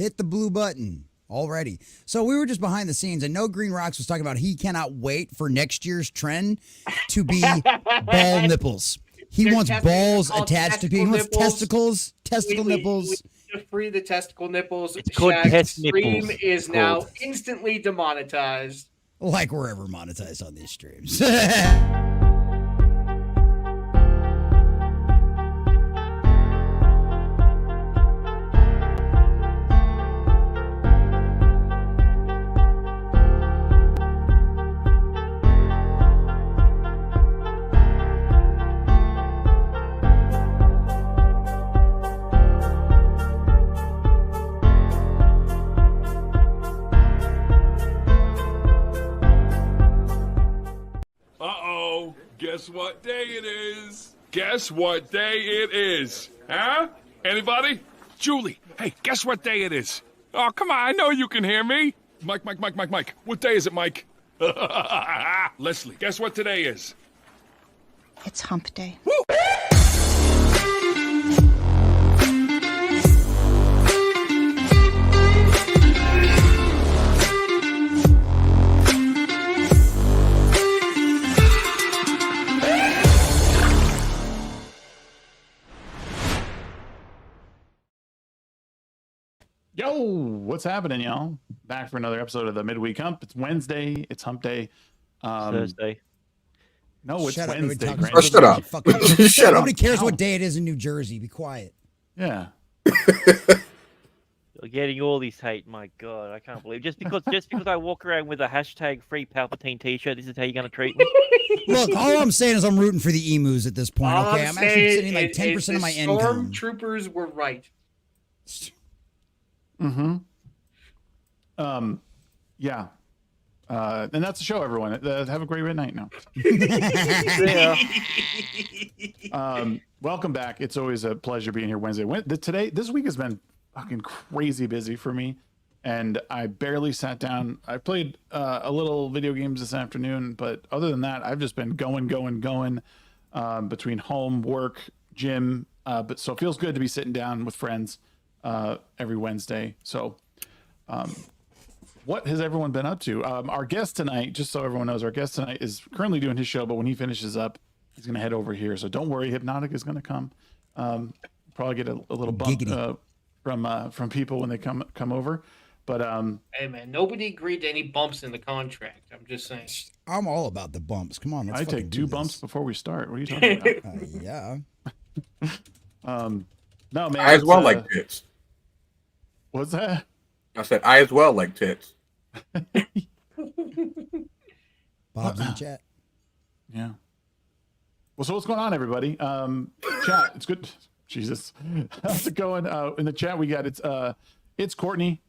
Hit the blue button already. So we were just behind the scenes, and No Green Rocks was talking about he cannot wait for next year's trend to be ball nipples. He wants balls attached to people. He wants testicle nipples. To free the testicle nipples. It's called test stream nipples. is now instantly demonetized. Like we're ever monetized on these streams. Guess what day it is? Guess what day it is? Huh? Anybody? Julie, hey, guess what day it is? Oh, come on, I know you can hear me. Mike. What day is it, Mike? Leslie, guess what today is? It's hump day. Woo! Yo, what's happening, y'all? Back for another episode of the Midweek Hump. It's Wednesday. It's Hump Day. Thursday. No, it's Shut up, Wednesday. nobody Shut up. Shut up. Nobody cares what day it is in New Jersey. Be quiet. Yeah. You're getting all this hate. My God, I can't believe just because I walk around with a hashtag free Palpatine T-shirt. This is how you're gonna treat me. Look, all I'm saying is I'm rooting for the emus at this point. All Okay, I'm actually sitting like 10% of my income. Stormtroopers were right. Mm-hmm. Yeah. And that's the show, everyone. Have a great night now. Welcome back. It's always a pleasure being here Wednesday. This week has been fucking crazy busy for me, and I barely sat down. I played a little video games this afternoon, but other than that, I've just been going between home, work, gym. So it feels good to be sitting down with friends every Wednesday. So what has everyone been up to? Our guest tonight, just so everyone knows, our guest tonight is currently doing his show, but when he finishes up, he's going to head over here. So don't worry, Hypnotic is going to come. Probably get a little bump from people when they come over. But hey man, nobody agreed to any bumps in the contract. I'm just saying. I'm all about the bumps. Come on, let's I take 2 bumps before we start. What are you talking about? Yeah. No, man. I as well like tits. What's that? I said I as well like tits. Bob's in the chat. Yeah. Well, so what's going on, everybody? Chat, it's good. Jesus, how's it going? In the chat, we got it's Courtney,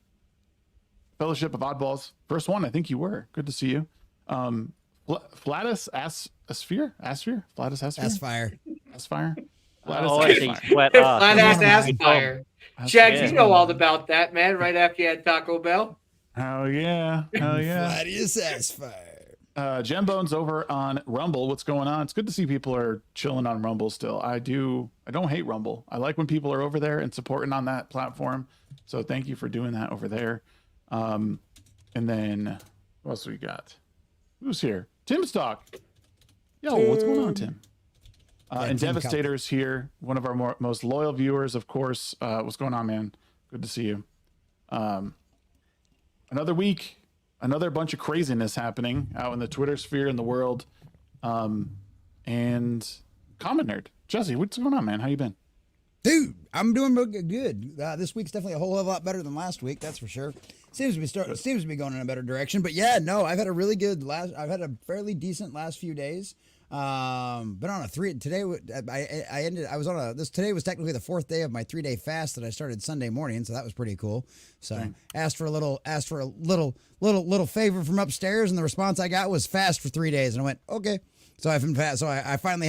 Fellowship of Oddballs. First one, I think you were. Good to see you. Flatus Asphere, Flatus Asphere, Aspire. Flat ass Aspire. Jack, you know all about that, man. Right after you had Taco Bell. Oh yeah, Flatus Aspire. Gem Bones over on Rumble. What's going on? It's good to see people are chilling on Rumble still. I don't hate Rumble. I like when people are over there and supporting on that platform. So thank you for doing that over there. And then what else we got? Who's here? Tim Stock. Yo, what's going on, Tim? And Devastator's here, one of our most loyal viewers, of course. What's going on, man? Good to see you. Another week, another bunch of craziness happening out in the Twitter sphere in the world. And Common Nerd. Jesse, what's going on, man? How you been? Dude, I'm doing good. This week's definitely a whole lot better than last week, that's for sure. Seems to be going in a better direction. But yeah, no, I've had a really good I've had a fairly decent last few days. Been on a 3 today. Today was technically the 4th day of my 3-day fast that I started Sunday morning, so that was pretty cool. So asked for a little favor from upstairs, and the response I got was fast for 3 days, and I went okay. So I've been fast. So I finally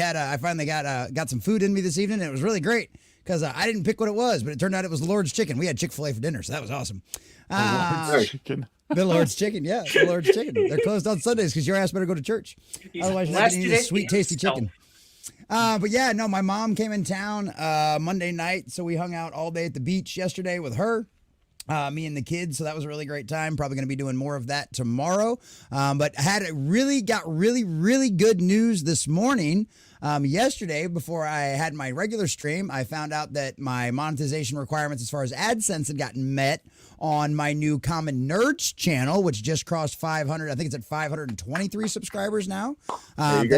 got some food in me this evening, and it was really great because I didn't pick what it was, but it turned out it was the Lord's Chicken. We had Chick-fil-A for dinner, so that was awesome. Lord's Chicken. The Lord's Chicken, yeah. The Lord's Chicken. They're closed on Sundays because your ass better go to church. Otherwise, you're not going to eat this sweet, tasty chicken. But yeah, no, my mom came in town Monday night, so we hung out all day at the beach yesterday with her. me and the kids. So that was a really great time. Probably going to be doing more of that tomorrow. But got really good news this morning. Yesterday, before I had my regular stream, I found out that my monetization requirements as far as AdSense had gotten met on my new Common Nerds channel, which just crossed 500. I think it's at 523 subscribers now. Thank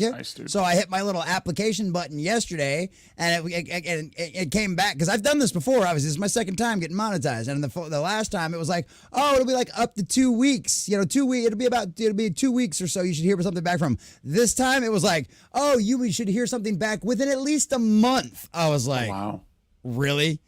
you. Nice, dude. So I hit my little application button yesterday, and it came back, because I've done this before. Obviously, this is my second time getting monetized, and the last time it was like, oh, it'll be like up to 2 weeks. You know, 2 weeks. It'll be 2 weeks or so. You should hear something back from. This time it was like, oh, we should hear something back within at least a month. I was like, wow, really?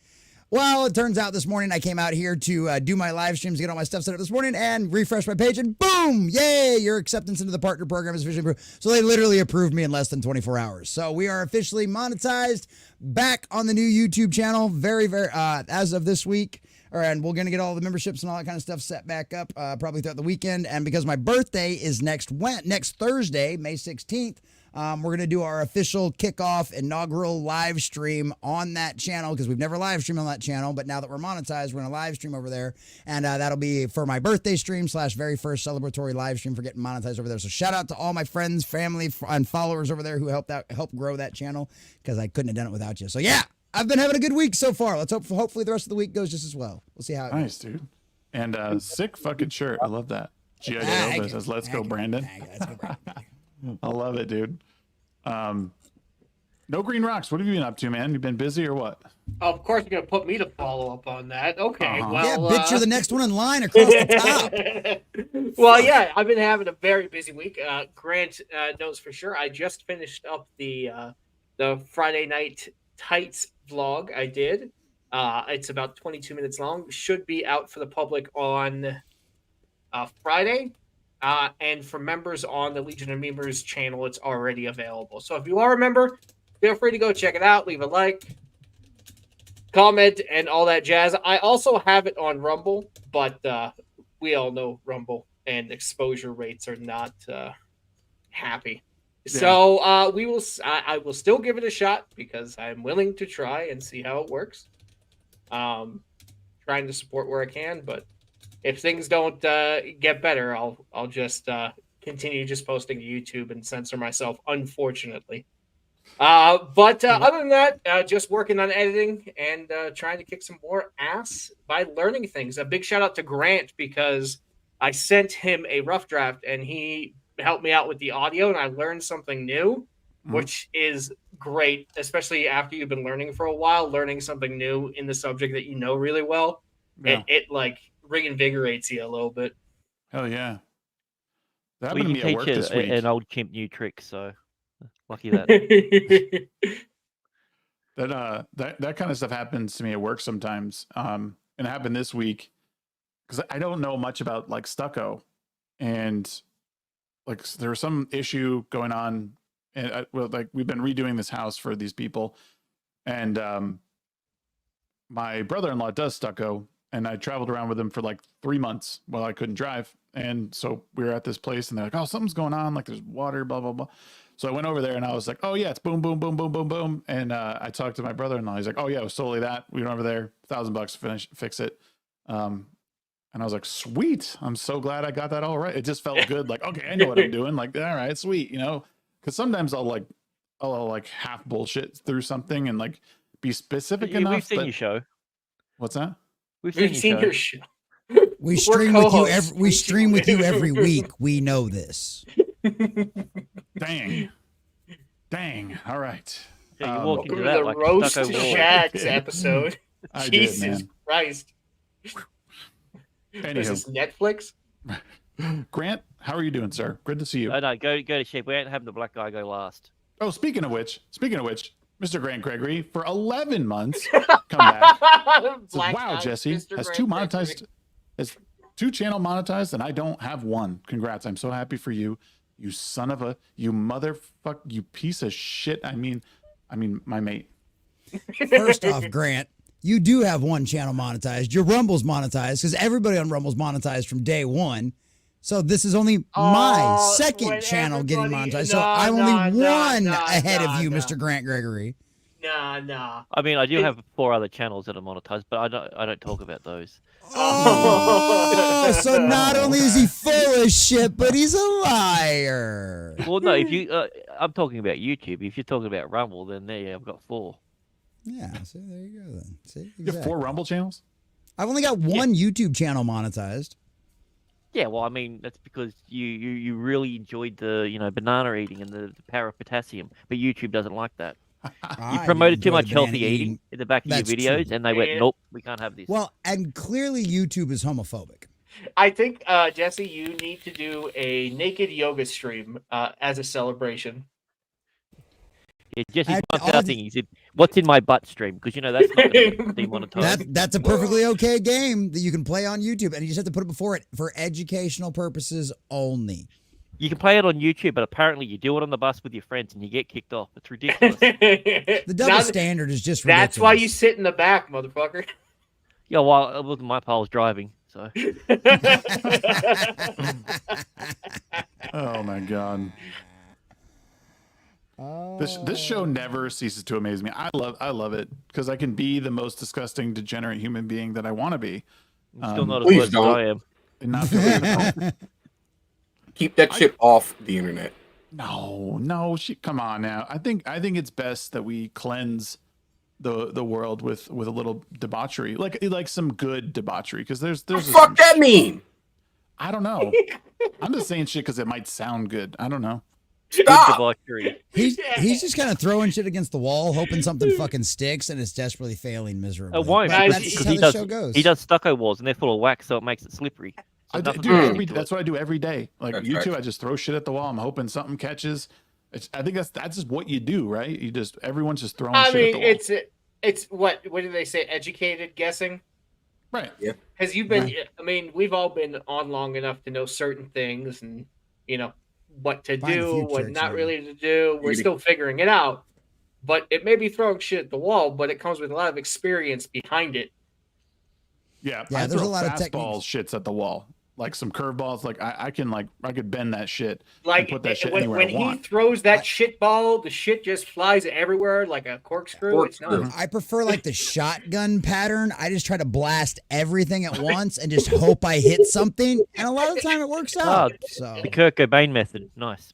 Well, it turns out this morning I came out here to do my live streams, get all my stuff set up this morning, and refresh my page, and boom, yay, your acceptance into the partner program is officially approved. So they literally approved me in less than 24 hours. So we are officially monetized, back on the new YouTube channel, very, as of this week. And we're going to get all the memberships and all that kind of stuff set back up probably throughout the weekend. And because my birthday is next Thursday, May 16th, we're going to do our official kickoff inaugural live stream on that channel, because we've never live streamed on that channel. But now that we're monetized, we're going to live stream over there. And that'll be for my birthday stream / very first celebratory live stream for getting monetized over there. So shout out to all my friends, family, and followers over there who helped grow that channel, because I couldn't have done it without you. So yeah, I've been having a good week so far. Let's hopefully the rest of the week goes just as well. We'll see how it nice, goes. dude. And sick fucking shirt. I love that. G.I. Joe says, "Let's go, Brandon." Let's go, Brandon. I love it, dude. No Green Rocks. What have you been up to, man? You been busy or what? Of course, you're gonna put me to follow up on that. Okay, well, yeah, bitch, you're the next one in line across the top. Well, yeah, I've been having a very busy week. Grant knows for sure. I just finished up the Friday Night Tights vlog. I did. It's about 22 minutes long. Should be out for the public on Friday. And for members on the Legion of Memers channel, it's already available. So if you are a member, feel free to go check it out. Leave a like, comment, and all that jazz. I also have it on Rumble, but we all know Rumble and exposure rates are not happy. Yeah. So I will still give it a shot, because I'm willing to try and see how it works. Trying to support where I can, but if things don't get better, I'll just continue just posting to YouTube and censor myself, unfortunately. But other than that, just working on editing and trying to kick some more ass by learning things. A big shout out to Grant, because I sent him a rough draft and he helped me out with the audio, and I learned something new, which is great, especially after you've been learning for a while. Learning something new in the subject that you know really well, it like reinvigorates you a little bit. Hell yeah. That Well, happened to you me at work teach this week. an old chimp new trick, so lucky that. That kind of stuff happens to me at work sometimes. And it happened this week because I don't know much about like stucco, and like there was some issue going on, and like we've been redoing this house for these people, and my brother-in-law does stucco, and I traveled around with him for like 3 months while I couldn't drive. And so we were at this place and they're like, oh, something's going on. Like there's water, blah, blah, blah. So I went over there and I was like, oh yeah, it's boom, boom, boom, boom, boom, boom. And I talked to my brother-in-law. He's like, oh yeah, it was totally that. We went over there, $1,000 fix it. And I was like, sweet. I'm so glad I got that all right. It just felt good. Like, okay, I know what I'm doing. Like, all right, sweet. You know, cause sometimes I'll half bullshit through something and like be specific enough. We've seen your show. What's that? We've seen your show. We stream with you every week. We know this. Dang. All right. Yeah, you walk into Welcome to that the like Roast stucco wall. Shags episode. I Jesus did, man. Christ. Anywho. Is this Netflix? Grant, how are you doing, sir? Good to see you. Oh no, go to sheep. We ain't having the black guy go last. Oh, speaking of which, Mr. Grant Gregory, for 11 months, come back. Says, wow, Jesse has two channel monetized, and I don't have one. Congrats. I'm so happy for you. You son of a, you motherfucker, you piece of shit. I mean, my mate. First off, Grant, you do have one channel monetized. Your Rumble's monetized because everybody on Rumble's monetized from day one. So this is only my second channel getting monetized. So I'm only one ahead of you, Mr. Grant Gregory. Nah. I mean, I do have 4 other channels that are monetized, but I don't talk about those. Oh, so not only is he full of shit, but he's a liar. Well, no, if you, I'm talking about YouTube. If you're talking about Rumble, then there, I've got 4. Yeah, so there you go then. See, You have 4 Rumble channels? I've only got one YouTube channel monetized. Yeah, well, I mean, that's because you really enjoyed the banana eating and the power of potassium, but YouTube doesn't like that. You promoted too much healthy eating in the back of your videos, and they went, nope, we can't have this. Well, and clearly YouTube is homophobic. I think, Jesse, you need to do a naked yoga stream as a celebration. Yeah, Jesse's one thing. He said, "What's in my butt stream?" Because that's not going to get demonetized. That's a perfectly okay game that you can play on YouTube, and you just have to put it before it for educational purposes only. You can play it on YouTube, but apparently you do it on the bus with your friends and you get kicked off. It's ridiculous. The double standard is just ridiculous. That's why you sit in the back, motherfucker. Yeah, well, it wasn't my pal's driving, so. Oh my god. This show never ceases to amaze me. I love it because I can be the most disgusting, degenerate human being that I want to be. I'm still not as worse as I am. And not feel Keep that shit off the internet. No, come on now. I think it's best that we cleanse the world with a little debauchery, like some good debauchery, because there's what the fuck that mean? I don't know. I'm just saying shit because it might sound good. I don't know. Stop. He's just kind of throwing shit against the wall, hoping something fucking sticks, and it's desperately failing miserably. It won't, But because that's how the show goes. he does stucco walls, and they're full of wax, so it makes it slippery. So That's what I do every day. Like That's YouTube, right. I just throw shit at the wall. I'm hoping something catches. I think that's just what you do, right? Everyone's just throwing shit at the wall. It's what do they say? Educated guessing, right? Yeah. Has you been? I mean, we've all been on long enough to know certain things, and what to Find the do, future, what not Xavier. really to do. We're still figuring it out. But it may be throwing shit at the wall, but it comes with a lot of experience behind it. Yeah, Yeah, I there's throw a lot of fastballs, shits at the wall, like some curveballs. Like I could bend that shit, Like and put that shit when anywhere I he want. throws that shit ball, the shit just flies everywhere like a corkscrew. It's not. I prefer like the shotgun pattern. I just try to blast everything at once and just hope I hit something, and a lot of the time it works out. So The Kurt Cobain method, nice.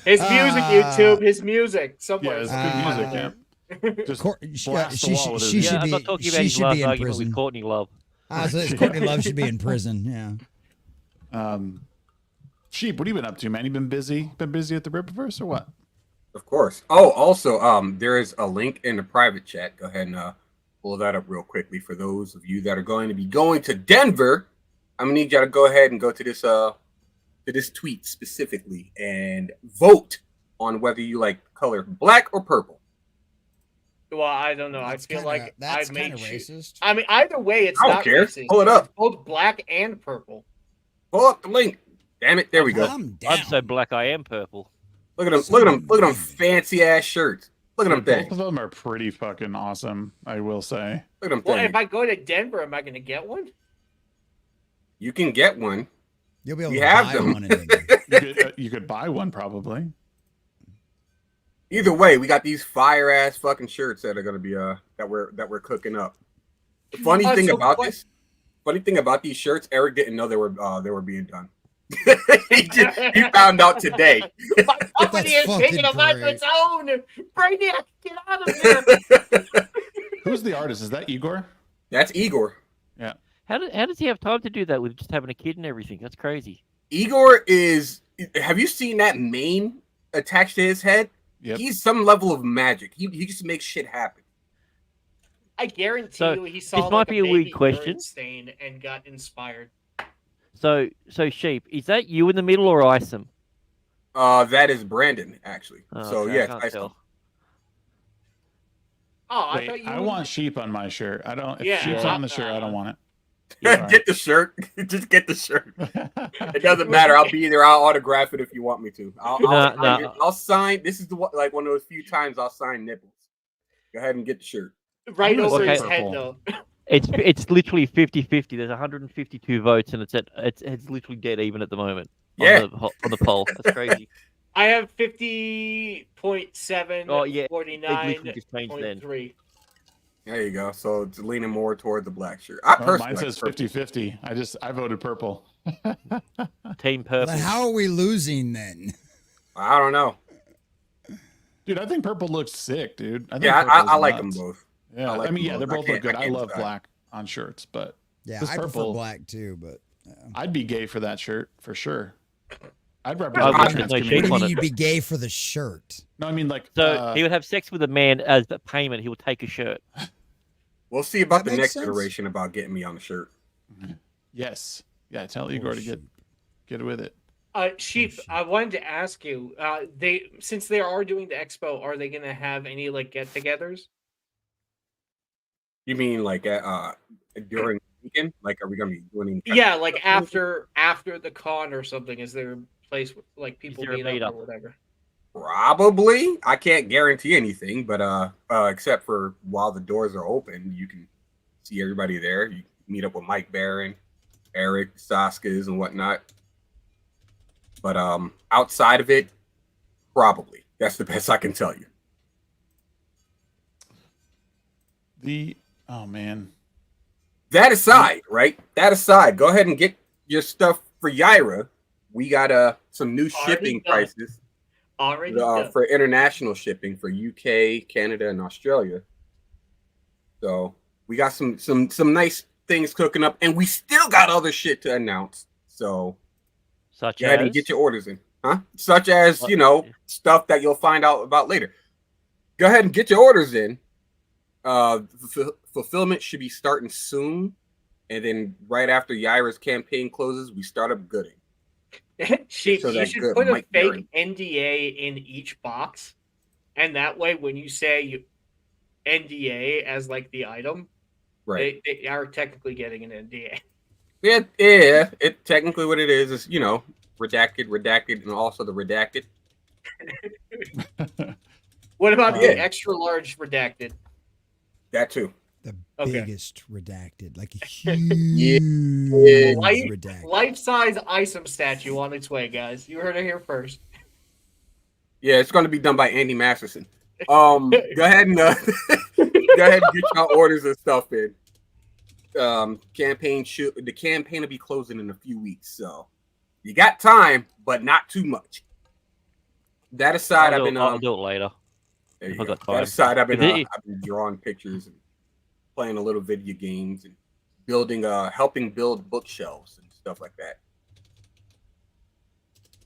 His music, YouTube. His music. Somewhere. Yeah, it's good music. Yeah. Just blast the wall with his she music. should I'm be. not talking about She his should last be in argument prison. with Courtney Love. So Courtney Love should be in prison. Yeah. Sheep, what have you been up to, man? You been busy? Been busy at the Rippaverse or what? Of course. Oh, also, there is a link in the private chat. Go ahead and pull that up real quickly for those of you that are going to be going to Denver. I'm gonna need y'all to go ahead and go to this tweet specifically and vote on whether you like color black or purple. Well, I don't know. That's I feel kinda- like that's I made kinda shit. racist. I mean, either way, it's I don't not care. racist. Pull it up. It's both black and purple. Pull up the link. Damn it! There we go. Calm down. I'm so black I am purple. Look at them. Look at them. Look at them fancy ass shirts. Look at them Both things. of them are pretty fucking awesome, I will say. Look at them Well, things. if I go to Denver, am I going to get one? You can get one. You'll be able We to have buy them. one. In Denver. You could buy one probably. Either way, we got these fire ass fucking shirts that are gonna be that we're cooking up. The funny thing about these shirts, Eric didn't know they were being done. he found out today. My company is fucking taking a life of great. its own. Brady, get out of here. Who's the artist? Is that Igor? That's Igor. Yeah. How does he have time to do that with just having a kid and everything? That's crazy. Igor is. Have you seen that mane attached to his head? Yep. He's some level of magic. He just makes shit happen. I guarantee So, you he saw this might like be a weird baby question. urine stain and got inspired. So Sheep, is that you in the middle or Isom? That is Brandon actually. Oh, So okay, yes, I I can't saw. tell. Oh, I Wait, thought you I want sheep on my shirt. I don't. If Yeah. sheep's Yeah. on the shirt, I don't want it. Get the shirt. Just get the shirt. It doesn't matter. I'll be there. I'll autograph it if you want me to. I'll sign. This is one of those few times I'll sign nipples. Go ahead and get the shirt. right I'm gonna over say his purple. head though. It's literally 50-50. There's 152 votes, and it's literally dead even at the moment. Yeah. On the poll. That's crazy. I have 50.7, Oh, yeah. It 49.3. literally just changed then. There you go. So it's leaning more toward the black shirt. I personally mine says 50-50. I voted purple. Team purple. Then how are we losing then? I don't know. Dude, I think purple looks sick, dude. I think I like nuts. them both. Yeah, I like I mean, them yeah, both. they both look good. I can't love decide. black on shirts, but Yeah, this I prefer purple, black too, but I'd be gay for that shirt for sure. I'd I represent wish the trans there's no what do community. you on mean it. you'd be gay for the shirt? No, I mean like So he would have sex with a man as payment. He would take a shirt. We'll see about That the makes next sense. iteration about getting me on the shirt. yes, yeah. Tell Igor to get with it. Sheep, shit. I wanted to ask you, since they are doing the expo, are they gonna have any like get-togethers? You mean like during the weekend? Like, are we gonna be doing? Yeah, like after the con or something. Is there a place where, like people there a meet up meetup? or whatever? Probably. I can't guarantee anything, but except for while the doors are open, you can see everybody there. You meet up with Mike Barron, Eric, Saskas, and whatnot. But outside of it, probably. That's the best I can tell you. Oh man, That aside, right? That aside, go ahead and get your stuff for Yaira. We got some new shipping done. prices Already done. for international shipping for UK, Canada, and Australia. So we got some nice things cooking up, and we still got other shit to announce. So Such go ahead and as get your orders in, huh? Such as stuff that you'll find out about later. Go ahead and get your orders in. Fulfillment should be starting soon, and then right after Yaira's campaign closes, we start up gooding. Sheep, So you that should good put a Mike fake Barron. NDA in each box, and that way, when you say NDA as like the item, Right. they are technically getting an NDA. Yeah. It technically what it is redacted, and also the redacted. What about Yeah. the extra large redacted? That too. The Okay. biggest redacted, like a huge redacted. Life-size Isom statue on its way, guys. You heard it here first. Yeah, it's going to be done by Andy Masterson. Go ahead and get your orders and stuff in. The campaign will be closing in a few weeks, so you got time, but not too much. That aside, I'll do it later. There you I've go. got time. That aside, I've Is been drawing pictures and playing a little video games and helping build bookshelves and stuff like that.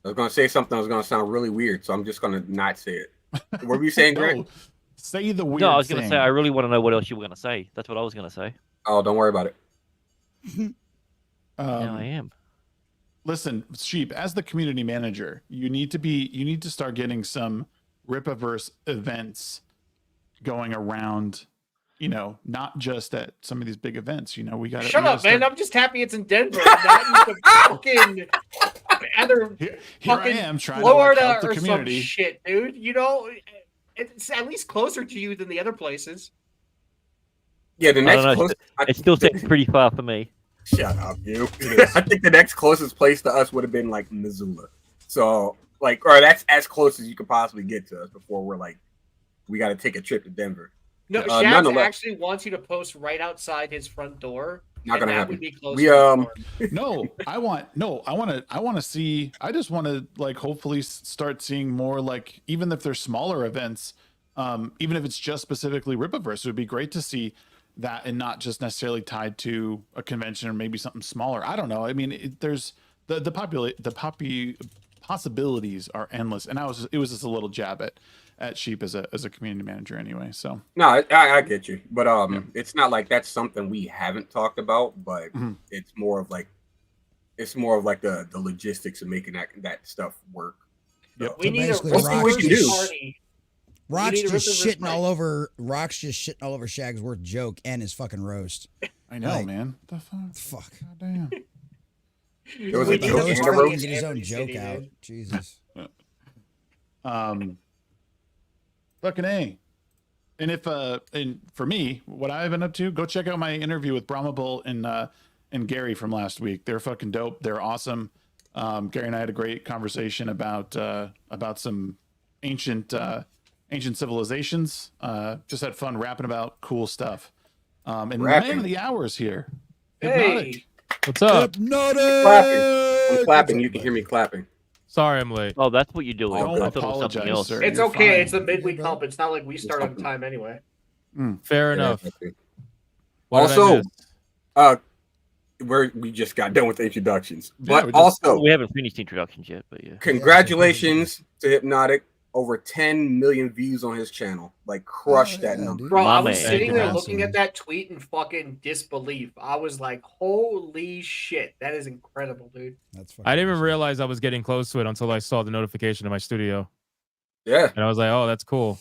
I was gonna say something that was gonna sound really weird, so I'm just gonna not say it. What were you saying, Grant? No, say the weird. No, I was going to thing. say, I really want to know what else you were going to say. That's what I was going to say. Oh, don't worry about it. Now I am. Listen, Sheep, as the community manager, you need to start getting some Ripaverse events going around, not just at some of these big events. We got to Shut up, man. I'm just happy it's in Denver, not in the fucking other here I fucking am trying Florida to help the or some community. shit, dude. It's at least closer to you than the other places. Yeah, the I next don't know. closest. It still seems pretty far for me. Shut up, you. I think the next closest place to us would have been like Missoula. So, or that's as close as you could possibly get to us before we're like, we got to take a trip to Denver. No, Shags nonetheless, actually wants you to post right outside his front door. Not gonna that happen. Would be closer We I want to see. I just want to hopefully start seeing more even if they're smaller events, even if it's just specifically Ripaverse, it would be great to see that and not just necessarily tied to a convention or maybe something smaller. I don't know. I mean, there's the possibilities are endless, and it was just a little jab at Sheep as a community manager anyway. So no, I get you, but it's not like that's something we haven't talked about, but it's more of like the logistics of making that stuff work. Yep. We need a basically, Ripaverse Rock's party. Rock's need a just Ripaverse shitting all over. Rock's just shitting all over Shagsworth joke and his fucking roast. I know, Like, man. The fuck. Fuck. God damn. There was We a need The joke a host and a party can't roast. even in get his own every joke city, out. dude. Jesus. Fucking A. And for me, what I've been up to, go check out my interview with Brahma Bull and Gary from last week. They're fucking dope. They're awesome. Gary and I had a great conversation about some ancient civilizations. Just had fun rapping about cool stuff. And man of the hours here. Hypnotic. Hey, What's up? Hypnotic. Clapping. I'm clapping. You can hear me clapping. Sorry, I'm late. Oh, that's what you're doing. Don't I thought it was something apologize, else. sir. it's You're okay. fine. It's the midweek hump. It's not like we start on time anyway. Fair enough. Yeah, What did I also, miss? we just got done with introductions, Yeah, but also We haven't finished introductions yet, but yeah. congratulations to Hypnotic. Over 10 million views on his channel. Like, crush that number. Bro, I My was man. sitting there Awesome. looking at that tweet in fucking disbelief. I was like, holy shit. That is incredible, dude. That's I didn't even awesome. realize I was getting close to it until I saw the notification in my studio, Yeah. and I was like, "Oh, that's cool."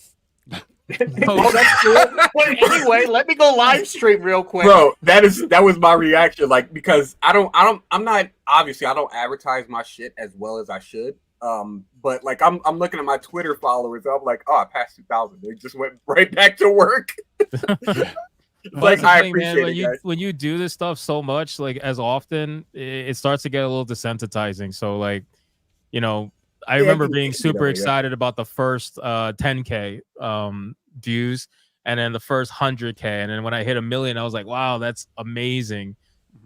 Oh, that's cool. But anyway, let me go live stream real quick. Bro, that was my reaction. Like, because I'm not, obviously I don't advertise my shit as well as I should. But like I'm looking at my Twitter followers, I'm like, oh, I passed 2,000. They just went right back to work. Well, Like, that's the I thing, man. appreciate it, guys. When you do this stuff so much, like as often, it starts to get a little desensitizing. So like, you know, I Yeah, remember it can being get super yeah. excited about the first 10K views, and then the first 100K, and then when I hit 1 million, I was like, wow, that's amazing.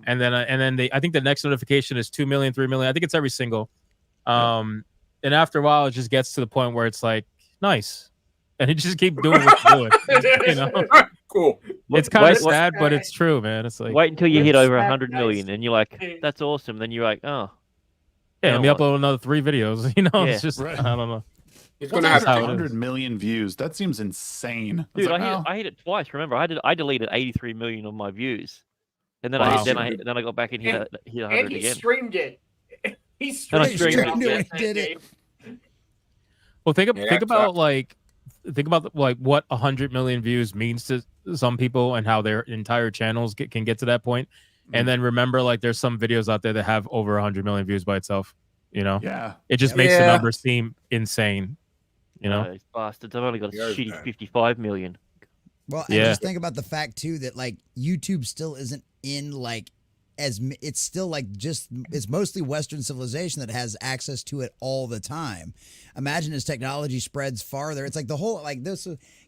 And then I think the next notification is 2 million, 3 million. I think it's every single. And after a while, it just gets to the point where it's like, nice, and you just keep doing what you're doing. You know, Cool. it's kind of Wait, sad, but it's true, man. It's like, Wait until you hit Let's over snap 100 million, nice. and you're like, that's awesome. Then you're like, oh, yeah, you let know me what? upload another 3 videos. You know, Yeah. it's just Right. I don't know. He's What's gonna have how it 100 is. million views? That seems insane. Dude, like, I hit it twice. Remember, I deleted 83 million of my views, and then Wow. I got back and hit 100 And he again. streamed it. He And I streamed, streamed it. it. Did it. Well, think Yeah, think that about sucks. like what 100 million views means to some people and how their entire channels can get to that point. And then remember, like, there's some videos out there that have over 100 million views by itself. You know, yeah. it just makes the Yeah. numbers seem insane. You know, These bastards. I've only got a Yeah, shitty man. 55 million. Well, and Yeah. just think about the fact too that like YouTube still isn't in like it's still like just it's mostly Western civilization that has access to it all the time. Imagine as technology spreads farther, it's like the whole like this.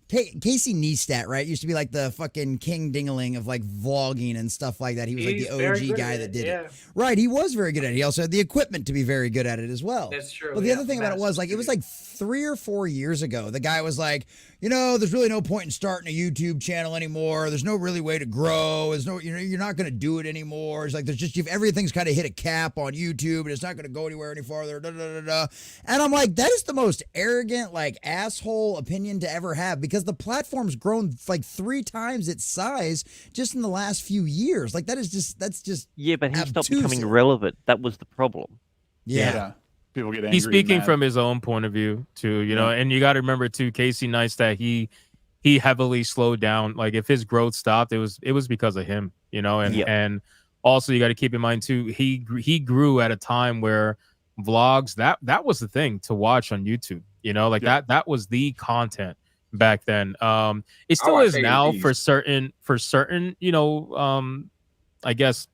Casey Neistat, right, used to be like the fucking king dingaling of like vlogging and stuff like that. He was He's like the very OG good guy at that it, did yeah. it. Right, he was very good at it. He also had the equipment to be very good at it as well. That's true. But the yeah. other thing about it was like it was like 3 or 4 years ago. The guy was like, you know, there's really no point in starting a YouTube channel anymore. There's no really way to grow. There's no, you know, you're not going to do it anymore. It's like there's just everything's kind of hit a cap on YouTube and it's not going to go anywhere any farther. Da, da, da, da. And I'm like, that is the most arrogant, like asshole opinion to ever have because the platform's grown like 3 times its size just in the last few years. Like that's just Yeah, but he stopped obtuse. becoming relevant. That was the problem. yeah. People get angry. he's speaking and mad. from his own point of view too. You know, and you got to remember too, Casey Neistat, he heavily slowed down. Like if his growth stopped, it was because of him. You know, and also you got to keep in mind too, he grew at a time where vlogs that was the thing to watch on YouTube. You know, like that was the content back then. It still is now for certain you know, I guess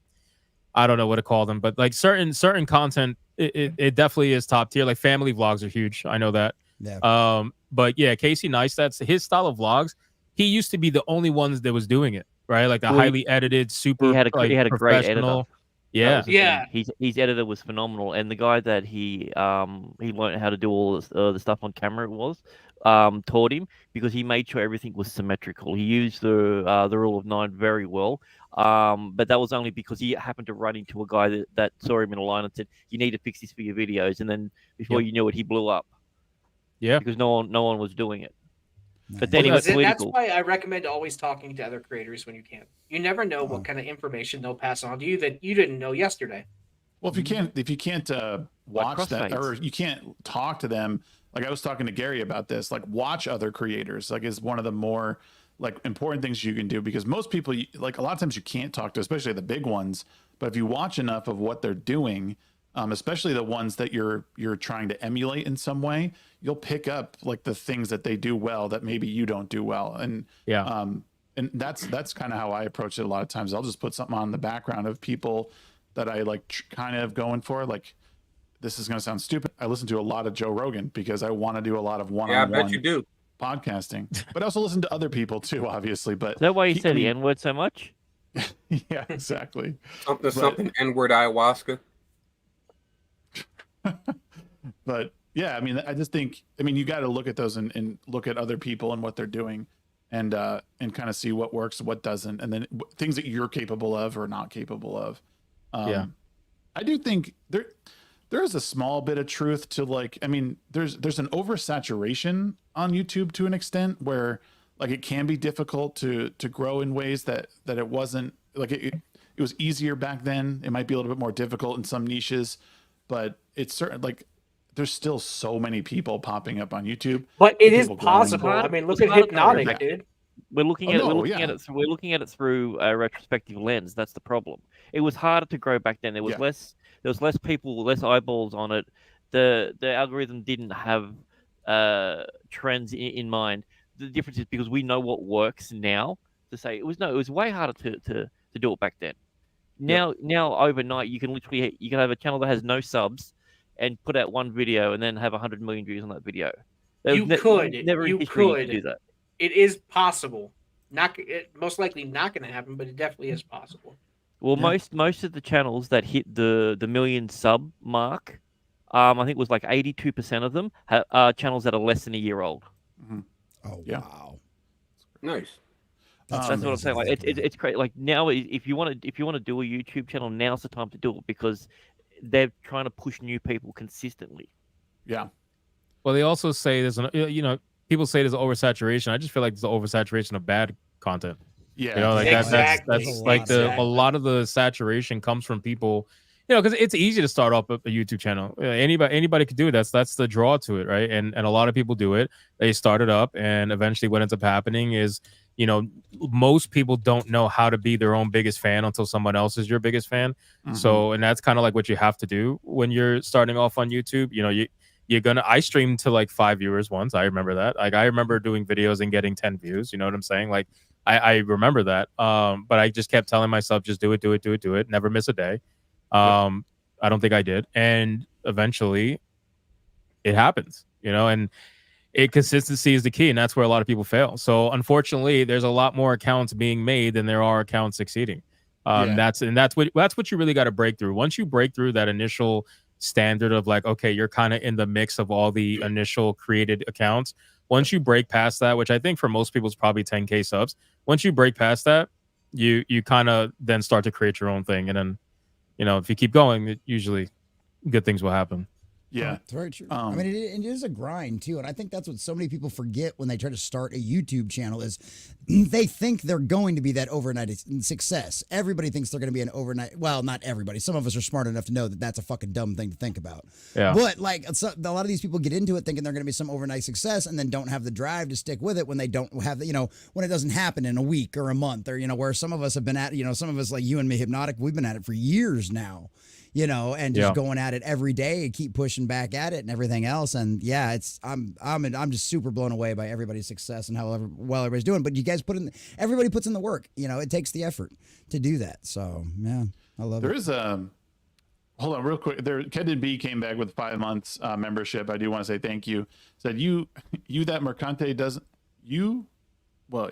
I don't know what to call them, but like certain content, it definitely is top tier. Like family vlogs are huge. I know that. Yeah. But yeah, Casey Neistat's his style of vlogs. He used to be the only ones that was doing it, right? Like the highly edited, super. He had a great editor. professional. Yeah. Yeah. His editor was phenomenal, and the guy that he learned how to do all the stuff on camera taught him because he made sure everything was symmetrical. He used the rule of 9 very well. But that was only because he happened to run into a guy that saw him in a line and said, "You need to fix this for your videos," and then before you knew it, he blew up. Yeah, because no one was doing it. But then he Well, was political. that's why I recommend always talking to other creators when you can. You never know what kind of information they'll pass on to you that you didn't know yesterday. Well, if you can't watch that or you can't talk to them, like I was talking to Gary about this, like watch other creators, like is one of the more like important things you can do because most people, like a lot of times you can't talk to, especially the big ones. But if you watch enough of what they're doing, especially the ones that you're trying to emulate in some way, you'll pick up like the things that they do well that maybe you don't do well. And and that's kind of how I approach it a lot of times. I'll just put something on the background of people that I like kind of going for. Like this is going to sound stupid. I listen to a lot of Joe Rogan because I want to do a lot of one-on-one Yeah, I bet you do. podcasting. But I also listen to other people too, obviously. But Is that why you say the N-word so much? Yeah, exactly. Something N-word ayahuasca. But yeah, I mean, I just think, I mean, you got to look at those and look at other people and what they're doing, and kind of see what works, what doesn't, and then things that you're capable of or not capable of. Yeah, I do think there is a small bit of truth to, like, I mean, there's an oversaturation on YouTube to an extent where, like, it can be difficult to grow in ways that it wasn't, like, it was easier back then. It might be a little bit more difficult in some niches, but it's certain, like, there's still so many people popping up on YouTube. But it is People possible. growing. I mean, look at Hypnotic, dude. We're looking at we're looking at it through a retrospective lens. That's the problem. It was harder to grow back then. There was less people, less eyeballs on it. The algorithm didn't have trends in mind. The difference is because we know what works now. To say it was way harder to do it back then. Now overnight you can have a channel that has no subs and put out one video and then have 100 million views on that video. You could do that. It is possible. Most likely not going to happen, but it definitely is possible. Well, most of the channels that hit the million sub mark, I think it was like 82% of them are channels that are less than a year old. Mm-hmm. Oh yeah. Wow, nice. That's what I'm saying. Like it's great. Like now, if you want to do a YouTube channel, now's the time to do it because they're trying to push new people consistently. Yeah. Well, they also say there's people say there's oversaturation. I just feel like there's an oversaturation of bad content. Yeah, like that's like a lot of the saturation comes from people, because it's easy to start up a YouTube channel. Anybody could do it. That's the draw to it, right? And a lot of people do it. They start it up, and eventually what ends up happening is, most people don't know how to be their own biggest fan until someone else is your biggest fan. Mm-hmm. So, and that's kind of like what you have to do when you're starting off on YouTube. I streamed to like 5 viewers once. I remember that. Like, I remember doing videos and getting 10 views. You know what I'm saying? Like, I remember that. But I just kept telling myself, just do it. Never miss a day. I don't think I did. And eventually it happens, and consistency is the key. And that's where a lot of people fail. So unfortunately, there's a lot more accounts being made than there are accounts succeeding. That's what you really got to break through. Once you break through that initial standard of like, okay, you're kind of in the mix of all the initial created accounts. Once you break past that, which I think for most people is probably 10K subs, once you break past that, you kind of then start to create your own thing. And then, if you keep going, usually good things will happen. Yeah, it's very true. I mean, it is a grind too, and I think that's what so many people forget when they try to start a YouTube channel is they think they're going to be that overnight success. Everybody thinks they're going to be an overnight. Well, not everybody. Some of us are smart enough to know that that's a fucking dumb thing to think about. Yeah. But like a lot of these people get into it thinking they're going to be some overnight success, and then don't have the drive to stick with it when they don't have the, when it doesn't happen in a week or a month, or where some of us have been at. Some of us like you and me, Hypnotic, we've been at it for years now. And just going at it every day and keep pushing back at it and everything else. And yeah, I'm just super blown away by everybody's success and how well everybody's doing. But you guys everybody puts in the work. It takes the effort to do that. So yeah, I love it. There is hold on real quick. Kedden B came back with 5 months membership. I do want to say thank you. Said you that Mercante doesn't well,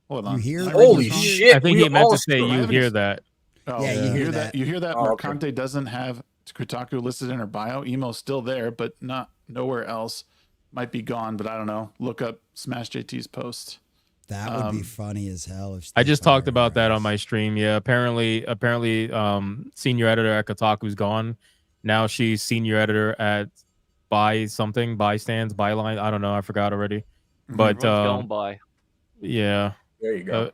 hold on. You hear? Holy shit! I think he meant to say you hear that. Oh, yeah, you hear that? You hear that? Mercante doesn't have Kotaku listed in her bio. Emo's still there, but nowhere else. Might be gone, but I don't know. Look up Smash JT's post. That would be funny as hell. I just talked about that on my stream. Yeah, apparently, senior editor at Kotaku's gone. Now she's senior editor at Byline. I don't know. I forgot already. But going by. Yeah. There you go.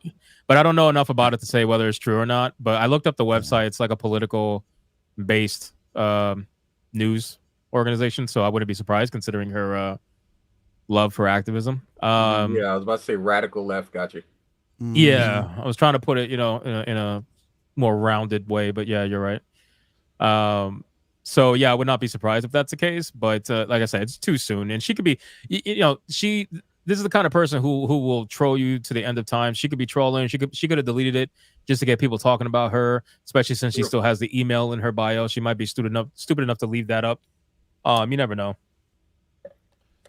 But I don't know enough about it to say whether it's true or not. But I looked up the website. It's like a political-based news organization, so I wouldn't be surprised considering her love for activism. I was about to say radical left. Gotcha. Yeah, I was trying to put it, in a more rounded way. But yeah, you're right. So yeah, I would not be surprised if that's the case. But like I said, it's too soon, and she could be, This is the kind of person who will troll you to the end of time. She could be trolling. She could have deleted it just to get people talking about her, especially since she still has the email in her bio. She might be stupid enough to leave that up You never know.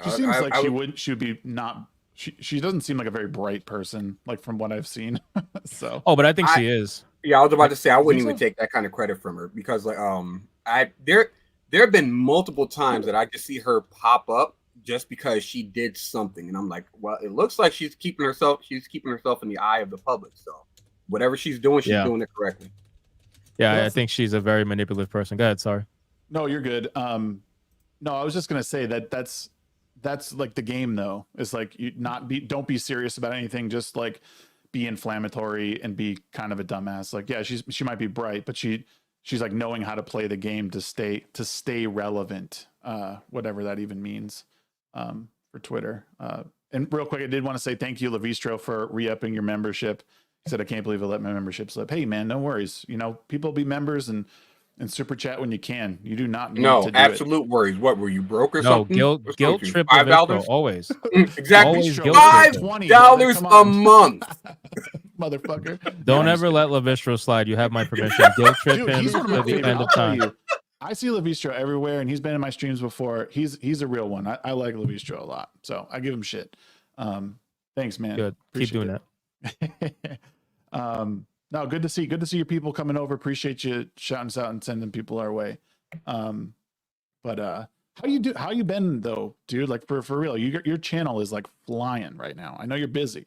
She seems like she would be not. She doesn't seem like a very bright person, like from what I've seen. So. Oh, but I think she is. Yeah, I was about to say I wouldn't even take that kind of credit from her because like there have been multiple times that I just see her pop up just because she did something, and I'm like, well, it looks like she's keeping herself in the eye of the public. So whatever she's doing it correctly. Yeah, I think she's a very manipulative person. Go ahead, sorry. No, you're good. No, I was just gonna say that's like the game though. It's like don't be serious about anything, just like be inflammatory and be kind of a dumbass. Like, yeah, she might be bright, but she's like knowing how to play the game to stay relevant, whatever that even means, for Twitter. And real quick, I did want to say thank you, Levistro, for re-upping your membership. He said, I can't believe I let my membership slip. Hey man, no worries. You know, people be members and super chat when you can. You do not need to do absolute worries. What were you, broke or something? Guilt trip $5 always. Exactly. Always $5 a month. Motherfucker. Don't ever let Levistro slide. You have my permission. Guilt trip him to the end of time. I see Levistro everywhere, and he's been in my streams before. He's a real one. I like Levistro a lot, so I give him shit. Thanks, man. Good. Keep doing that. No, good to see your people coming over. Appreciate you shouting us out and sending people our way. But how you been though, dude? Like for real, your channel is like flying right now. I know you're busy.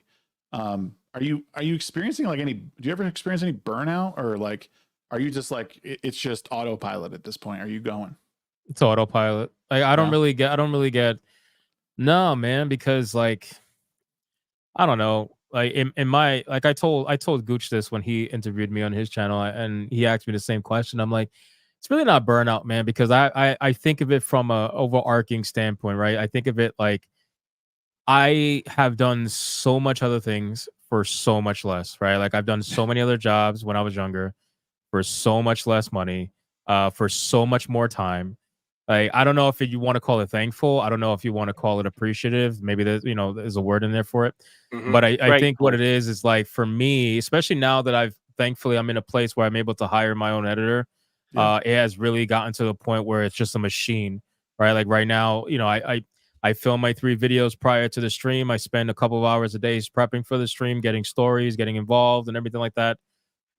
Are you experiencing like do you ever experience any burnout, or like are you just like it's just autopilot at this point? Are you going? It's autopilot. Like I don't really get. No, man, because like I don't know. Like in my like I told Gooch this when he interviewed me on his channel, and he asked me the same question. I'm like, it's really not burnout, man, because I think of it from a overarching standpoint, right? I think of it like I have done so much other things for so much less, right? Like I've done so many other jobs when I was younger for so much less money, for so much more time. Like, I don't know if you want to call it thankful. I don't know if you want to call it appreciative. Maybe there's a word in there for it. Mm-hmm. But I think what it is like for me, especially now that thankfully I'm in a place where I'm able to hire my own editor. Yeah. It has really gotten to the point where it's just a machine, right? Like right now, I film my 3 videos prior to the stream. I spend a couple of hours a day prepping for the stream, getting stories, getting involved and everything like that.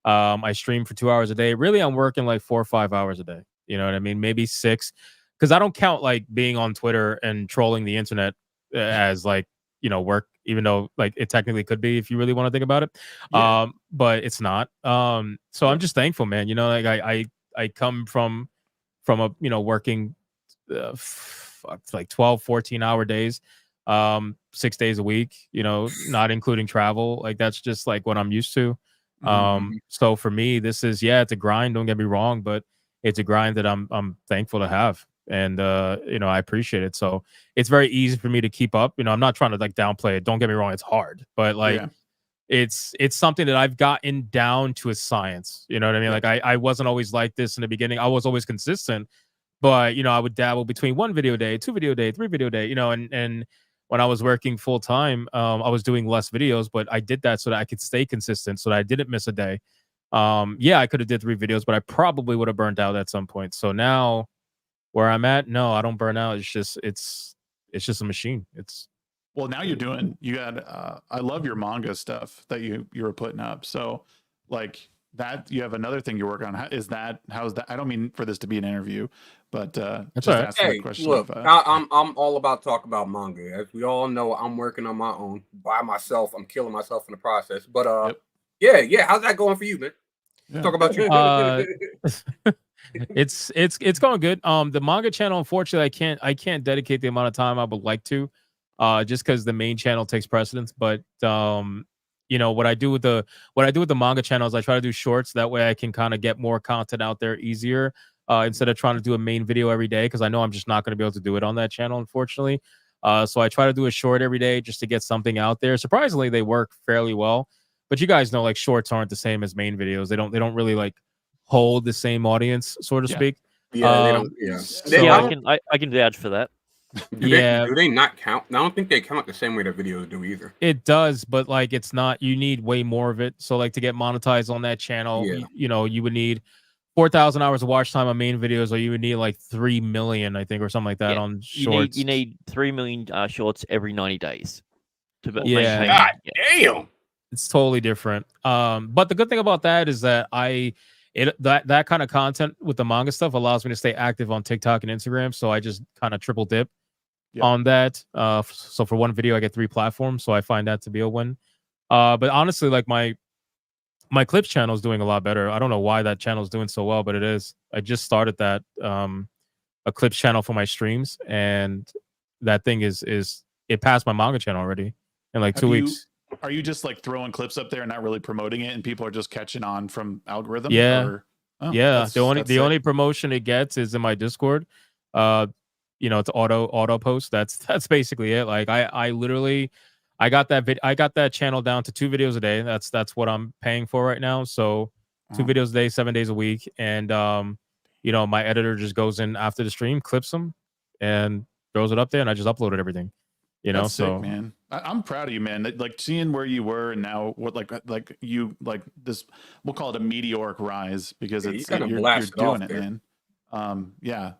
I stream for 2 hours a day. Really, I'm working like 4 or 5 hours a day. You know what I mean? Maybe 6. Because I don't count like being on Twitter and trolling the internet as like, work, even though like it technically could be if you really want to think about it. Yeah. But it's not. So I'm just thankful, man. Like I come from a, working like 12, 14-hour days, 6 days a week, not including travel. Like that's just like what I'm used to. So for me, this is, it's a grind. Don't get me wrong, but it's a grind that I'm thankful to have. And I appreciate it. So it's very easy for me to keep up. I'm not trying to like downplay it. Don't get me wrong, it's hard, but like it's something that I've gotten down to a science. You know what I mean? Like I wasn't always like this in the beginning. I was always consistent, but I would dabble between 1 video a day, 2 video a day, 3 video a day, and when I was working full time, I was doing less videos, but I did that so that I could stay consistent, so that I didn't miss a day. I could have did 3 videos, but I probably would have burnt out at some point. So now where I'm at, no, I don't burn out. It's just a machine. Well, now you got I love your manga stuff that you were putting up. So like that, you have another thing you work on. How's that? I don't mean for this to be an interview, but just asking a question. Look, I'm all about talk about manga. As we all know, I'm working on my own by myself. I'm killing myself in the process. But how's that going for you, man? Yeah. Talk about you. It's going good. The manga channel, unfortunately, I can't dedicate the amount of time I would like to, just because the main channel takes precedence. But what I do with the manga channel is I try to do shorts. That way I can kind of get more content out there easier, instead of trying to do a main video every day, because I know I'm just not going to be able to do it on that channel, unfortunately. So I try to do a short every day just to get something out there. Surprisingly, they work fairly well. But you guys know, like, shorts aren't the same as main videos. They don't really like hold the same audience, so to speak. Yeah, they don't. Yeah, so I can vouch for that. Do they not count? I don't think they count the same way the videos do either. It does, but like it's not. You need way more of it. So like to get monetized on that channel, you would need 4,000 hours of watch time on main videos, or you would need like 3 million, I think, or something like that on shorts. You need 3 million shorts every 90 days to Yeah. maintain. God damn. It's totally different. But the good thing about that is that that kind of content with the manga stuff allows me to stay active on TikTok and Instagram. So I just kind of triple dip on that. So for one video, I get 3 platforms. So I find that to be a win. But honestly, like my clips channel is doing a lot better. I don't know why that channel is doing so well, but it is. I just started that a clips channel for my streams, and that thing is it passed my manga channel already in like 2 weeks. Are you just like throwing clips up there and not really promoting it, and people are just catching on from algorithm? Yeah. Or, yeah. The only promotion it gets is in my Discord. It's auto post. That's basically it. Like I literally I got that channel down to 2 videos a day. That's what I'm paying for right now. So 2 videos a day, 7 days a week. And my editor just goes in after the stream, clips them, and throws it up there, and I just uploaded everything. That's so sick, man. I'm proud of you, man. Like seeing where you were and now what like you like this, we'll call it a meteoric rise, because you're doing it, man.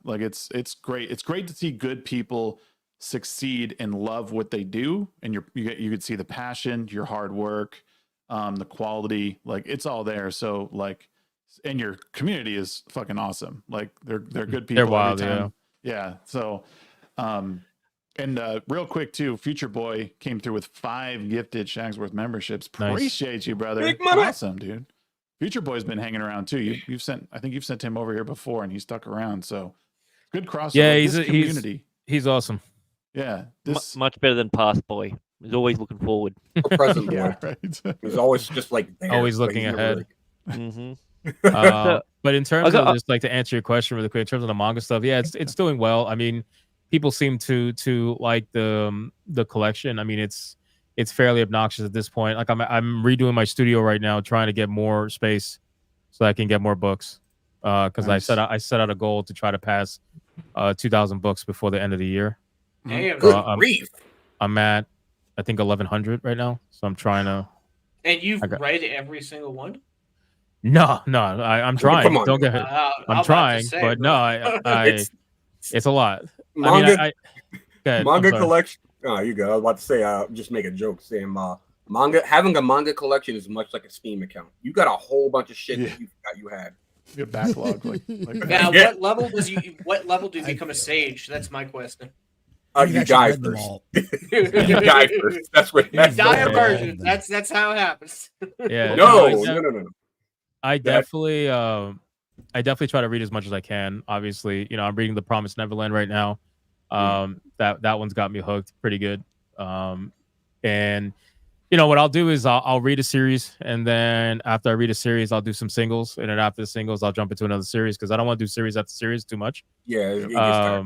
Like it's great. It's great to see good people succeed and love what they do, and you could see the passion, your hard work, the quality, like it's all there. So like, and your community is fucking awesome. Like they're good people. They're wild, every time. Yeah. So and real quick too, Future Boy came through with 5 gifted Shagsworth memberships. Nice. Appreciate you, brother. Big money. Awesome, dude. Future Boy's been hanging around too. I think you've sent him over here before, and he stuck around. So good crossover. Yeah, he's community. He's awesome. Yeah, much better than past boy. He's always looking forward. Present boy. Yeah, right. He's always just like there, always but looking he's ahead. Mm-hmm. But in terms of just like to answer your question really quick, in terms of the manga stuff, yeah, it's doing well. I mean, people seem to like the collection. I mean, it's fairly obnoxious at this point. Like I'm redoing my studio right now, trying to get more space so I can get more books. Because Nice. I set out a goal to try to pass 2,000 books before the end of the year. Damn. Good grief. I'm at I think 1,100 right now, so I'm trying to. And you've read every single one? No, I'm trying. Come on. Don't get it. I'm trying, but no, it's a lot. Manga, I mean, manga collection. Oh, you go. I was about to say, just make a joke saying manga. Having a manga collection is much like a Steam account. You got a whole bunch of shit that you forgot you had. Good backlog. Like Now, what level do you become a sage? That's my question. You die first. You die first. That's what. You die a virgin. That's how it happens. Yeah. No. I definitely try to read as much as I can. Obviously, I'm reading The Promised Neverland right now. That one's got me hooked pretty good. And what I'll do is I'll read a series, and then after I read a series, I'll do some singles, and then after the singles, I'll jump into another series because I don't want to do series after series too much. Yeah.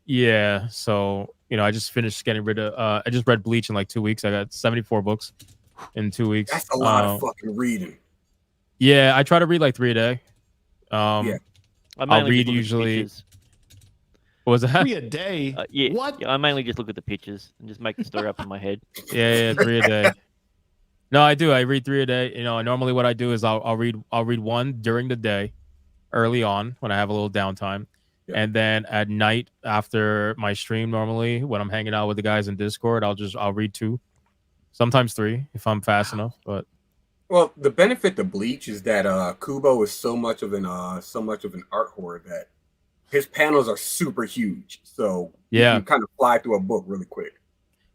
Yeah. So I just finished getting rid of. I just read Bleach in like 2 weeks. I got 74 books in 2 weeks. That's a lot of fucking reading. Yeah, I try to read like 3 a day. I'll read usually. What was that? 3 a day? Yeah. What? Yeah, I mainly just look at the pictures and just make the story up in my head. Yeah, 3 a day. No, I do. I read 3 a day. Normally what I do is I'll read 1 during the day, early on when I have a little downtime, and then at night after my stream, normally when I'm hanging out with the guys in Discord, I'll read 2, sometimes 3 if I'm fast enough. But the benefit to Bleach is that Kubo is so much of an art whore that his panels are super huge. So you can kind of fly through a book really quick.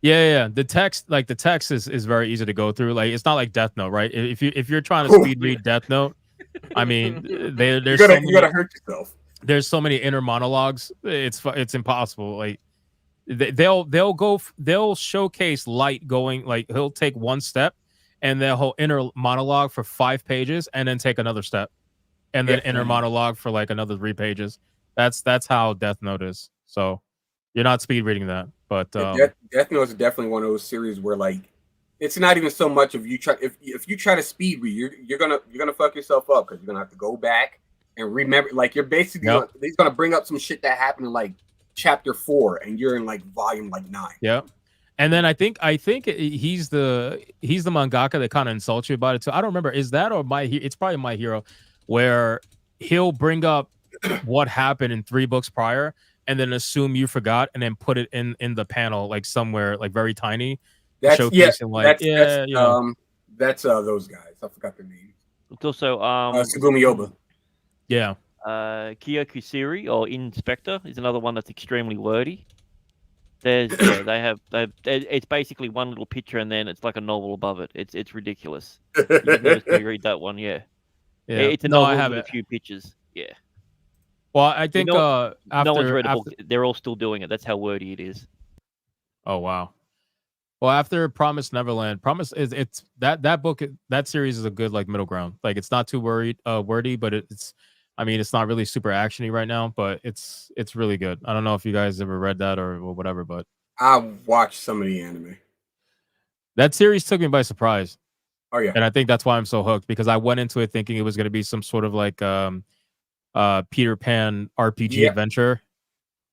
Yeah. The text is very easy to go through. Like it's not like Death Note, right? If you're trying to speed read Death Note, I mean, you gotta hurt yourself. There's so many inner monologues. It's impossible. Like they'll showcase Light going, like he'll take 1 step and the whole inner monologue for 5 pages, and then take another step, and then inner monologue for like another 3 pages. That's how Death Note is. So you're not speed reading that, but Death Note is definitely one of those series where like it's not even so much of you try if you try to speed read, you're gonna fuck yourself up because you're gonna have to go back and remember. Like you're basically he's gonna bring up some shit that happened in like chapter 4, and you're in like volume like 9. Yeah. And then I think he's the mangaka that kind of insults you about it too. I don't remember, is that or it's probably My Hero, where he'll bring up what happened in 3 books prior, and then assume you forgot, and then put it in the panel like somewhere like very tiny, showcasing that's those guys. I forgot their name. It's also Sugumi Yoba. Yeah. Kyoku Siri or Inspector is another one that's extremely wordy. It's basically one little picture and then it's like a novel above it. It's ridiculous. You've noticed when you read that one, yeah. It's a novel with a few pictures. Yeah. Well, I think no one's read a book. They're all still doing it. That's how wordy it is. Oh wow. Well, after Promised Neverland, it's that book, that series is a good like middle ground. Like it's not too wordy, but it's not really super actiony right now, but it's really good. I don't know if you guys ever read that or whatever, but I watched some of the anime. That series took me by surprise. Oh yeah. And I think that's why I'm so hooked, because I went into it thinking it was going to be some sort of like Peter Pan RPG adventure.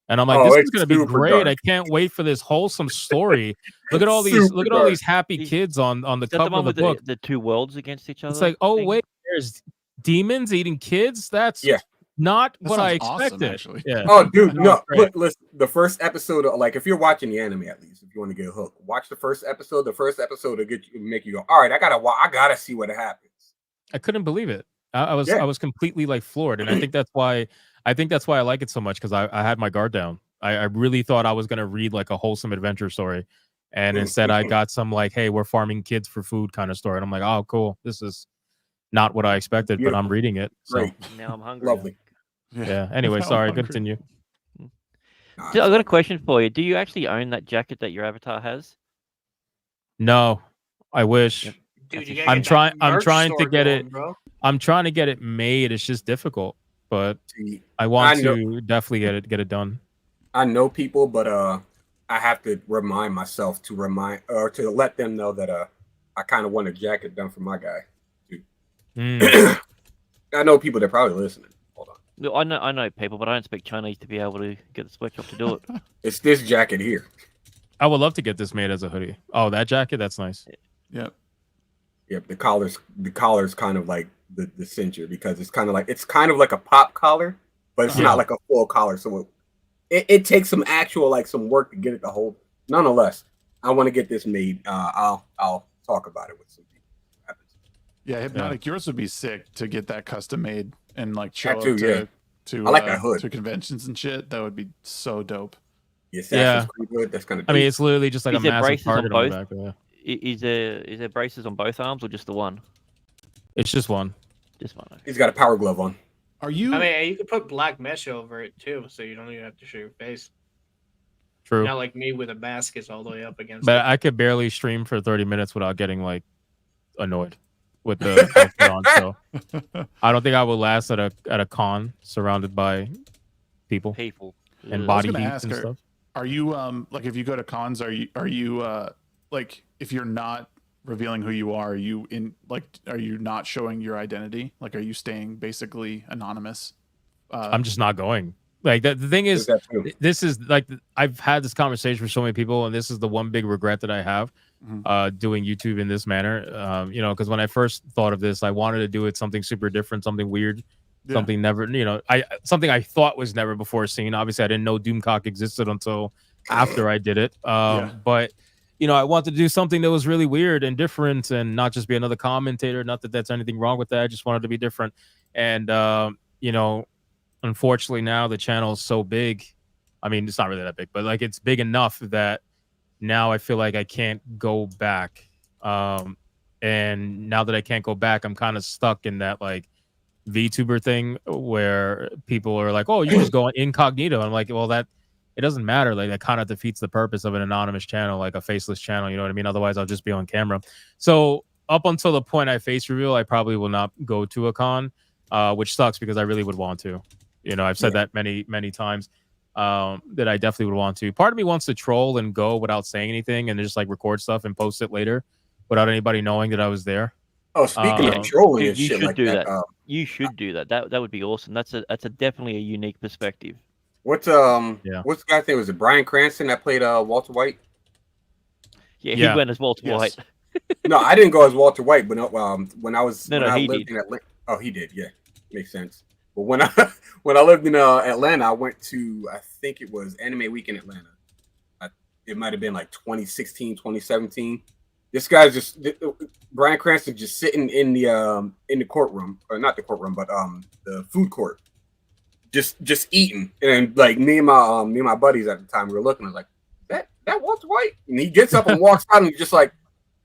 And I'm like, this is going to be great. Dark. I can't wait for this wholesome story. Look at all these happy kids on the cover of the book. The two worlds against each other. It's like, oh wait, there's demons eating kids. That's not what I expected. Awesome, yeah. Oh, dude, no. Look, listen, the first episode, like if you're watching the anime, at least if you want to get hooked, watch the first episode. The first episode will make you go, all right, I gotta see what happens. I couldn't believe it. I was completely like floored, and I think that's why I like it so much, because I had my guard down. I really thought I was gonna read like a wholesome adventure story, and instead I got some like, hey, we're farming kids for food kind of story, and I'm like, oh, cool. This is not what I expected, but I'm reading it. So Great. Now I'm hungry. Lovely. Yeah. Anyway, sorry. Continue. So I got a question for you. Do you actually own that jacket that your avatar has? No, I wish. Dude, I'm trying to get it. Bro. I'm trying to get it made. It's just difficult, but I want to definitely get it done. I know people, but I have to remind myself to let them know that I kind of want a jacket done for my guy. I know people that are probably listening. Hold on. No, I know people, but I don't speak Chinese to be able to get the sweatshop to do it. It's this jacket here. I would love to get this made as a hoodie. Oh, that jacket, that's nice. Yep. The collar's kind of like the cincher, because it's kind of like a pop collar, but it's not like a full collar. So it takes some some work to get it to hold. Nonetheless, I want to get this made. I'll talk about it with some people. Yeah, Hypnotic, yours would be sick to get that custom made and like show up to I like that hood. to conventions and shit. That would be so dope. Yeah. Hood, that's kind of. I mean, it's literally just like a massive target on the back. Yeah. Is there braces on both arms or just the one? It's just one. Just one. Okay. He's got a power glove on. Are you? I mean, you could put black mesh over it too, so you don't even have to show your face. True. Not like me with a mask is all the way up against. But I could barely stream for 30 minutes without getting like annoyed with the outfit on. So I don't think I would last at a con surrounded by people and body heat and stuff. Are you like, if you go to cons, are you like, if you're not revealing who you are you not showing your identity? Like, are you staying basically anonymous? I'm just not going. Like the thing is, this is like, I've had this conversation with so many people, and this is the one big regret that I have doing YouTube in this manner. Because when I first thought of this, I wanted to do it something super different, something weird, something never, something I thought was never before seen. Obviously, I didn't know Doomcock existed until after I did it. But I wanted to do something that was really weird and different, and not just be another commentator. Not that that's anything wrong with that. I just wanted to be different. And unfortunately, now the channel is so big. I mean, it's not really that big, but like, it's big enough that now I feel like I can't go back. And now that I can't go back, I'm kind of stuck in that like VTuber thing where people are like, "Oh, you just go incognito." I'm like, well, that it doesn't matter. Like, that kind of defeats the purpose of an anonymous channel, like a faceless channel. You know what I mean? Otherwise, I'll just be on camera. So up until the point I face reveal, I probably will not go to a con, which sucks because I really would want to. I've said that many times, that I definitely would want to. Part of me wants to troll and go without saying anything and just like record stuff and post it later without anybody knowing that I was there. Oh, speaking of trolling and you shit should like do that. You should do that. That would be awesome. That's definitely a unique perspective. What's the guy's name? Was it Bryan Cranston that played Walter White? Yeah, he went as Walter White. No, I didn't go as Walter White, but when I was he lived did. in Atlanta. Oh, he did. Yeah, makes sense. But when I when I lived in Atlanta, I went to, I think it was Anime Week in Atlanta. It might have been like 2016, 2017. This guy's just Bryan Cranston just sitting in the courtroom, or not the courtroom, but the food court, just eating. And like me and my buddies at the time, we were looking. I was like, that Walter White? And he gets up and walks out, and he's just like,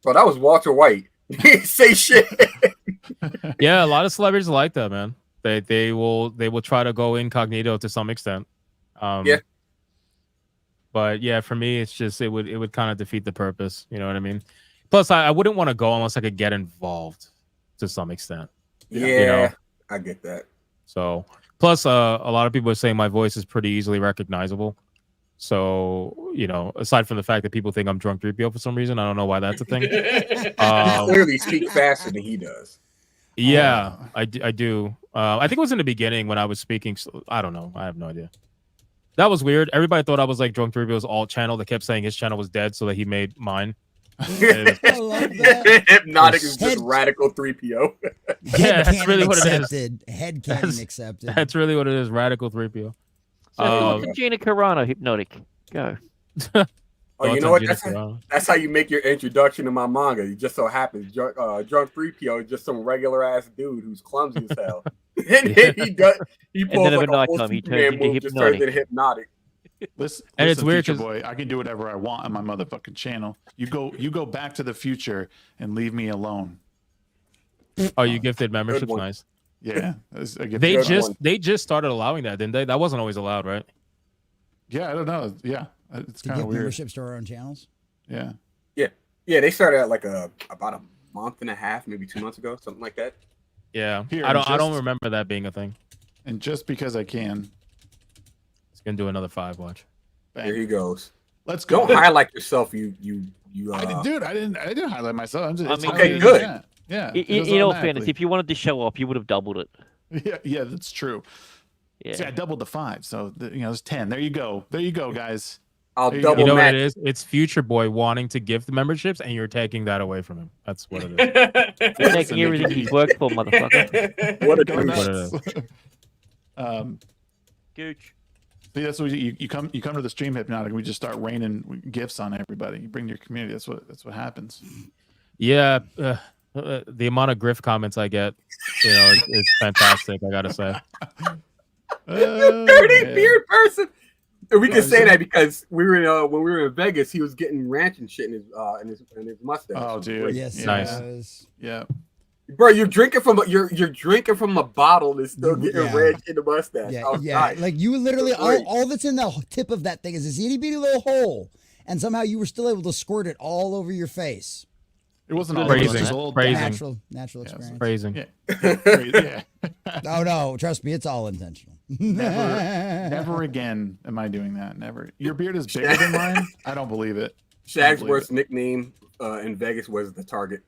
bro, that was Walter White. He didn't say shit. Yeah, a lot of celebrities are like that, man. They will try to go incognito to some extent. Yeah. But yeah, for me, it's just it would kind of defeat the purpose. You know what I mean? Plus, I wouldn't want to go unless I could get involved to some extent. Yeah, you know? I get that. So, plus, a lot of people are saying my voice is pretty easily recognizable. So, you know, aside from the fact that people think I'm drunk 3PO for some reason, I don't know why that's a thing. You clearly speak faster than he does. Yeah, I do. I think it was in the beginning when I was speaking. So, I don't know. I have no idea. That was weird. Everybody thought I was like Drunk 3PO's alt channel that kept saying his channel was dead, so that he made mine. I love that. Hypnotic is just radical 3PO. Yeah, that's really what it is. Headcanon accepted. That's really what it is. Radical 3PO. So Gina Carano, Hypnotic. Go. Oh, you know what? That's how you make your introduction to my manga. It just so happens Drunk 3PO is just some regular ass dude who's clumsy as hell. And then he pulls like a full Superman move, just turns into Hypnotic. Listen, and it's weird, Future Boy. I can do whatever I want on my motherfucking channel. You go back to the future and leave me alone. Oh, you gifted memberships, nice. Yeah, they just started allowing that, didn't they? That wasn't always allowed, right? Yeah, I don't know. Yeah, it's kind of weird. Memberships to our own channels. Yeah. They started at like about a month and a half, maybe 2 months ago, something like that. Yeah, I don't remember that being a thing. And just because I can, it's gonna do another 5. Watch. Bang. Here he goes. Let's go. Don't highlight yourself. You. I didn't highlight myself. I'm just, okay, good. Yeah. In all fairness, if you wanted to show up, you would have doubled it. Yeah, that's true. Yeah. See, I doubled the 5, so it's 10. There you go, guys. I'll double. You know what it is? It's Future Boy wanting to give the memberships, and you're taking that away from him. That's what it is. You're taking everything he's worked for, motherfucker. What a Gooch. See, that's what you come to the stream, Hypnotic. We just start raining gifts on everybody. You bring your community. That's what happens. Yeah, the amount of griff comments I get, it's fantastic. I gotta say. You dirty beard person. And we can say that because we were when we were in Vegas, he was getting ranch and shit in his mustache. Oh, dude, yes, nice. Yeah, bro, you're drinking from a bottle and still getting ranch in the mustache. Yeah, nice. Like you literally all that's in the tip of that thing is this itty bitty little hole, and somehow you were still able to squirt it all over your face. It wasn't all phrasing. Natural experience. Phrasing. Yeah. Oh no, trust me, it's all intentional. Never again am I doing that. Never. Your beard is bigger than mine. I don't believe it. Shagsworth's nickname in Vegas was the Target.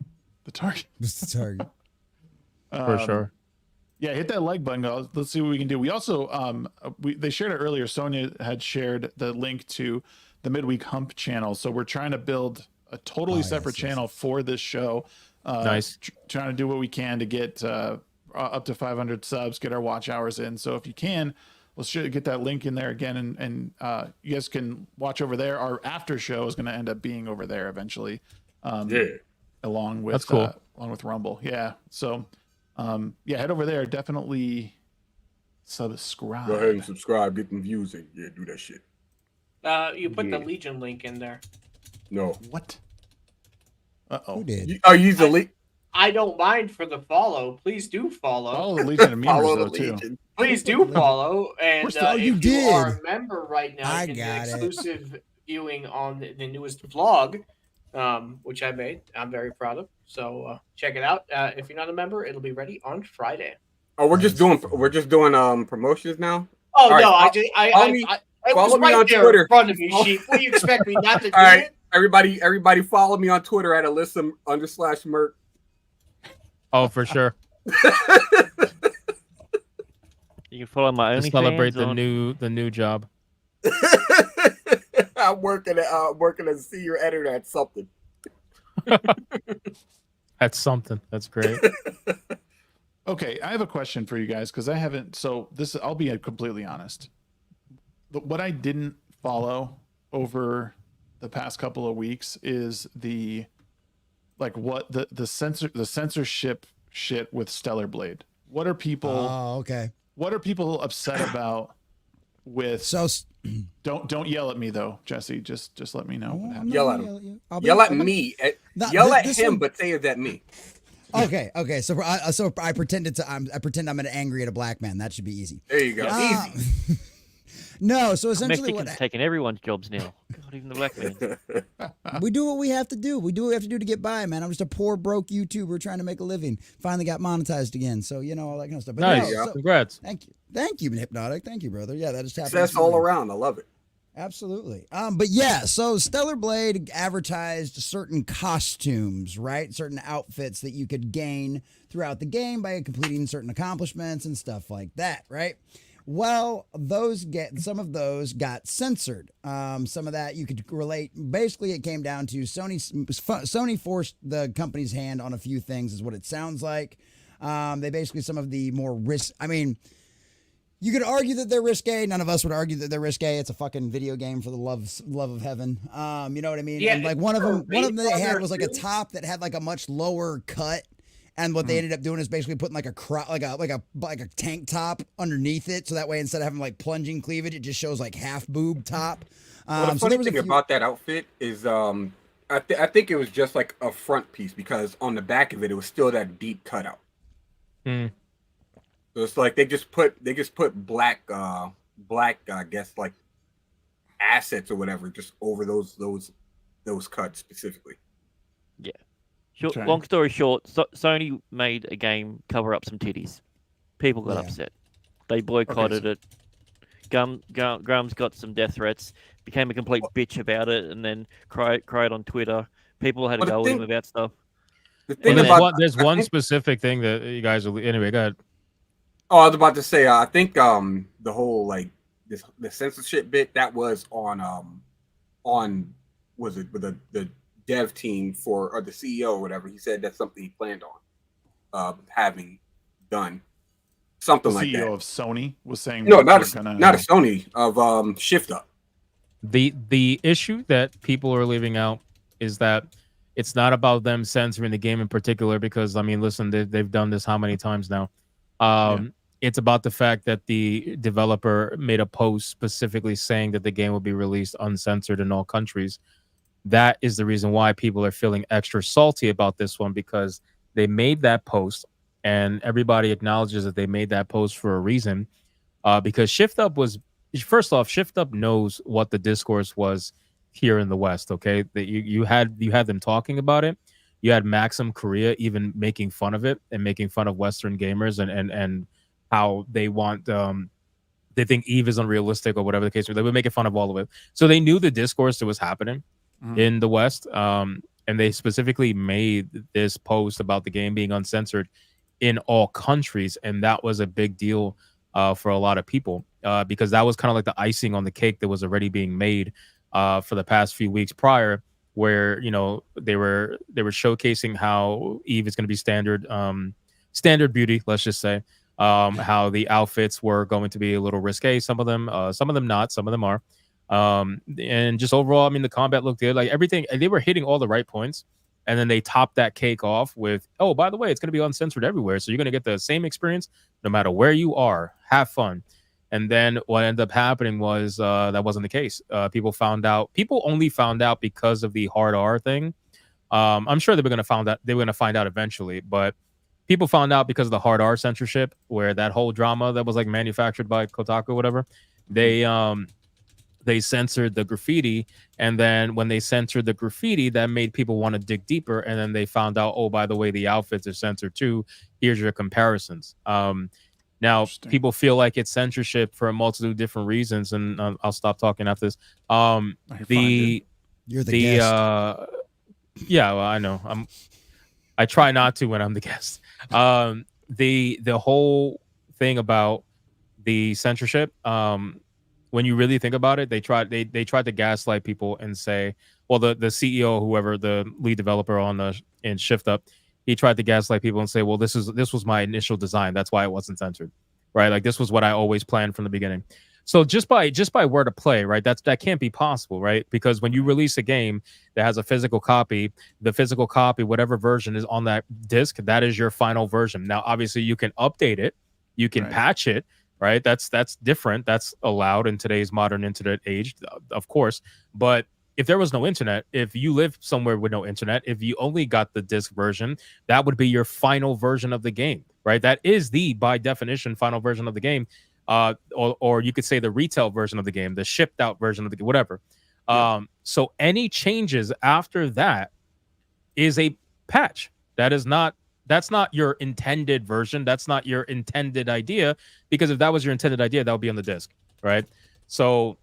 The Target. It's the Target. For sure. Yeah, hit that like button, guys. Let's see what we can do. We also they shared it earlier. Sonia had shared the link to the Midweek Hump channel. So we're trying to build a totally separate channel for this show. Nice. Trying to do what we can to get up to 500 subs, get our watch hours in. So if you can, let's get that link in there again, and you guys can watch over there. Our after show is going to end up being over there eventually. Along with that's cool. Along with Rumble. Yeah. So head over there. Definitely subscribe. Go ahead and subscribe. Get them views in. Yeah, do that shit. You put the Legion link in there. No. What? Uh-oh. Who did? Oh, you use the link? I don't mind for the follow. Please do follow. Follow the Legion of Follow Memers, the though, too. Legion. Please do follow. And if you are a member right now, you can get exclusive viewing on the newest vlog, which I made. I'm very proud of. So check it out. If you're not a member, it'll be ready on Friday. Oh, we're just doing promotions now. Oh all no, right, I was follow me right on there Twitter. in front of me, Sheep. What do you expect me not to do? All right, everybody, follow me on Twitter at Alyssa_Merc. Oh, for sure. You can follow my to OnlyFans. Celebrate the new job. I'm working as senior editor at something. That's something. That's great. Okay, I have a question for you guys because I haven't. So this, I'll be completely honest. What I didn't follow over the past couple of weeks is what the censorship shit with Stellar Blade. What are people? Oh, okay. What are people upset about? With So don't yell at me though, Jesse. Just let me know what happened. Yell at him. Yell at me. Yell at him, but say it at me. Okay. So I pretend I pretend I'm angry at a black man. That should be easy. There you go. Easy. No, so essentially Mexicans taking everyone's jobs now. God, even the black man. We do what we have to do. We do what we have to do to get by, man. I'm just a poor, broke YouTuber trying to make a living. Finally got monetized again. So, all that kind of stuff. But nice. No, Congrats. Thank you, Hypnotic. Thank you, brother. Yeah, that just happened. Success all around. I love it. Absolutely. But yeah, so Stellar Blade advertised certain costumes, right? Certain outfits that you could gain throughout the game by completing certain accomplishments and stuff like that, right? Well, some of those got censored. Some of that you could relate. Basically, it came down to Sony forced the company's hand on a few things, is what it sounds like. They basically, some of the more you could argue that they're risque. None of us would argue that they're risque. It's a fucking video game for the love of heaven. You know what I mean? Yeah, and like one of them they had was like a top that had like a much lower cut. And what they ended up doing is basically putting like a tank top underneath it, so that way instead of having like plunging cleavage, it just shows like half boob top. Well, the funny thing about that outfit is, I think it was just like a front piece, because on the back of it, it was still that deep cutout. Mm. So it's like they just put black, I guess like assets or whatever, just over those cuts specifically. Yeah. Long story short, Sony made a game cover up some titties. People got upset. They boycotted it. Grum's got some death threats, became a complete bitch about it, and then cried on Twitter. People had to go with him about stuff. There's one specific thing that you guys will... Anyway, go ahead. Oh, I was about to say, I think the whole like the censorship bit that was on was it with the dev team or the CEO or whatever. He said that's something he planned on having done. Something like that. The CEO of Sony was saying no, not a Sony, of Shift Up. The issue that people are leaving out is that it's not about them censoring the game in particular, because I mean, listen, they've done this how many times now? It's about the fact that the developer made a post specifically saying that the game will be released uncensored in all countries. That is the reason why people are feeling extra salty about this one, because they made that post and everybody acknowledges that they made that post for a reason. Because Shift Up knows what the discourse was here in the West. Okay, that you had them talking about it. You had Maxim Korea even making fun of it and making fun of Western gamers and how they want they think Eve is unrealistic or whatever the case. They were making fun of all of it. So they knew the discourse that was happening in the West, and they specifically made this post about the game being uncensored in all countries, and that was a big deal for a lot of people, because that was kind of like the icing on the cake that was already being made for the past few weeks prior, where they were showcasing how Eve is going to be standard beauty, let's just say, how the outfits were going to be a little risque, some of them not, some of them are. And just overall, I mean, the combat looked good. Like everything, they were hitting all the right points. And then they topped that cake off with, oh, by the way, it's going to be uncensored everywhere. So you're going to get the same experience no matter where you are. Have fun. And then what ended up happening was that wasn't the case. People only found out because of the hard R thing. I'm sure they were going to find out eventually, but people found out because of the hard R censorship, where that whole drama that was like manufactured by Kotaku or whatever. They censored the graffiti, and then when they censored the graffiti, that made people want to dig deeper, and then they found out, oh, by the way, the outfits are censored too. Here's your comparisons. Now, people feel like it's censorship for a multitude of different reasons, and I'll stop talking after this. You're the guest. Yeah, well, I know. I try not to when I'm the guest. The whole thing about the censorship, when you really think about it, they tried to gaslight people and say, well, the CEO, whoever the lead developer in Shift Up, he tried to gaslight people and say, well, this was my initial design, that's why it wasn't censored, right? Like this was what I always planned from the beginning. So just by word of play, right? That can't be possible, right? Because when you release a game that has a physical copy, the physical copy, whatever version is on that disc, that is your final version. Now, obviously, you can update it, you can patch it, right? That's different. That's allowed in today's modern internet age, of course. But if there was no internet, if you live somewhere with no internet, if you only got the disc version, that would be your final version of the game, right? That is the, by definition, final version of the game. Or you could say the retail version of the game, the shipped out version of the game, whatever. So any changes after that is a patch. That's not your intended version. That's not your intended idea, because if that was your intended idea, that would be on the disc, right? So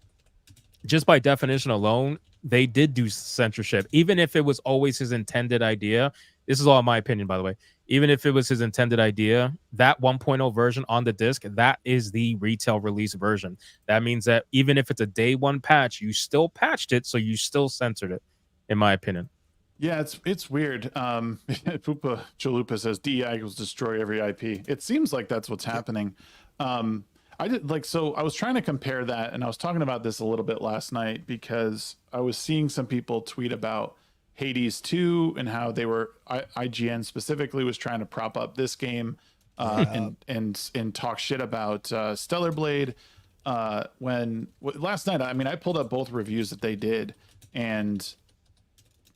just by definition alone, they did do censorship, even if it was always his intended idea. This is all my opinion, by the way. Even if it was his intended idea, that 1.0 version on the disc, that is the retail release version. That means that even if it's a day one patch, you still patched it, so you still censored it, in my opinion. Yeah, it's weird. Poopa Chalupa says DEI equals destroy every IP. It seems like that's what's happening. I was trying to compare that, and I was talking about this a little bit last night because I was seeing some people tweet about Hades 2 and how they were IGN specifically was trying to prop up this game and talk shit about Stellar Blade. Last night, I mean, I pulled up both reviews that they did, and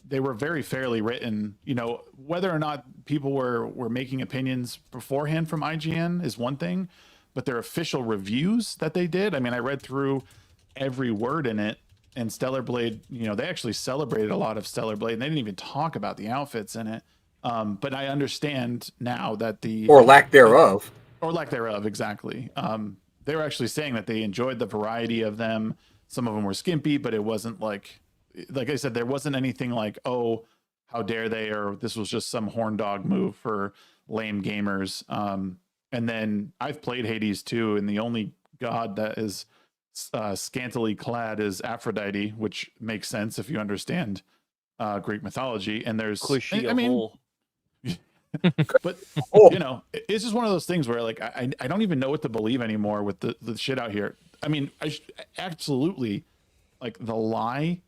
they were very fairly written. You know, whether or not people were making opinions beforehand from IGN is one thing, but their official reviews that they did, I mean, I read through every word in it. And Stellar Blade, you know, they actually celebrated a lot of Stellar Blade, and they didn't even talk about the outfits in it. But I understand now that or lack thereof, exactly. They were actually saying that they enjoyed the variety of them. Some of them were skimpy, but it wasn't like I said, there wasn't anything like, oh, how dare they, or this was just some horn dog move for lame gamers. And then I've played Hades 2, and the only god that is scantily clad is Aphrodite, which makes sense if you understand Greek mythology. And there's but you know, it's just one of those things where like I don't even know what to believe anymore with the shit out here. I mean, absolutely, like the lie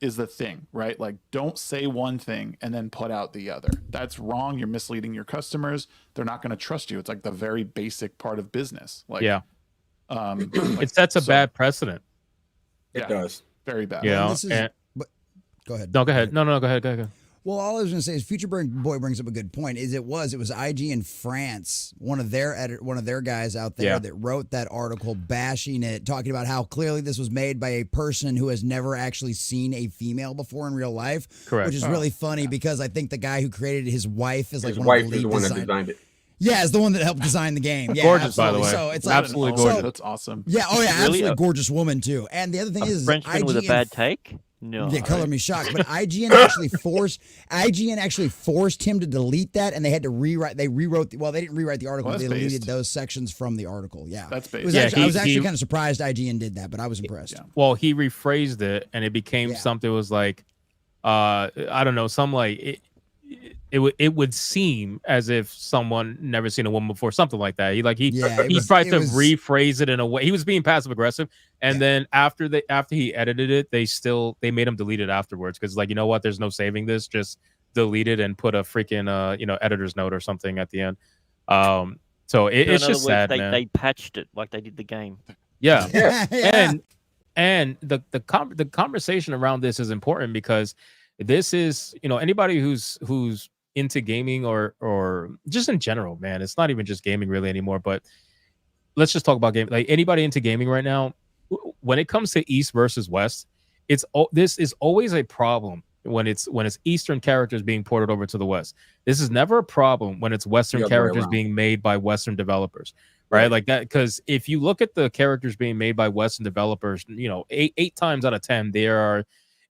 is the thing, right? Like, don't say one thing and then put out the other. That's wrong. You're misleading your customers. They're not going to trust you. It's like the very basic part of business. Like, yeah. It sets a bad precedent. It does. Very bad. Yeah. Go ahead. No, go ahead. No, go ahead. Well, all I was going to say is Future Boy brings up a good point. It was IGN France, one of their guys out there that wrote that article bashing it, talking about how clearly this was made by a person who has never actually seen a female before in real life. Correct. Which is really funny because I think the guy who created his wife is like his one of wife is the one that designed it. Yeah, it's the one that helped design the game. Yeah, gorgeous, absolutely. by the way. So it's absolutely like, gorgeous. So, that's awesome. Yeah, oh yeah, Really? absolutely gorgeous woman too. And the other thing is Frenchman with a bad take? No. Yeah, color me shocked. But IGN actually forced him to delete that, and they had to rewrite. They rewrote. They didn't rewrite the article. They deleted those sections from the article. Yeah, that's based. I was actually kind of surprised IGN did that, but I was impressed. Well, he rephrased it, and it became something. It was like, I don't know, some like it would seem as if someone never seen a woman before, something like that. He tried to rephrase it in a way. He was being passive aggressive, and then after he edited it, they made him delete it afterwards because like, you know what, there's no saving this, just delete it and put a freaking editor's note or something at the end. So it's just sad, man. They patched it like they did the game. Yeah. And the conversation around this is important because this is, anybody who's into gaming or just in general, man, it's not even just gaming really anymore, but let's just talk about gaming. Like anybody into gaming right now, when it comes to East versus West, this is always a problem when it's Eastern characters being ported over to the West. This is never a problem when it's Western characters being made by Western developers, right? Like that, because if you look at the characters being made by Western developers, 8 times out of 10 they are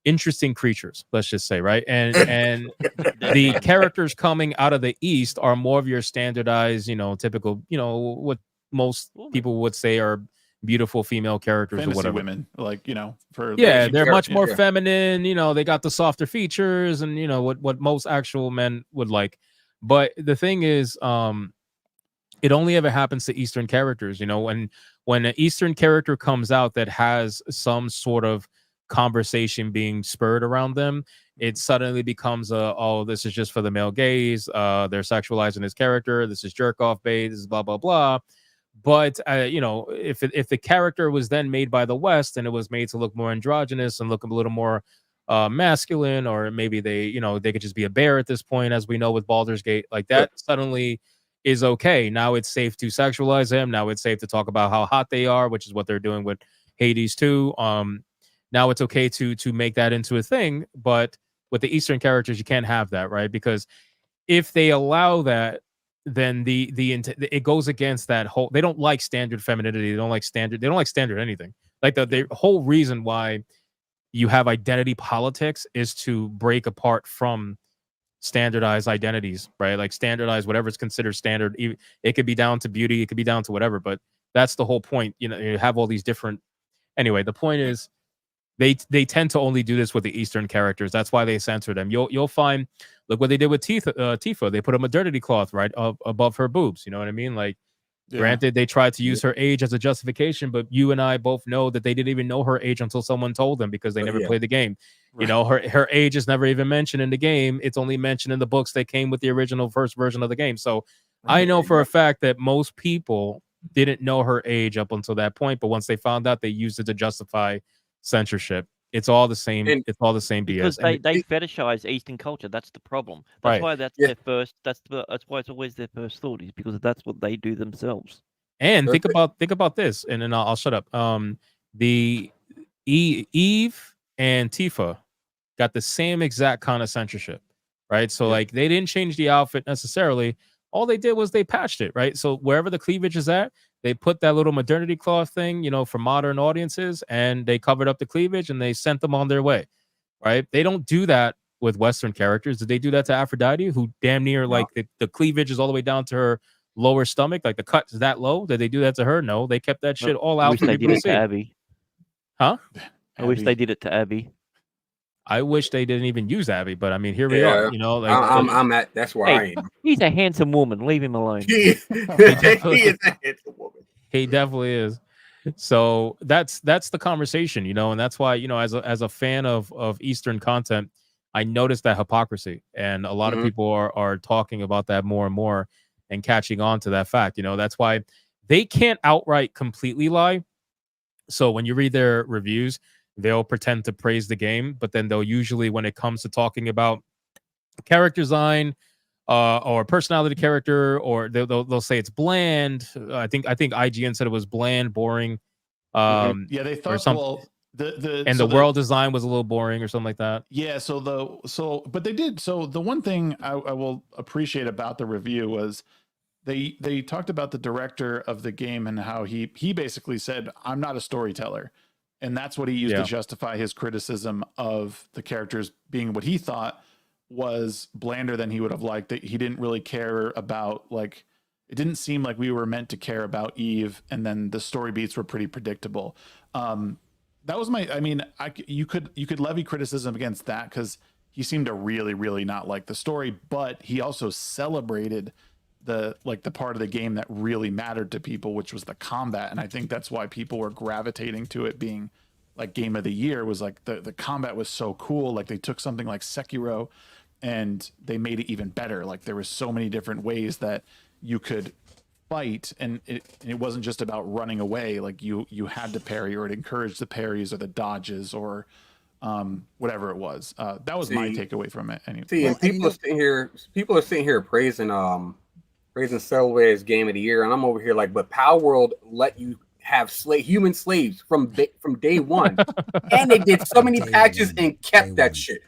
interesting creatures, let's just say, right? And the characters coming out of the East are more of your standardized, typical, what most people would say are beautiful female characters fantasy or whatever. Women, like, they're much more feminine, they got the softer features and what most actual men would like. But the thing is, it only ever happens to Eastern characters. You know, when an Eastern character comes out that has some sort of conversation being spurred around them, it suddenly becomes oh, this is just for the male gaze. They're sexualizing his character. This is jerk off bait. This is blah blah blah. But you know, if the character was then made by the West and it was made to look more androgynous and look a little more masculine, or maybe they could just be a bear at this point, as we know with Baldur's Gate, like that suddenly is okay. Now it's safe to sexualize him. Now it's safe to talk about how hot they are, which is what they're doing with Hades too. Now it's okay to make that into a thing, but with the Eastern characters, you can't have that, right? Because if they allow that, then it goes against that whole. They don't like standard femininity. They don't like standard anything. Like the whole reason why you have identity politics is to break apart from standardized identities, right? Like standardized whatever's considered standard. It could be down to beauty, it could be down to whatever, but that's the whole point. You know, you have all these different. Anyway, the point is, they tend to only do this with the Eastern characters. That's why they censor them. You'll find, look what they did with Tifa. They put a maternity cloth right above her boobs. You know what I mean? Like, granted, they tried to use her age as a justification, but you and I both know that they didn't even know her age until someone told them, because they never played the game. Right. You know, her age is never even mentioned in the game. It's only mentioned in the books that came with the original first version of the game. So I know for a fact that most people didn't know her age up until that point, but once they found out, they used it to justify censorship. It's all the same. It's all the same BS. Because they fetishize Eastern culture. That's the problem. That's why their first. That's why it's always their first thought, is because that's what they do themselves. And think about this, and then I'll shut up. The Eve and Tifa got the same exact kind of censorship, right? So like they didn't change the outfit necessarily. All they did was they patched it, right? So wherever the cleavage is at, they put that little maternity cloth thing, you know, for modern audiences, and they covered up the cleavage and they sent them on their way, right? They don't do that with Western characters. Did they do that to Aphrodite, who damn near like the cleavage is all the way down to her lower stomach, like the cut is that low? Did they do that to her? No, they kept that shit all out. I wish they did it to Abby. Huh? I wish they did it to Abby. I wish they didn't even use Abby, but I mean, here we are. You know, like I'm at. That's where I am. He's a handsome woman. Leave him alone. He is a handsome woman. He definitely is. So that's the conversation, you know, and that's why, you know, as a fan of Eastern content, I noticed that hypocrisy, and a lot of people are talking about that more and more and catching on to that fact. You know, that's why they can't outright completely lie. So when you read their reviews, they'll pretend to praise the game, but then they'll usually, when it comes to talking about character design or personality character, or they'll say it's bland. I think IGN said it was bland, boring. They thought the world design was a little boring or something like that. Yeah, but they did. So the one thing I will appreciate about the review was they talked about the director of the game and how he basically said, I'm not a storyteller. And that's what he used to justify his criticism of the characters being what he thought was blander than he would have liked. That he didn't really care about, like, it didn't seem like we were meant to care about Eve, and then the story beats were pretty predictable. That was you could levy criticism against that because he seemed to really, really not like the story, but he also celebrated the part of the game that really mattered to people, which was the combat. And I think that's why people were gravitating to it being like game of the year, was like the combat was so cool. Like they took something like Sekiro and they made it even better. Like there was so many different ways that you could fight, and it wasn't just about running away. Like you had to parry, or it encouraged the parries or the dodges or whatever it was. That was my takeaway from it. Anyway. And people are sitting here praising Celebrated as game of the year, and I'm over here like, but Power World let you have human slaves from day one, and they did so many patches and kept that shit.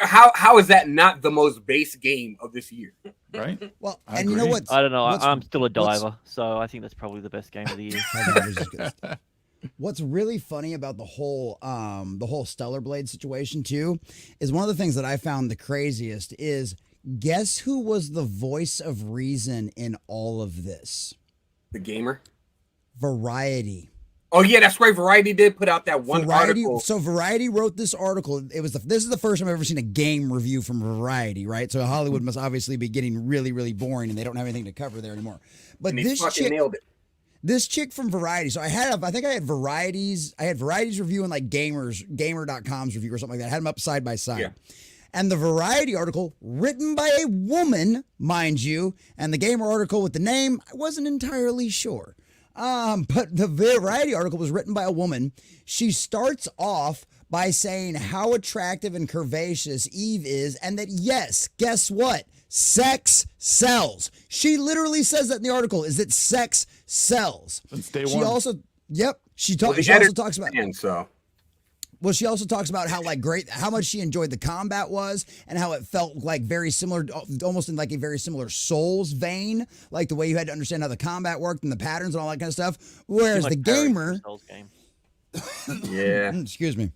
How is that not the most base game of this year? Right. Well, and you know what? I don't know. I'm still a diver, so I think that's probably the best game of the year. What's really funny about the whole Stellar Blade situation too is one of the things that I found the craziest is, guess who was the voice of reason in all of this? The gamer? Variety. Oh yeah, that's right. Variety did put out that one article. So Variety wrote this article. This is the first time I've ever seen a game review from Variety, right? So Hollywood must obviously be getting really, really boring, and they don't have anything to cover there anymore. But this chick nailed it. This chick from Variety. So I think I had Variety's review and like gamer.com's review or something like that. I had them up side by side. Yeah. And the Variety article, written by a woman, mind you, and the Gamer article with the name, I wasn't entirely sure. But the Variety article was written by a woman. She starts off by saying how attractive and curvaceous Eve is, and that, yes, guess what? Sex sells. She literally says that in the article, is that sex sells. Since day She one. also, yep, she also talks about... Well, she also talks about how how much she enjoyed the combat was, and how it felt like very similar, almost in like a very similar Souls vein, like the way you had to understand how the combat worked and the patterns and all that kind of stuff. Whereas the gamer, yeah, excuse me.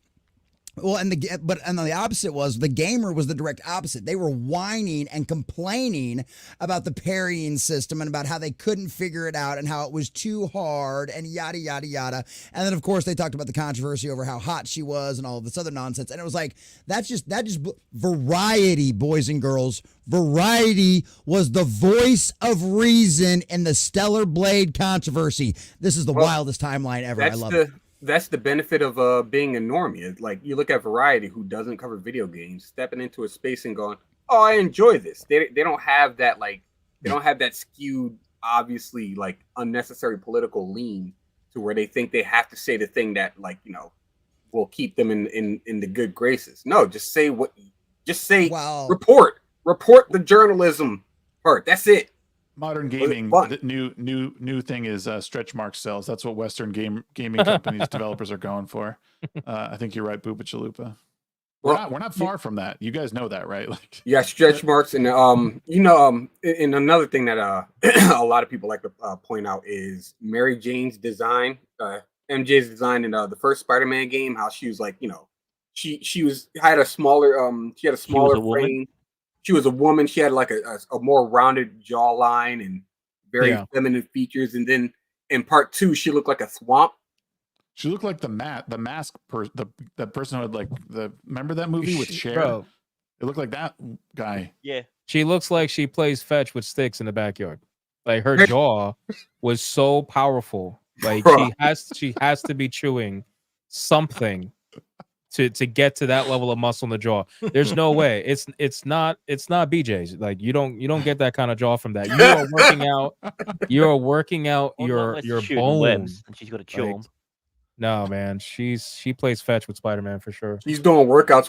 Well, and the opposite was the gamer was the direct opposite. They were whining and complaining about the parrying system and about how they couldn't figure it out and how it was too hard and yada, yada, yada. And then, of course, they talked about the controversy over how hot she was and all of this other nonsense. And it was like, that just Variety, boys and girls. Variety was the voice of reason in the Stellar Blade controversy. This is the wildest timeline ever. I love it. That's the benefit of being a normie. Like, you look at Variety, who doesn't cover video games, stepping into a space and going, "Oh, I enjoy this." They don't have that skewed, obviously like unnecessary political lean to where they think they have to say the thing that will keep them in the good graces. No, just say report the journalism part. That's it. Modern gaming, the new thing is stretch mark sells. That's what Western gaming companies developers are going for. I think you're right, Booba Chalupa. We're not far from that. You guys know that, right? Like, yeah, stretch marks, and and another thing that a lot of people like to point out is Mary Jane's design, MJ's design in the first Spider-Man game. How she was like, she had a smaller frame. She was a woman. She had like a more rounded jawline and very feminine features. And then in part 2, she looked like a swamp. She looked like the mask the person who had like remember that movie with Cher? Bro. It looked like that guy. Yeah. She looks like she plays fetch with sticks in the backyard. Like her jaw was so powerful. Like she has to be chewing something to get to that level of muscle in the jaw. There's no way. It's not BJ's. Like you don't get that kind of jaw from that. You are working out your bones. And she's got to chew them. No, man. She plays fetch with Spider-Man for sure. She's doing workouts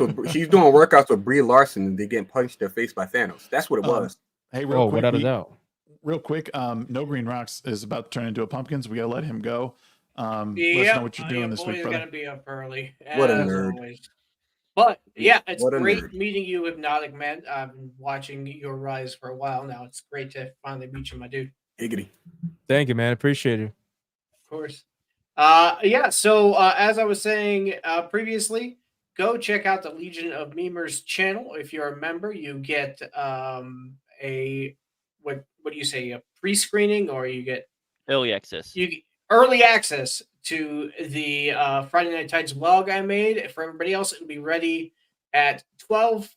with Brie Larson, and they getting punched in their face by Thanos. That's what it was. Hey, real quick, without a doubt. Real quick, No Green Rocks is about to turn into a pumpkin, so we gotta let him go. Let us know what you're doing this week, brother. Gonna be up early. What a nerd. Always. But yeah, it's great meeting you, Hypnotic, man. I've been watching your rise for a while now. It's great to finally meet you, my dude. Higgity. Thank you, man. Appreciate you. Of course. So as I was saying previously, go check out the Legion of Memers channel. If you're a member, you get what do you say, a pre-screening, or you get early access. You get early access to the Friday Night Tights vlog I made. For everybody else, it'll be ready at 12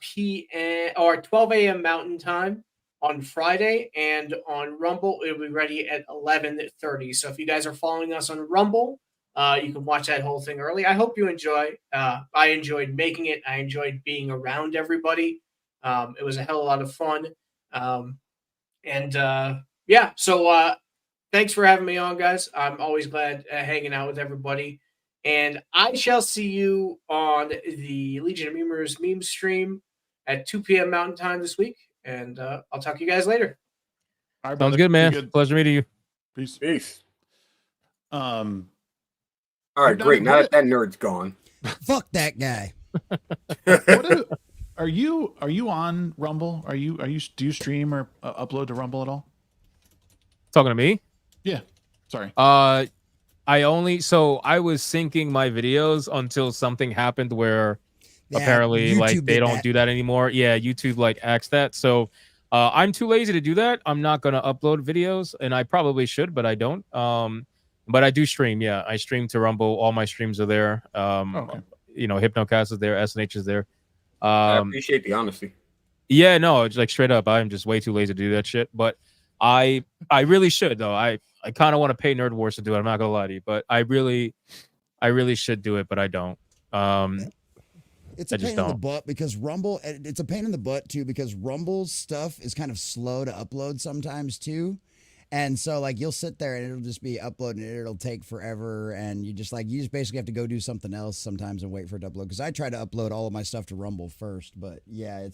p.m. or 12 a.m. Mountain Time on Friday, and on Rumble it'll be ready at 11:30. So if you guys are following us on Rumble, you can watch that whole thing early. I hope you enjoy. I enjoyed making it. I enjoyed being around everybody. It was a hell of a lot of fun. So thanks for having me on, guys. I'm always glad hanging out with everybody. And I shall see you on the Legion of Memers meme stream at 2 p.m. Mountain Time this week. And I'll talk to you guys later. All right, sounds good, man. Good. Pleasure meeting you. Peace. All right, great. Now that nerd's gone. Fuck that guy. Are you on Rumble? Do you stream or upload to Rumble at all? Talking to me? Yeah. Sorry. I was syncing my videos until something happened where apparently YouTube like they don't do that anymore. Yeah, YouTube like axed that. So I'm too lazy to do that. I'm not gonna upload videos, and I probably should, but I don't. But I do stream. Yeah, I stream to Rumble. All my streams are there. Okay. You know, Hypnocast is there. SNH is there. I appreciate the honesty. Yeah, no, it's like straight up. I'm just way too lazy to do that shit. But I really should though. I kind of want to pay Nerd Wars to do it. I'm not gonna lie to you, but I really should do it, but I don't. It's a pain in the butt because Rumble. It's a pain in the butt too because Rumble's stuff is kind of slow to upload sometimes too. And so like you'll sit there and it'll just be uploading and it'll take forever and you just basically have to go do something else sometimes and wait for it to upload. Because I try to upload all of my stuff to Rumble first, but yeah,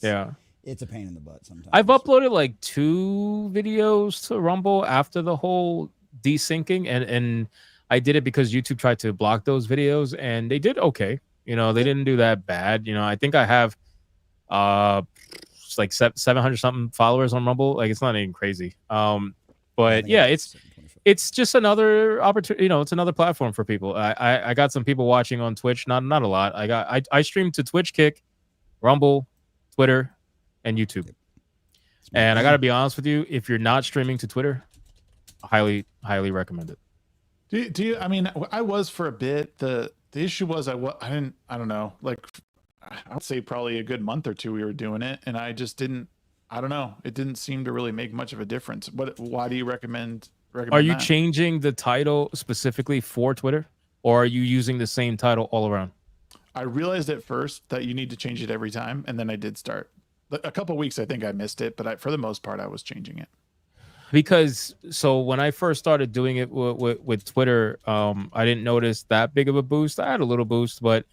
it's a pain in the butt sometimes. I've uploaded like 2 videos to Rumble after the whole desyncing and I did it because YouTube tried to block those videos and they did okay. You know, they didn't do that bad. You know, I think I have like 700 something followers on Rumble. Like it's not even crazy. But yeah, it's just another opportunity. You know, it's another platform for people. I got some people watching on Twitch. Not a lot. I stream to Twitch, Kick, Rumble, Twitter, and YouTube. And I got to be honest with you, if you're not streaming to Twitter, I highly recommend it. Do you? I mean, I was for a bit. The issue was I don't know. Like I would say probably a good month or 2 we were doing it, and I just didn't. I don't know. It didn't seem to really make much of a difference. Why do you recommend Are you changing the title specifically for Twitter, or are you using the same title all around? I realized at first that you need to change it every time, and then I did start. A couple of weeks, I think I missed it, but for the most part, I was changing it. Because so when I first started doing it with Twitter, I didn't notice that big of a boost. I had a little boost, but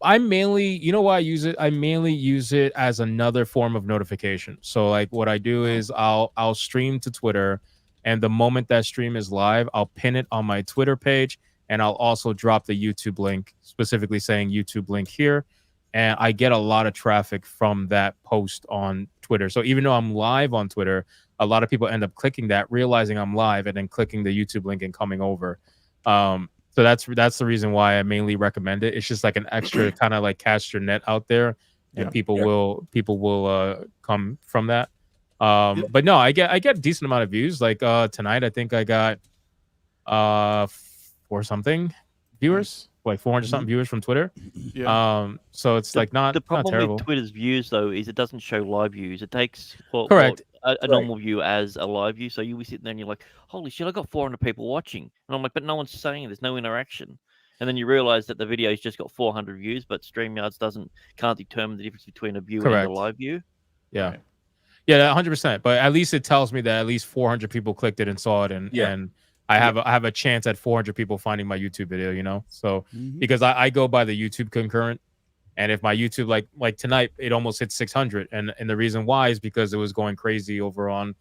I mainly, you know why I use it? I mainly use it as another form of notification. So like what I do is I'll stream to Twitter, and the moment that stream is live, I'll pin it on my Twitter page, and I'll also drop the YouTube link, specifically saying YouTube link here. And I get a lot of traffic from that post on Twitter. So even though I'm live on Twitter, a lot of people end up clicking that, realizing I'm live, and then clicking the YouTube link and coming over. So that's the reason why I mainly recommend it. It's just like an extra kind of like cast your net out there, and people will come from that. But no, I get a decent amount of views. Like tonight, I think I got 4 something viewers, like 400 something viewers from Twitter. So it's like not the problem not terrible. with Twitter's views though is it doesn't show live views. It takes Correct. A normal view as a live view. So you'll be sitting there and you're like, holy shit, I got 400 people watching. And I'm like, but no one's saying, there's no interaction. And then you realize that the video's just got 400 views, but StreamYards can't determine the difference between a view and a live view. Yeah. Right. Yeah, 100%. But at least it tells me that at least 400 people clicked it and saw it, and I have a chance at 400 people finding my YouTube video, you know? So because I go by the YouTube concurrent, and if my YouTube like tonight, it almost hit 600, and the reason why is because it was going crazy over on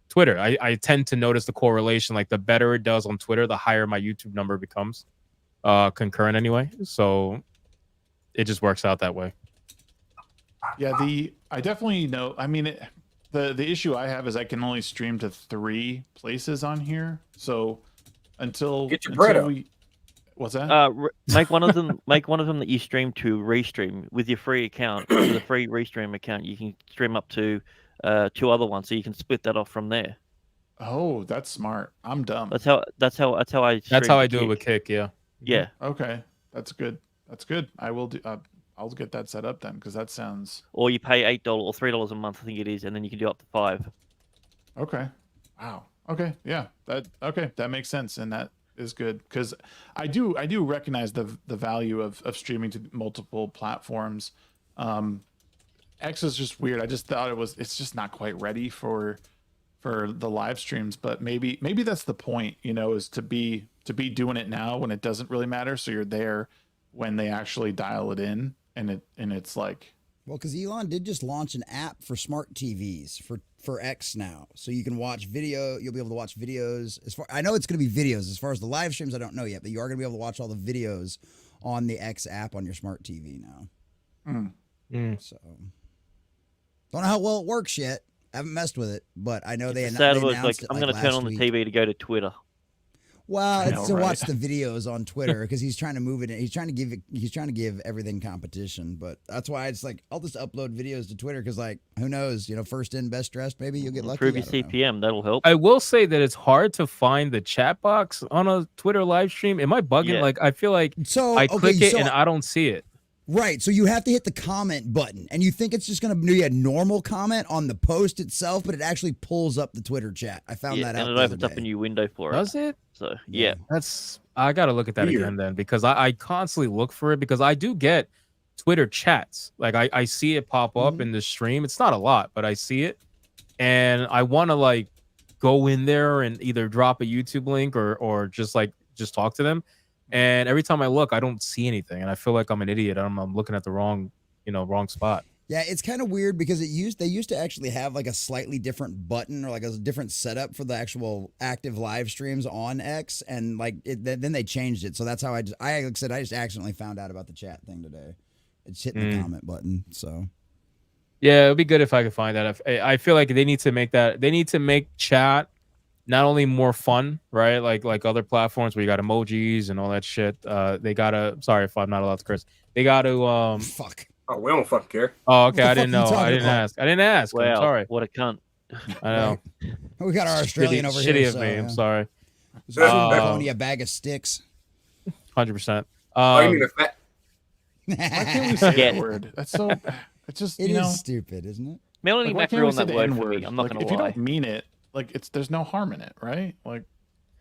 Twitter. I tend to notice the correlation, like the better it does on Twitter, the higher my YouTube number becomes, concurrent anyway. So it just works out that way. Yeah, I definitely know. I mean, the issue I have is I can only stream to 3 places on here. So until get your bread up. What's that? Make one of them that you stream to restream with your free account. With a free restream account, you can stream up to 2 other ones, so you can split that off from there. Oh, that's smart. I'm dumb. That's how I do it with Kick. Yeah. Yeah. Okay, that's good. That's good. I will do. I'll get that set up then, because that sounds. Or you pay $8 or $3 a month, I think it is, and then you can do up to 5. Okay. Wow. Okay. Yeah. That makes sense, and that is good, because I do recognize the value of streaming to multiple platforms. X is just weird. I just thought it's just not quite ready for the live streams, but maybe that's the point, you know, is to be doing it now when it doesn't really matter, so you're there when they actually dial it in, and it's like, well, because Elon did just launch an app for smart TVs for X now, so you can watch video. You'll be able to watch videos. I know it's going to be videos. As far as the live streams, I don't know yet, but you are going to be able to watch all the videos on the X app on your smart TV now. So don't know how well it works yet. I haven't messed with it, but I know they announced like, it. I'm going to turn on the TV to go to Twitter. Well, it's to right? watch the videos on Twitter because he's trying to move it. He's trying to give everything competition. But that's why it's like I'll just upload videos to Twitter because like who knows, first in, best dressed. Maybe you'll get lucky. Improve your CPM. That'll help. I will say that it's hard to find the chat box on a Twitter live stream. Am I bugging? Yeah. Like I feel like I click it and I don't see it. Right, so you have to hit the comment button, and you think it's just going to be a normal comment on the post itself, but it actually pulls up the Twitter chat. I found that out. And it opens up a new window for it. Does it? So yeah, I got to look at that again then because I constantly look for it because I do get Twitter chats. Like I see it pop up in the stream. It's not a lot, but I see it, and I want to like go in there and either drop a YouTube link or just talk to them. And every time I look, I don't see anything, and I feel like I'm an idiot. I'm looking at the wrong spot. Yeah, it's kind of weird because they used to actually have like a slightly different button or like a different setup for the actual active live streams on X, and like then they changed it. So that's how I just accidentally found out about the chat thing today. It's hitting the comment button. So yeah, it'd be good if I could find that. I feel like they need to make that. They need to make chat not only more fun, right? Like other platforms where you got emojis and all that shit. They gotta. Sorry if I'm not allowed to curse. They gotta. Fuck. Oh, we don't fucking care. Oh, okay. I didn't know. I didn't ask. Wow, I'm sorry. what a cunt. I know. We got our Australian over shitty here. of me. I'm sorry. Calling you a bag of sticks. 100%. You mean the fat? Why can't we say that word? That's so. It's just It is stupid, isn't it? Melanie why Mac can't we ruined say that the word for N-word? me. I'm not Like, gonna if you lie. don't mean it, like there's no harm in it, right? Like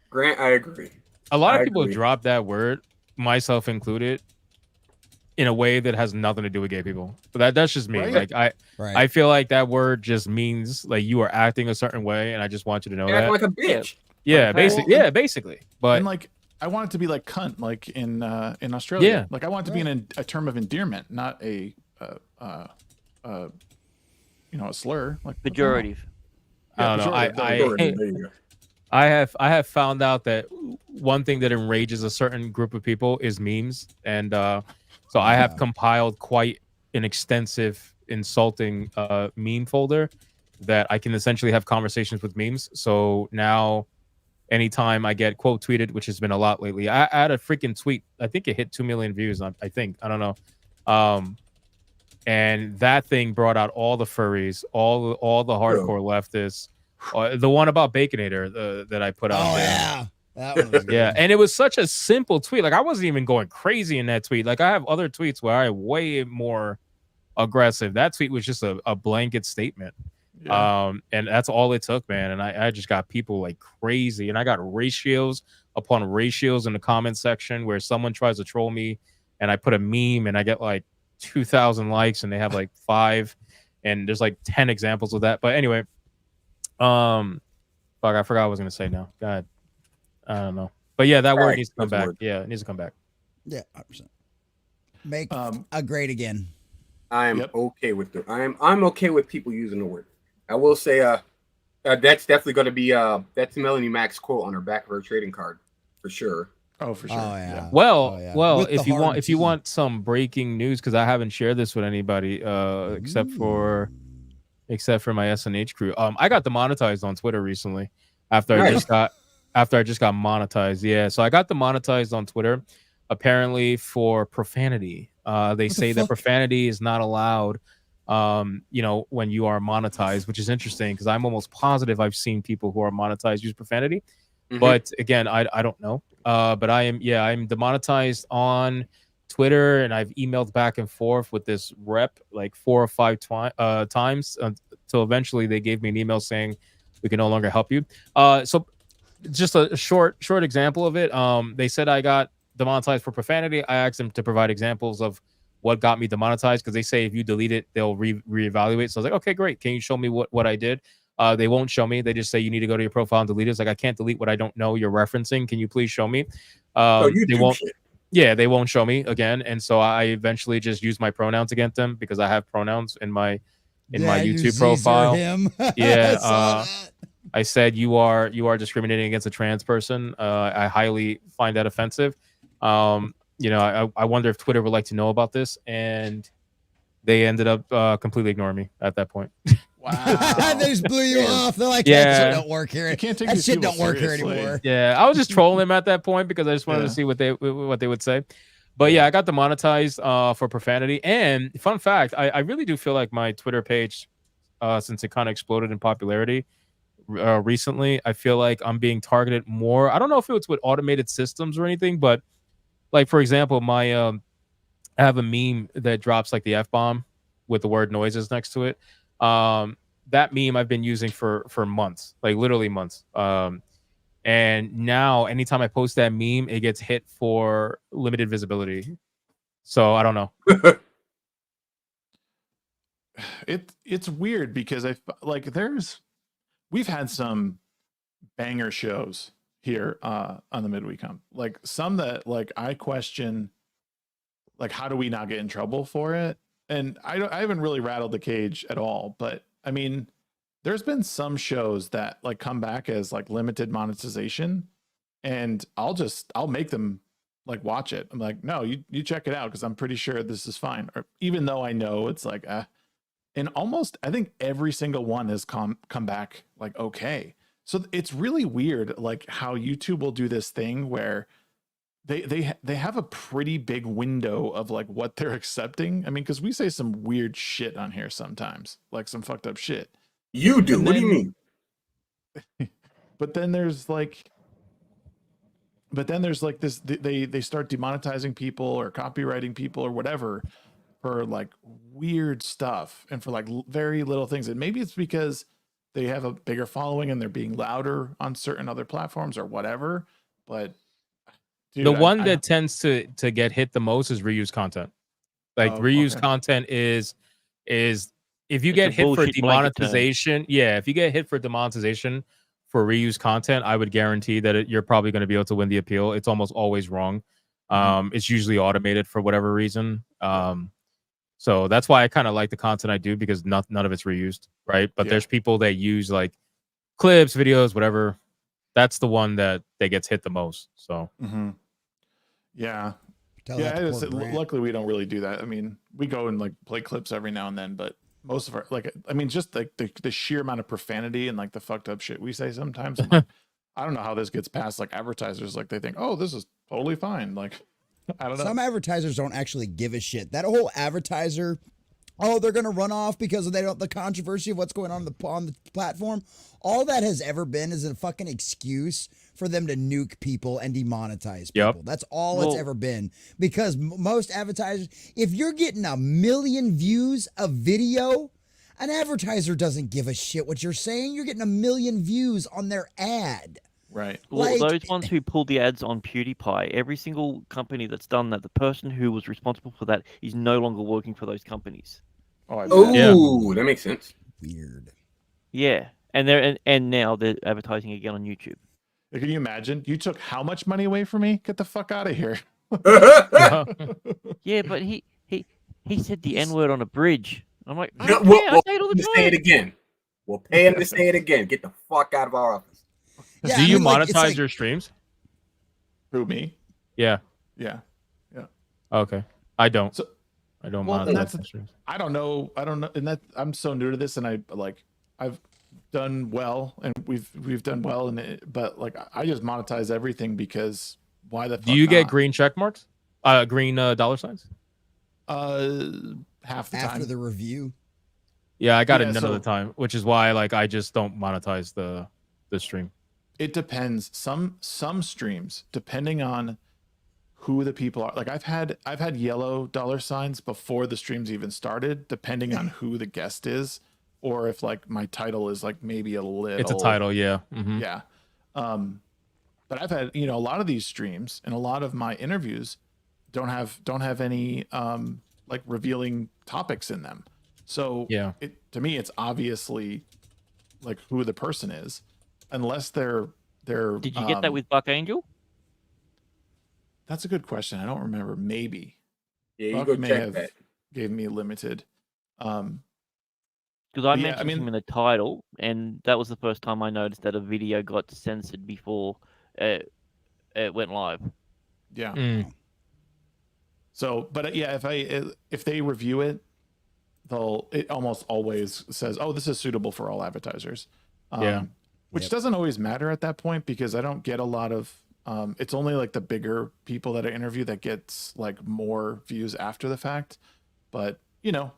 Grant, I agree. A lot of I people agree. drop that word, myself included, in a way that has nothing to do with gay people. But that's just me. Right. Like I feel like that word just means like you are acting a certain way, and I just want you to know You're acting that. like a bitch. Yeah, basically. Yeah, basically. But and like I want it to be like cunt, like in Australia. Yeah. Like I want it to be a term of endearment, not a a slur. Like Pejorative. I don't know. pejorative, There you go. I have found out that one thing that enrages a certain group of people is memes, and so I have compiled quite an extensive insulting meme folder that I can essentially have conversations with memes. So now, anytime I get quote tweeted, which has been a lot lately, I had a freaking tweet. I think it hit 2 million views. I think I don't know, and that thing brought out all the furries, all the hardcore leftists. The one about Baconator that I put out. Oh there. yeah, that one was good. Yeah, and it was such a simple tweet. Like I wasn't even going crazy in that tweet. Like I have other tweets where I'm way more aggressive. That tweet was just a blanket statement. Yeah. And that's all it took, man. And I just got people like crazy, and I got ratios upon ratios in the comment section where someone tries to troll me, and I put a meme and I get like 2,000 likes, and they have like 5, and there's like 10 examples of that. But anyway. Fuck, I forgot what I was gonna say now. God, I don't know. But yeah, that word needs to come back. Yeah, it needs to come back. Yeah, 100%. Make a great again. I'm okay with it. I'm okay with people using the word. I will say that's definitely going to be that's Melanie Mac's quote on her back of her trading card for sure. Oh, for sure. Oh yeah. Well, With if the hard you T. want some breaking news, because I haven't shared this with anybody except for my SNH crew. I got demonetized on Twitter recently after I just got monetized. Yeah, so I got demonetized on Twitter apparently for profanity. They say that profanity is not allowed when you are monetized, which is interesting because I'm almost positive I've seen people who are monetized use profanity. But again, I don't know. But I'm demonetized on Twitter, and I've emailed back and forth with this rep like 4 or 5 times until eventually they gave me an email saying we can no longer help you. So just a short example of it. They said I got demonetized for profanity. I asked them to provide examples of what got me demonetized because they say if you delete it, they'll reevaluate. So I was like, okay, great. Can you show me what I did? They won't show me. They just say you need to go to your profile and delete it. It's like I can't delete what I don't know you're referencing. Can you please show me? They won't. Shit. Yeah, they won't show me again, and so I eventually just use my pronouns against them because I have pronouns in my YouTube profile. Yeah, I said you are discriminating against a trans person. I highly find that offensive. I wonder if Twitter would like to know about this, and they ended up completely ignoring me at that point. Wow. They just blew you off. They're like, Yeah. that shit don't work here. You can't take That these shit people don't work here seriously. anymore. Yeah, I was just trolling them at that point because I just wanted Yeah. to see what they would say. But yeah, I got demonetized for profanity. And fun fact, I really do feel like my Twitter page, since it kind of exploded in popularity recently, I feel like I'm being targeted more. I don't know if it's with automated systems or anything, but like for example, my I have a meme that drops like the F-bomb with the word noises next to it. That meme I've been using for months, like literally months. And now anytime I post that meme, it gets hit for limited visibility. So I don't know. It's weird because we've had some banger shows here on the Midweek Hump. Like some that like I question, like how do we not get in trouble for it? And I haven't really rattled the cage at all, but I mean, there's been some shows that like come back as like limited monetization, and I'll make them like watch it. I'm like, no, you check it out because I'm pretty sure this is fine. Or even though I know it's like, and almost I think every single one has come back like okay. So it's really weird, like how YouTube will do this thing where they have a pretty big window of like what they're accepting. I mean, because we say some weird shit on here sometimes, like some fucked up shit. You do. What do you mean? But then there's like this. They start demonetizing people or copywriting people or whatever for like weird stuff and for like very little things. And maybe it's because they have a bigger following and they're being louder on certain other platforms or whatever. But dude, The one that tends to get hit the most is reused content. Like reused content is if you get hit for demonetization, if you get hit for demonetization for reused content, I would guarantee that you're probably going to be able to win the appeal. It's almost always wrong. It's usually automated for whatever reason. So that's why I kind of like the content I do because none of it's reused, right? But there's people that use like clips, videos, whatever. That's the one that gets hit the most. So luckily we don't really do that. I mean, we go and like play clips every now and then, but most of our just like the sheer amount of profanity and like the fucked up shit we say sometimes. I'm like, I don't know how this gets past like advertisers. Like they think, oh, this is totally fine. Like I don't know. Some advertisers don't actually give a shit. That whole advertiser, they're going to run off because of the controversy of what's going on the platform. All that has ever been is a fucking excuse for them to nuke people and demonetize people. That's all it's ever been. Because most advertisers, if you're getting 1 million views of video, an advertiser doesn't give a shit what you're saying. You're getting 1 million views on their ad. Right. Well, those ones who pulled the ads on PewDiePie, every single company that's done that, the person who was responsible for that is no longer working for those companies. That makes sense. Weird. Yeah, and now they're advertising again on YouTube. Can you imagine? You took how much money away from me? Get the fuck out of here. Yeah, but he said the N-word on a bridge. I'm like, I say it all the time. Say it again. We'll pay him to say it again. Get the fuck out of our office. Yeah, Do you monetize your streams? Who, me? Yeah. Yeah. Okay. I don't. I don't monetize my streams. I don't know. And that I'm so new to this, and I've done well, and we've done well, but like I just monetize everything because why the fuck Do you get not? green check marks? Green dollar signs? Half the time. After the review. Yeah, I got it none of the time, which is why like I just don't monetize the stream. It depends. Some streams, depending on who the people are. Like I've had yellow dollar signs before the streams even started, depending on who the guest is, or if like my title is like maybe a little. It's a title, yeah. Yeah. But I've had a lot of these streams and a lot of my interviews don't have any like revealing topics in them. So to me, it's obviously like who the person is. Unless they're Did you get that with Buck Angel? That's a good question. I don't remember. Maybe. Yeah, you go check that. Gave me limited. Because I mentioned him in the title, and that was the first time I noticed that a video got censored before it went live. Yeah. So, but if they review it, it almost always says, "Oh, this is suitable for all advertisers." Yeah. Which doesn't always matter at that point, because I don't get a lot of. It's only like the bigger people that I interview that gets like more views after the fact. But you know,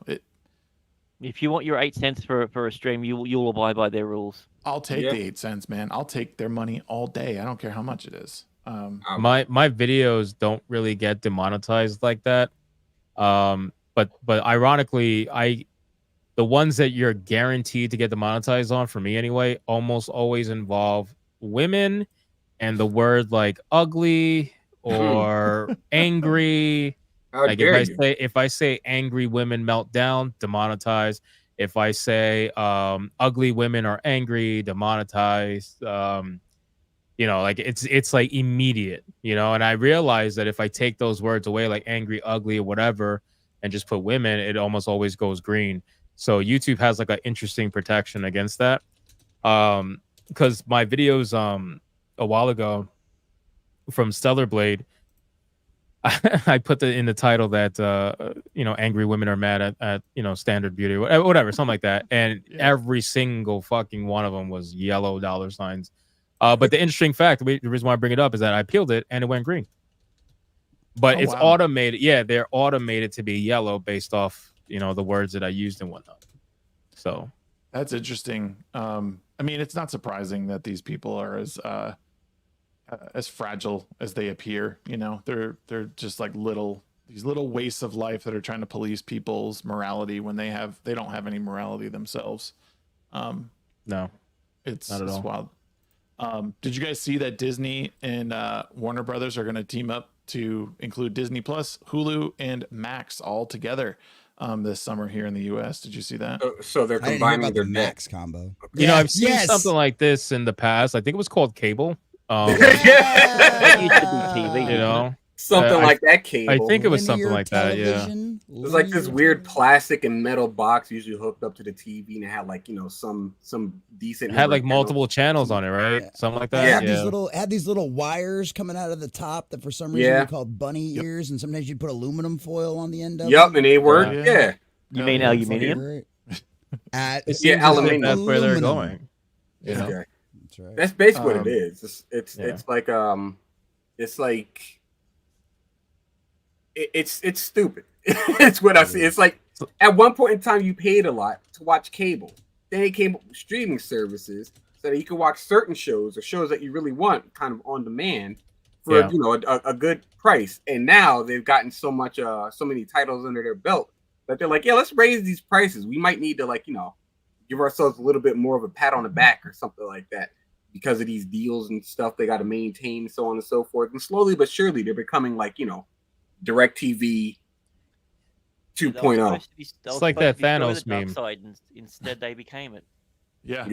If you want your 8 cents for a stream, you'll abide by their rules. I'll take the 8 cents, man. I'll take their money all day. I don't care how much it is. My videos don't really get demonetized like that. But ironically, the ones that you're guaranteed to get demonetized on, for me anyway, almost always involve women and the word like ugly or angry. Like if I say angry women melt down, demonetized. If I say ugly women are angry, demonetized. You know, like it's like immediate, you know, and I realize that if I take those words away, like angry, ugly, or whatever, and just put women, it almost always goes green. So YouTube has like an interesting protection against that. Because my videos a while ago from Stellar Blade, I put in the title that you know, angry women are mad at you know, standard beauty, whatever, something like that, and every single fucking one of them was yellow dollar signs. But the interesting fact, the reason why I bring it up is that I peeled it and it went green. But it's automated. Yeah, they're automated to be yellow based off, you know, the words that I used and whatnot. So that's interesting. I mean, it's not surprising that these people are as fragile as they appear. You know, they're just like these little wastes of life that are trying to police people's morality when they don't have any morality themselves. No, it's not at all. wild. Did you guys see that Disney and Warner Brothers are going to team up to include Disney Plus, Hulu, and Max all together this summer here in the U.S.? Did you see that? So they're combining their Max combo. You know, I've seen something like this in the past. I think it was called Cable. TV, you know, something like that. Cable. I think it was something like that. Yeah. It was like this weird plastic and metal box usually hooked up to the TV, and it had like, you know, some decent. It had like multiple channels on it, right? Something like that. Yeah. Had these little wires coming out of the top that for some reason they called bunny ears, and sometimes you'd put aluminum foil on the end of them. And they work. Yeah. You mean aluminium? Aluminium. That's where they're going. You know? Okay. That's right. That's basically what it is. It's like it's stupid. It's what I see. It's like at one point in time you paid a lot to watch cable. Then it came up with streaming services so that you can watch certain shows or shows that you really want kind of on demand for you know, a good price. And now they've gotten so many titles under their belt that they're like, yeah, let's raise these prices. We might need to, like, you know, give ourselves a little bit more of a pat on the back or something like that because of these deals and stuff they got to maintain, so on and so forth. And slowly but surely they're becoming like, you know, DirecTV 2.0. It's like that Thanos meme. Instead, they became it. Yeah.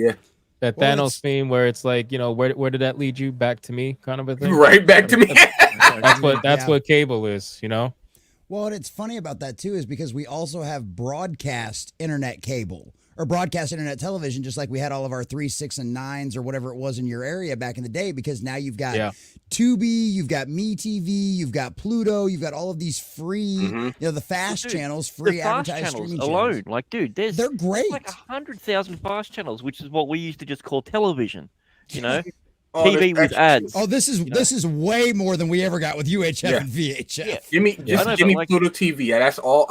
That Thanos meme where it's like, you know, where did that lead you? Back to me, kind of a thing. Right back to me. That's what cable is, you know. Well, and it's funny about that too is because we also have broadcast internet cable or broadcast internet television, just like we had all of our 3, 6, and 9s or whatever it was in your area back in the day. Because now you've got Tubi, you've got MeTV, you've got Pluto, you've got all of these free, you know, the fast channels, free advertised streaming alone. channels. Like, dude, they're great. Like 100,000 fast channels, which is what we used to just call television. You know. TV with ads. Oh, this is way more than we ever got with UHF and VHF. Yeah. Give me Pluto TV. Yeah, that's all.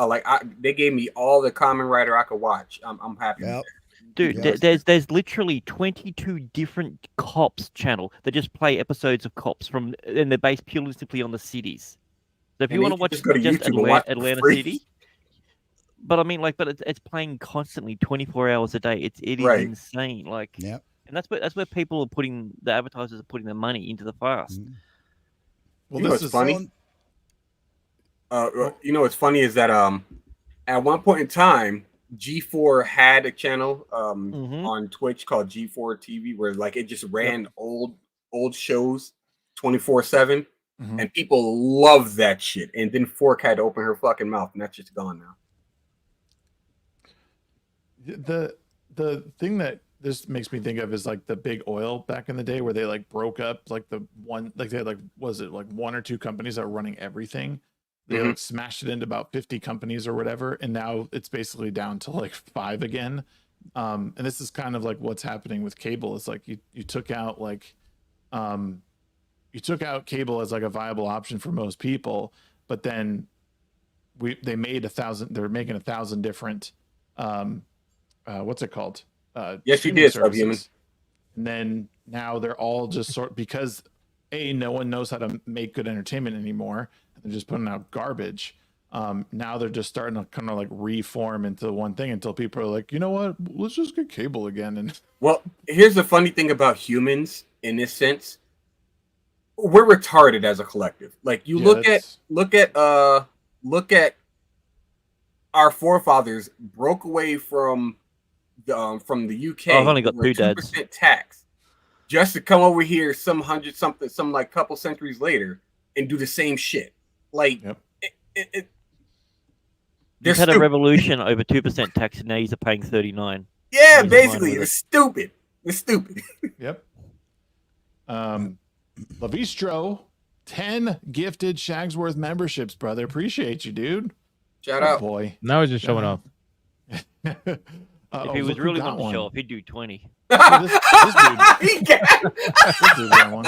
They gave me all the Kamen Rider I could watch. I'm happy. With that. Dude, there's literally 22 different Cops channel that just play episodes of Cops and they're based purely simply on the cities. So if you want to watch just Atlanta City, but I mean, like, it's playing constantly 24 hours a day. It is insane. Like, and that's where people are putting, the advertisers are putting their money into the fast. Well, this is funny. You know what's funny is that at one point in time, G4 had a channel on Twitch called G4 TV where like it just ran old shows 24/7, and people loved that shit. And then Fork had to open her fucking mouth, and that's just gone now. The thing that this makes me think of is like the big oil back in the day where they like broke up like they had like was it like 1 or 2 companies that were running everything. They like smashed it into about 50 companies or whatever, and now it's basically down to like 5 again. And this is kind of like what's happening with cable. It's like you took out like you took out cable as like a viable option for most people, but then they made 1,000. They're making 1,000 different what's it called? Yes, you did, Subhuman. And then now they're all just because no one knows how to make good entertainment anymore. They're just putting out garbage. Now they're just starting to kind of like reform into one thing until people are like, you know what? Let's just get cable again. And well, here's the funny thing about humans in this sense. We're retarded as a collective. Like you look at our forefathers broke away from the UK. I've only got 2 dads. Tax just to come over here some like couple centuries later and do the same shit. Like You've had a revolution over 2% tax, and now you're paying 39. Yeah, basically, it's stupid. It's stupid. Yep. Lavistro, 10 gifted Shagsworth memberships, brother. Appreciate you, dude. Shout out, boy. Now he's just showing off. If he was really wanting to show off, he'd do 20. This dude got one.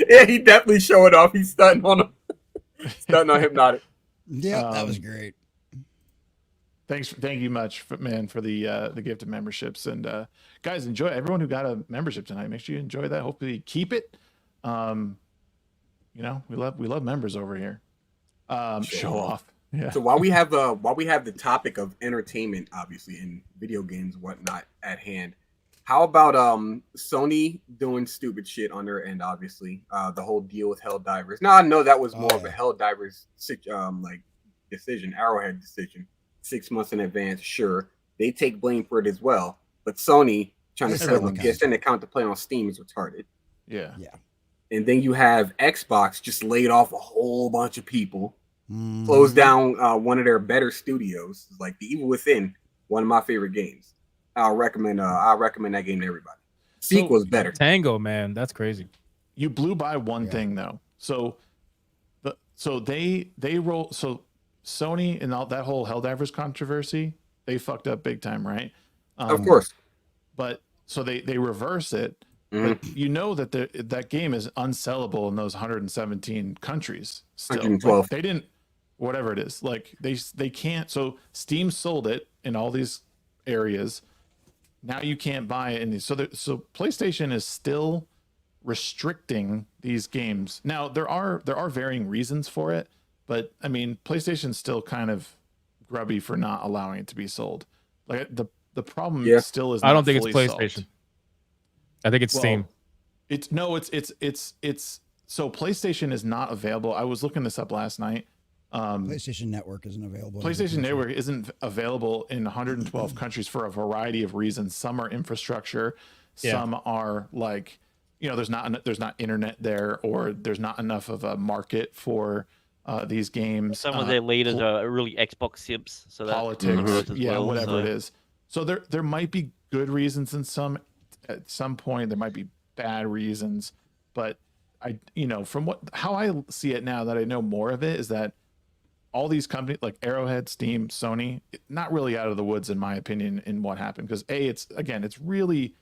Yeah, he definitely showing off. He's stunting on him. Stunting on Hypnotic. Yeah, that was great. Thank you much, man, for the gift of memberships. And guys, enjoy. Everyone who got a membership tonight, make sure you enjoy that. Hopefully, you keep it. We love members over here. Show off. Yeah. So while we have the topic of entertainment, obviously in video games and whatnot at hand, how about Sony doing stupid shit on their end? Obviously, the whole deal with Helldivers. Now I know that was more of a Helldivers decision, Arrowhead decision, 6 months in advance. Sure, they take blame for it as well. But Sony trying to sell a PSN account to play on Steam is retarded. Yeah. And then you have Xbox just laid off a whole bunch of people. Closed down one of their better studios, like The Evil Within, one of my favorite games. I'll recommend that game to everybody. Sequel's better. Tango, man, that's crazy. You blew by one thing though. So they roll. So Sony and all that whole Helldivers controversy, they fucked up big time, right? Of course. But so they reverse it. But you know that that game is unsellable in those 117 countries. Still, 112. like, they didn't, whatever it is. Like they can't. So Steam sold it in all these areas. Now you can't buy it in these. So PlayStation is still restricting these games. Now there are varying reasons for it, but I mean PlayStation's still kind of grubby for not allowing it to be sold. Like the problem still is. I don't think it's PlayStation. Solved. I think it's Steam. It's so PlayStation is not available. I was looking this up last night. PlayStation Network isn't available. PlayStation Network isn't available in 112 countries for a variety of reasons. Some are infrastructure, some are like, there's not internet there, or there's not enough of a market for these games. Some of their leaders are really Xbox simps, so that politics, whatever it is. So there might be good reasons at some point. There might be bad reasons, but from how I see it now that I know more of it, is that all these companies like Arrowhead, Steam, Sony, not really out of the woods in my opinion in what happened, because it's really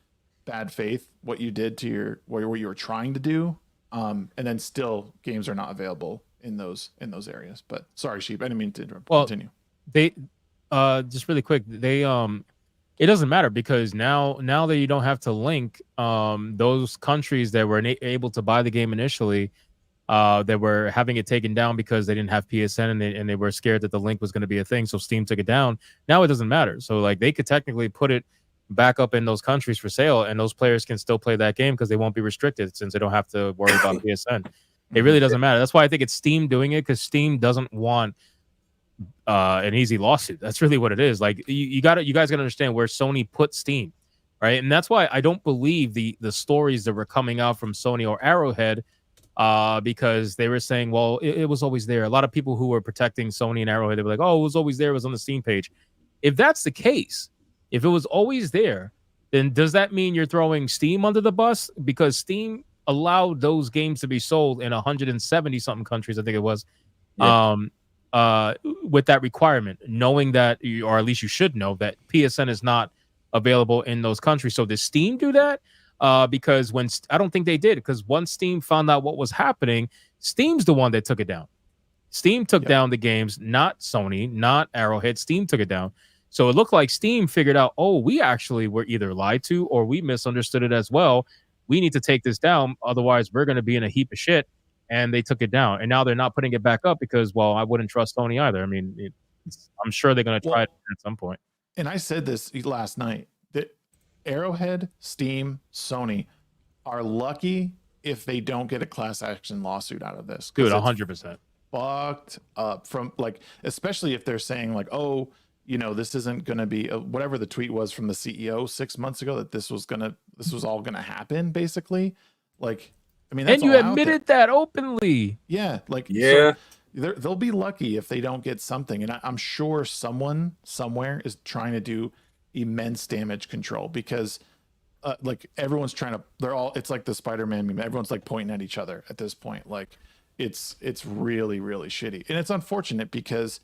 bad faith what you did to what you were trying to do, and then still games are not available in those areas. But sorry, Sheep, I didn't mean to interrupt. Continue. They just really quick, it doesn't matter, because now that you don't have to link those countries that were able to buy the game initially, that were having it taken down because they didn't have PSN and they were scared that the link was going to be a thing, so Steam took it down. Now it doesn't matter. So like they could technically put it back up in those countries for sale, and those players can still play that game because they won't be restricted, since they don't have to worry about PSN. It really doesn't matter. That's why I think it's Steam doing it, because Steam doesn't want an easy lawsuit. That's really what it is. Like you guys gotta understand where Sony put Steam, right? And that's why I don't believe the stories that were coming out from Sony or Arrowhead, because they were saying, well, it was always there. A lot of people who were protecting Sony and Arrowhead, they were like, oh, it was always there, it was on the Steam page. If that's the case, if it was always there, then does that mean you're throwing Steam under the bus? Because Steam allowed those games to be sold in 170 something countries, I think it was. with that requirement, knowing that, or at least you should know that PSN is not available in those countries. So does Steam do that? Because I don't think they did, because once Steam found out what was happening, Steam's the one that took it down. Steam took down the games, not Sony, not Arrowhead. Steam took it down. So it looked like Steam figured out, oh, we actually were either lied to or we misunderstood it as well. We need to take this down. Otherwise, we're going to be in a heap of shit. And they took it down. And now they're not putting it back up because, well, I wouldn't trust Sony either. I mean, I'm sure they're going to try it at some point. And I said this last night, that Arrowhead, Steam, Sony are lucky if they don't get a class action lawsuit out of this. Dude, 100%. Fucked up from, like, especially if they're saying like, oh, you know, this isn't going to be whatever the tweet was from the CEO 6 months ago, that this was all going to happen, basically. Like, I mean, that's and you all admitted that openly. Yeah. Like, yeah. So they'll be lucky if they don't get something. And I'm sure someone somewhere is trying to do immense damage control, because like everyone's trying to, it's like the Spider-Man meme. Everyone's like pointing at each other at this point. Like it's really, really shitty. And it's unfortunate because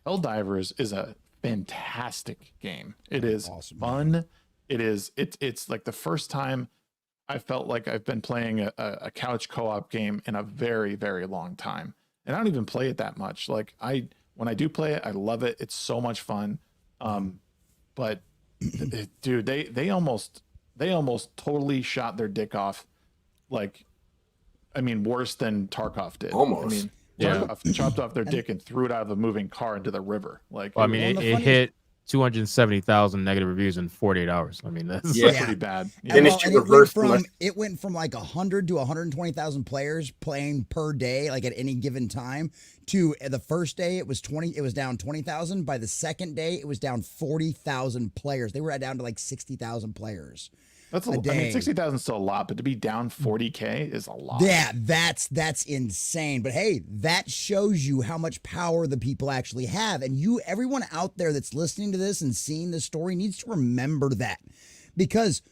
Helldivers is a fantastic game. It is awesome, fun. It's like the first time I felt like I've been playing a couch co-op game in a very, very long time. And I don't even play it that much. Like when I do play it, I love it. It's so much fun. But dude, they almost totally shot their dick off. Like, I mean, worse than Tarkov did. Almost. I mean, Tarkov chopped off their dick and threw it out of a moving car into the river. Like, well, I mean, it hit 270,000 negative reviews in 48 hours. I mean, that's pretty bad. Yeah. And it went from like 100 to 120,000 players playing per day, like at any given time, to the first day it was down 20,000. By the second day, it was down 40,000 players. They were down to like 60,000 players. That's a day. I mean, 60,000 is still a lot, but to be down 40K is a lot. Yeah, that's insane. But hey, that shows you how much power the people actually have. And everyone out there that's listening to this and seeing this story needs to remember that. Because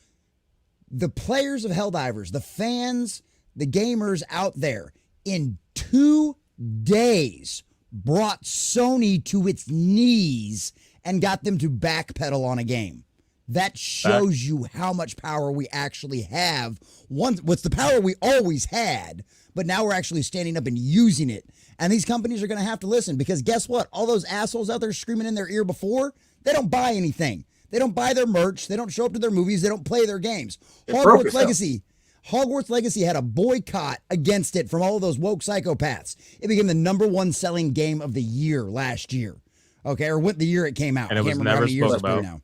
the players of Helldivers, the fans, the gamers out there, in 2 days brought Sony to its knees and got them to backpedal on a game. That shows you how much power we actually have. What's the power we always had, but now we're actually standing up and using it. And these companies are going to have to listen, because guess what? All those assholes out there screaming in their ear before, they don't buy anything. They don't buy their merch. They don't show up to their movies. They don't play their games. Hogwarts Legacy had a boycott against it from all of those woke psychopaths. It became the #1 selling game of the year last year. Okay, or what the year it came out. And it was never spoken about. Now.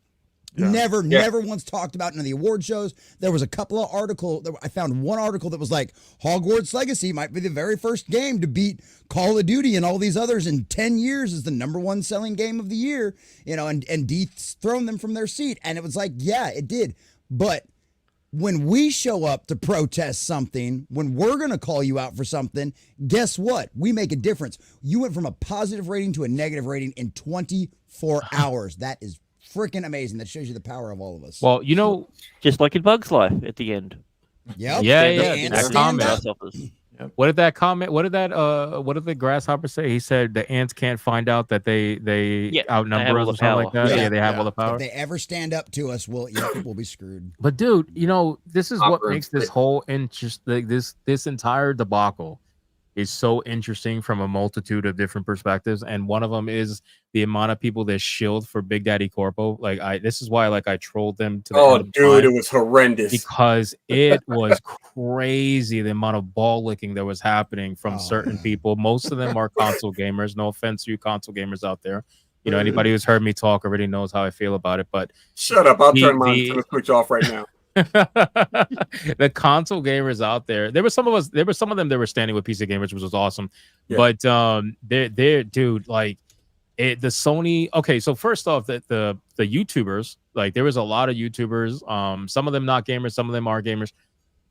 Yeah. Never once talked about in the award shows. There was a couple of articles. I found one article that was like, Hogwarts Legacy might be the very first game to beat Call of Duty and all these others in 10 years as the #1 selling game of the year, you know, and dethroned them from their seat. And it was like, yeah, it did. But when we show up to protest something, when we're going to call you out for something, guess what? We make a difference. You went from a positive rating to a negative rating in 24 hours. That is freaking amazing. That shows you the power of all of us. Well, you know, just like in Bug's Life at the end. Yep. Yeah. That comment. What did that comment? What did the grasshopper say? He said the ants can't find out that they outnumber us or something like that. Yeah, they have all the power. If they ever stand up to us, we'll be screwed. But dude, you know, this is what makes this whole this entire debacle is so interesting from a multitude of different perspectives, and one of them is the amount of people that shield for Big Daddy Corpo. This is why I trolled them to the dude, it was horrendous, because it was crazy the amount of ball licking that was happening from certain people. Most of them are console gamers. No offense to you console gamers out there. You know, anybody who's heard me talk already knows how I feel about it. But shut up, I'll turn the switch off right now. The console gamers out there, there were some of them that were standing with PC gamers, which was awesome. But they're dude, like the Sony. Okay, so first off, the YouTubers, like there was a lot of YouTubers, some of them not gamers, some of them are gamers,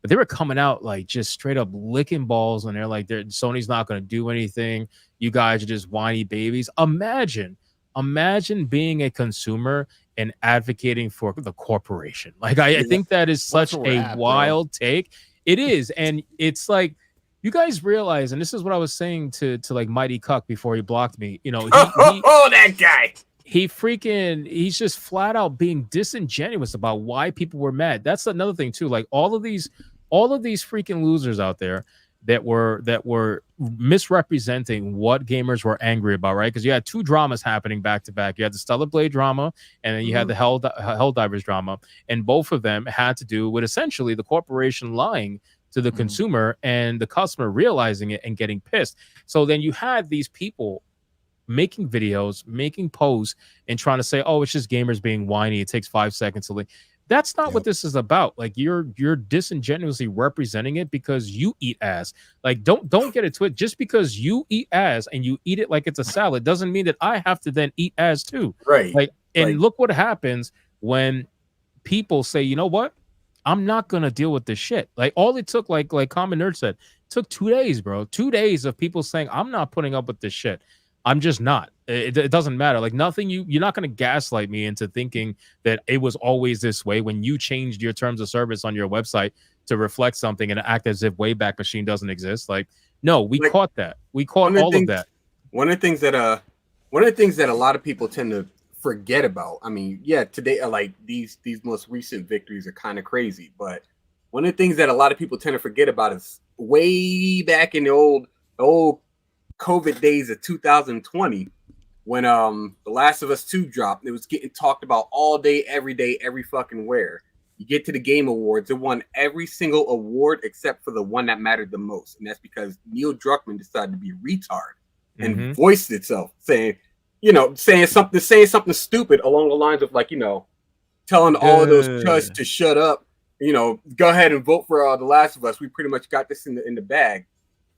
but they were coming out like just straight up licking balls, and they're like, Sony's not going to do anything. You guys are just whiny babies. Imagine being a consumer and advocating for the corporation. Like I think that is such a wild take. It is, and it's like You guys realize, and this is what I was saying to like Mighty Cuck before he blocked me. You know, that guy. He's just flat out being disingenuous about why people were mad. That's another thing too. Like all of these freaking losers out there that were misrepresenting what gamers were angry about, right? Because you had two dramas happening back to back. You had the Stellar Blade drama, and then you had the Helldivers drama, and both of them had to do with essentially the corporation lying to the consumer and the customer realizing it and getting pissed. So then you had these people making videos, making posts, and trying to say, "Oh, it's just gamers being whiny. It takes 5 seconds to leave." That's not what this is about. Like you're disingenuously representing it because you eat ass. Like don't get it twisted. Just because you eat ass and you eat it like it's a salad doesn't mean that I have to then eat ass too. Right. Like, and look what happens when people say, "You know what? I'm not gonna deal with this shit." Like all it took, like Common Nerd said, took 2 days, bro. 2 days of people saying, "I'm not putting up with this shit. I'm just not." It doesn't matter. Like nothing. You're not gonna gaslight me into thinking that it was always this way when you changed your terms of service on your website to reflect something and act as if Wayback Machine doesn't exist. Like, no, we caught that. We caught all of that. One of the things that a lot of people tend to forget about. I mean, yeah, today like these most recent victories are kind of crazy, but one of the things that a lot of people tend to forget about is way back in the old COVID days of 2020 when The Last of Us 2 dropped. It was getting talked about all day, every day, every fucking where. You get to the Game Awards, it won every single award except for the one that mattered the most, and that's because Neil Druckmann decided to be a retard and voiced itself, saying something stupid along the lines of, like, you know, telling all of those chuds to shut up, you know, go ahead and vote for The Last of Us. We pretty much got this in the bag.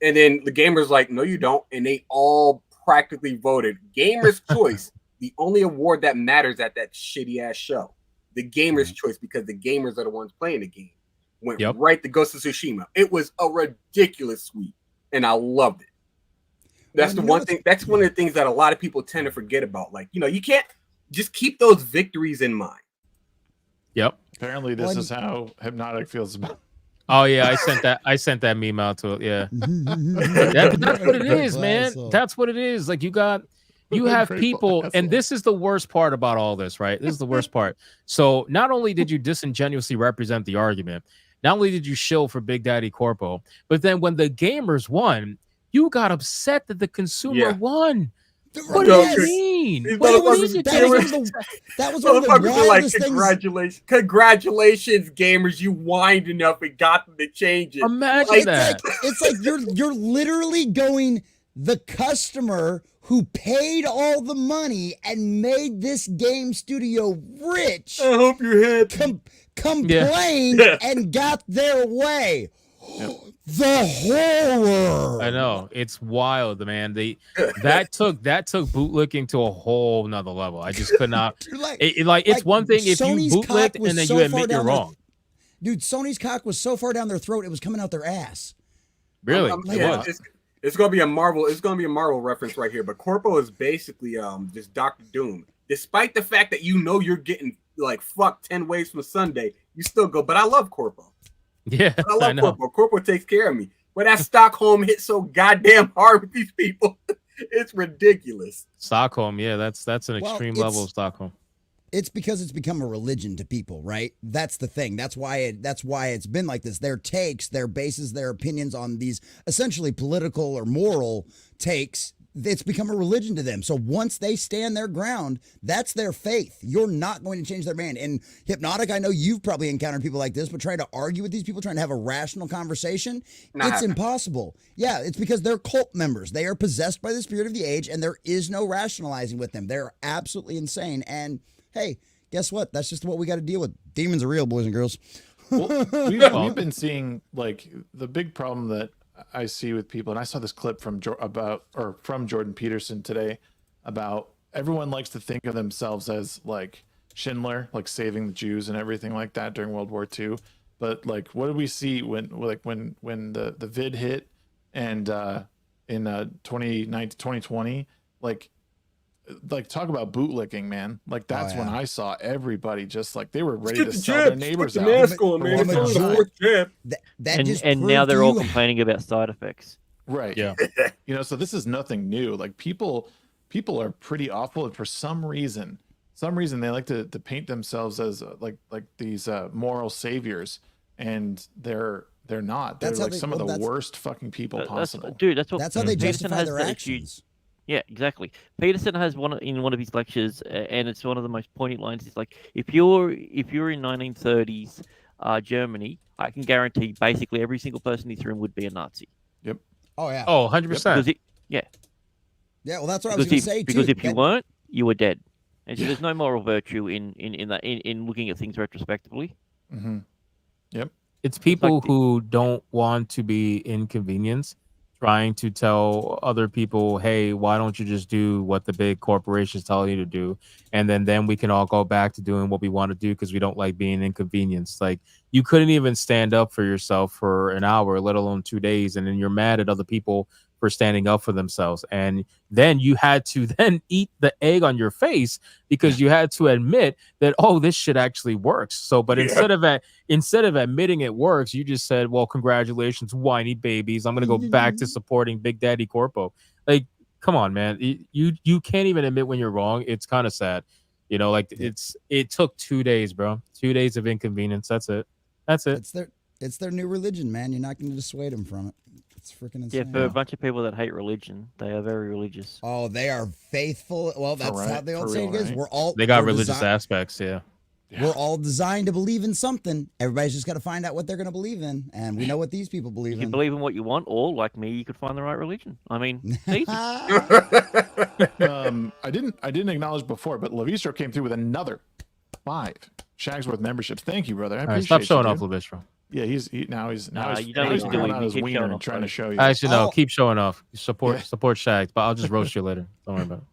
And then the gamers like, no, you don't. And they all practically voted. Gamers' Choice, the only award that matters at that shitty ass show. The Gamers' Choice, because the gamers are the ones playing the game, went right to Ghost of Tsushima. It was a ridiculous sweep, and I loved it. That's the one thing. That's one of the things that a lot of people tend to forget about. Like, you know, you can't just keep those victories in mind. Yep. Apparently, this is how Hypnotic feels about. Oh yeah, I sent that meme out to it. Yeah, that's what it is, man. That's what it is. Like you have people, and this is the worst part about all this, right? This is the worst part. So not only did you disingenuously represent the argument, not only did you shill for Big Daddy Corpo, but then when the gamers won, you got upset that the consumer won. What do you mean? That was one of the wildest things. Congratulations, gamers! You whined enough and got them to change it. Imagine that. It's like you're literally going, the customer who paid all the money and made this game studio rich. I hope your head complained and got their way. The horror. I know, it's wild, man. That took bootlicking to a whole nother level. I just could not. It's one thing if Sony's you bootlicked and then you admit you're wrong. Dude, Sony's cock was so far down their throat it was coming out their ass. Really? It's gonna be a Marvel. It's gonna be a Marvel reference right here. But Corpo is basically just Dr. Doom. Despite the fact that you know you're getting like fucked 10 ways from Sunday, you still go. But I love Corpo. Yeah, I love Corpo. Corpo takes care of me. But that Stockholm hit so goddamn hard with these people. It's ridiculous. Stockholm, yeah, that's an extreme level of Stockholm. It's because it's become a religion to people, right? That's the thing. That's why it's been like this. Their takes, their bases, their opinions on these essentially political or moral takes, it's become a religion to them. So once they stand their ground, that's their faith. You're not going to change their mind. And Hypnotic, I know you've probably encountered people like this, but trying to argue with these people, trying to have a rational conversation, it's impossible. Yeah, it's because they're cult members. They are possessed by the spirit of the age, and there is no rationalizing with them. They're absolutely insane. And hey, guess what? That's just what we got to deal with. Demons are real, boys and girls. Well, we've been seeing, like, the big problem that I see with people, and I saw this clip from Jordan Peterson today about everyone likes to think of themselves as like Schindler, like saving the Jews and everything like that during World War II. But like, what did we see when the vid hit and in 2020, like like talk about bootlicking, man. Like that's when I saw everybody just like they were ready Get to the sell their chips. neighbors Put out. the mask on, man. The It's only the majority- fourth chip. That just And now proved they're to all you- complaining about side effects. Right. Yeah. You know, so this is nothing new. Like people are pretty awful, and for some reason they like to paint themselves as like these moral saviors, and they're not. They're That's how like they- some well, of the that's- worst fucking people possible. That's what That's how they Peterson justify has their that actions. Yeah, exactly. Peterson has in one of his lectures, and it's one of the most poignant lines. It's like if you're in 1930s Germany, I can guarantee basically every single person in this room would be a Nazi. Yep. Oh yeah. Oh, 100%. Yeah. Well, that's what I was going to say too. Because if you That- weren't, you were dead. And so there's no moral virtue in looking at things retrospectively. Mm-hmm. Yep. It's people like who don't want to be inconvenienced, trying to tell other people, hey, why don't you just do what the big corporations tell you to do? And then we can all go back to doing what we want to do because we don't like being inconvenienced. Like you couldn't even stand up for yourself for an hour, let alone 2 days. And then you're mad at other people for standing up for themselves. And then you had to then eat the egg on your face because you had to admit that, oh, this shit actually works. So, but instead of admitting it works, you just said, well, congratulations, whiny babies. I'm going to go back to supporting Big Daddy Corpo. Like, come on, man. You can't even admit when you're wrong. It's kind of sad. You know, like it took 2 days, bro. 2 days of inconvenience. That's it. It's their new religion, man. You're not going to dissuade them from it. It's freaking insane. Yeah, for a bunch of people that hate religion, they are very religious. Oh, they are faithful. Well, that's how the old saying is. They got religious aspects, yeah. We're all designed to believe in something. Everybody's just got to find out what they're going to believe in, and we know what these people believe You in. can believe in what you want, or like me, you could find the right religion. I mean, easy. I didn't acknowledge before, but Lavistro came through with another 5 Shagsworth memberships. Thank you, brother. I appreciate Stop showing you, off, dude. Lavistro. Yeah, you don't need to do pulling it. out You his keep wiener showing and off, trying to buddy. show you. Actually, no, Oh. keep showing off. Support Shags, but I'll just roast you later. Don't worry about it.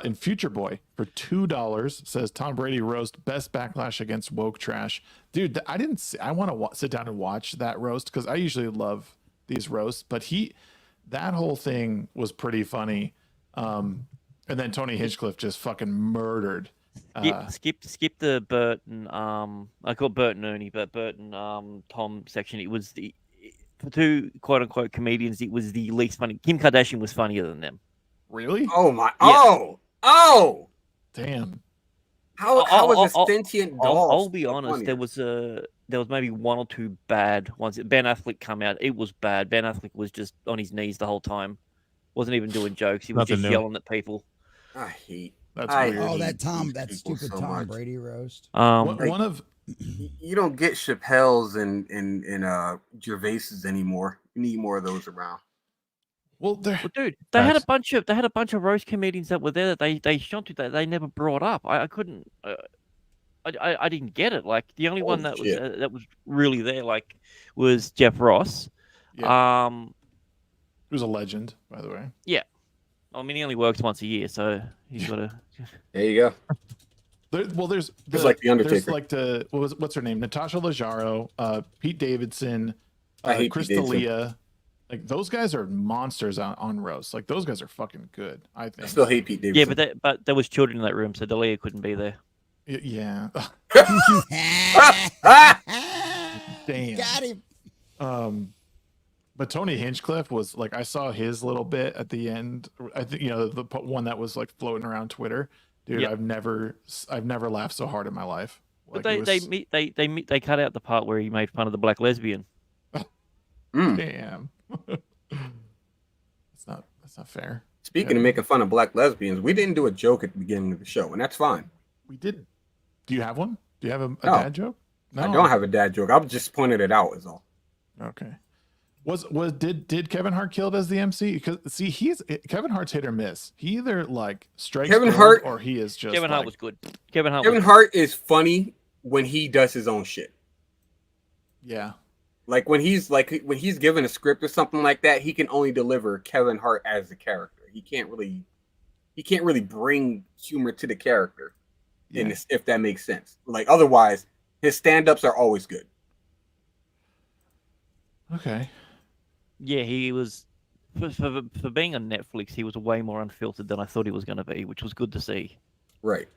And Future Boy for $2 says Tom Brady roast best backlash against woke trash. Dude, I didn't see, I want to sit down and watch that roast because I usually love these roasts, but that whole thing was pretty funny. And then Tony Hinchcliffe just fucking murdered. Skip the Burton. I call it Burton Ernie, but Burton Tom section. It was for 2 quote unquote comedians. It was the least funny. Kim Kardashian was funnier than them. Really? Oh my! Yeah. Oh! Damn. How was a sentient doll? I'll be so honest. funny? There was maybe 1 or 2 bad ones. Ben Affleck come out. It was bad. Ben Affleck was just on his knees the whole time. Wasn't even doing jokes. He was Nothing just new. yelling at people. I hate. That's I weird. Oh, hate that these stupid people so Tom much. Brady roast. One of You don't get Chappelle's and Gervais's anymore. You need more of those around. well, there. Well, dude, they had a bunch of roast comedians that were there that they shot to that they never brought up. I couldn't. I didn't get it. Like the only one that was really there was Jeff Ross. Yeah. Who's a legend, by the way. Yeah. I mean, he only works once a year, so he's got to. There you go. There's like the Undertaker. There's like what's her name? Natasha Leggero, Pete Davidson, I hate Chris Pete Davidson. D'Elia. Like those guys are monsters on roast. Like those guys are fucking good. I think. I still hate Pete Davidson. Yeah, but there was children in that room, so D'Elia couldn't be there. Yeah. Damn. Got him. But Tony Hinchcliffe was like, I saw his little bit at the end. I think the one that was like floating around Twitter. Dude, Yep. I've never laughed so hard in my life. But Like, they cut out the part where he made fun of the black lesbian. damn. That's not fair. Speaking of making fun of black lesbians, we didn't do a joke at the beginning of the show, and that's fine. We did. Do you have one? Do you have a No. dad joke? No. I don't have a dad joke. I'm just pointing it out, is all. Okay. Did Kevin Hart killed as the MC? Because see, Kevin Hart's hit or miss. He either like strikes Kevin gold Hart- or he is just Kevin Hart like- was good. Kevin Kevin was Hart is funny when he does his own shit. Yeah. Like when he's given a script or something like that, he can only deliver Kevin Hart as the character. He can't really bring humor to the character, if that makes sense. Like otherwise, his stand-ups are always good. Okay. Yeah, he was for being on Netflix, he was way more unfiltered than I thought he was going to be, which was good to see. Right.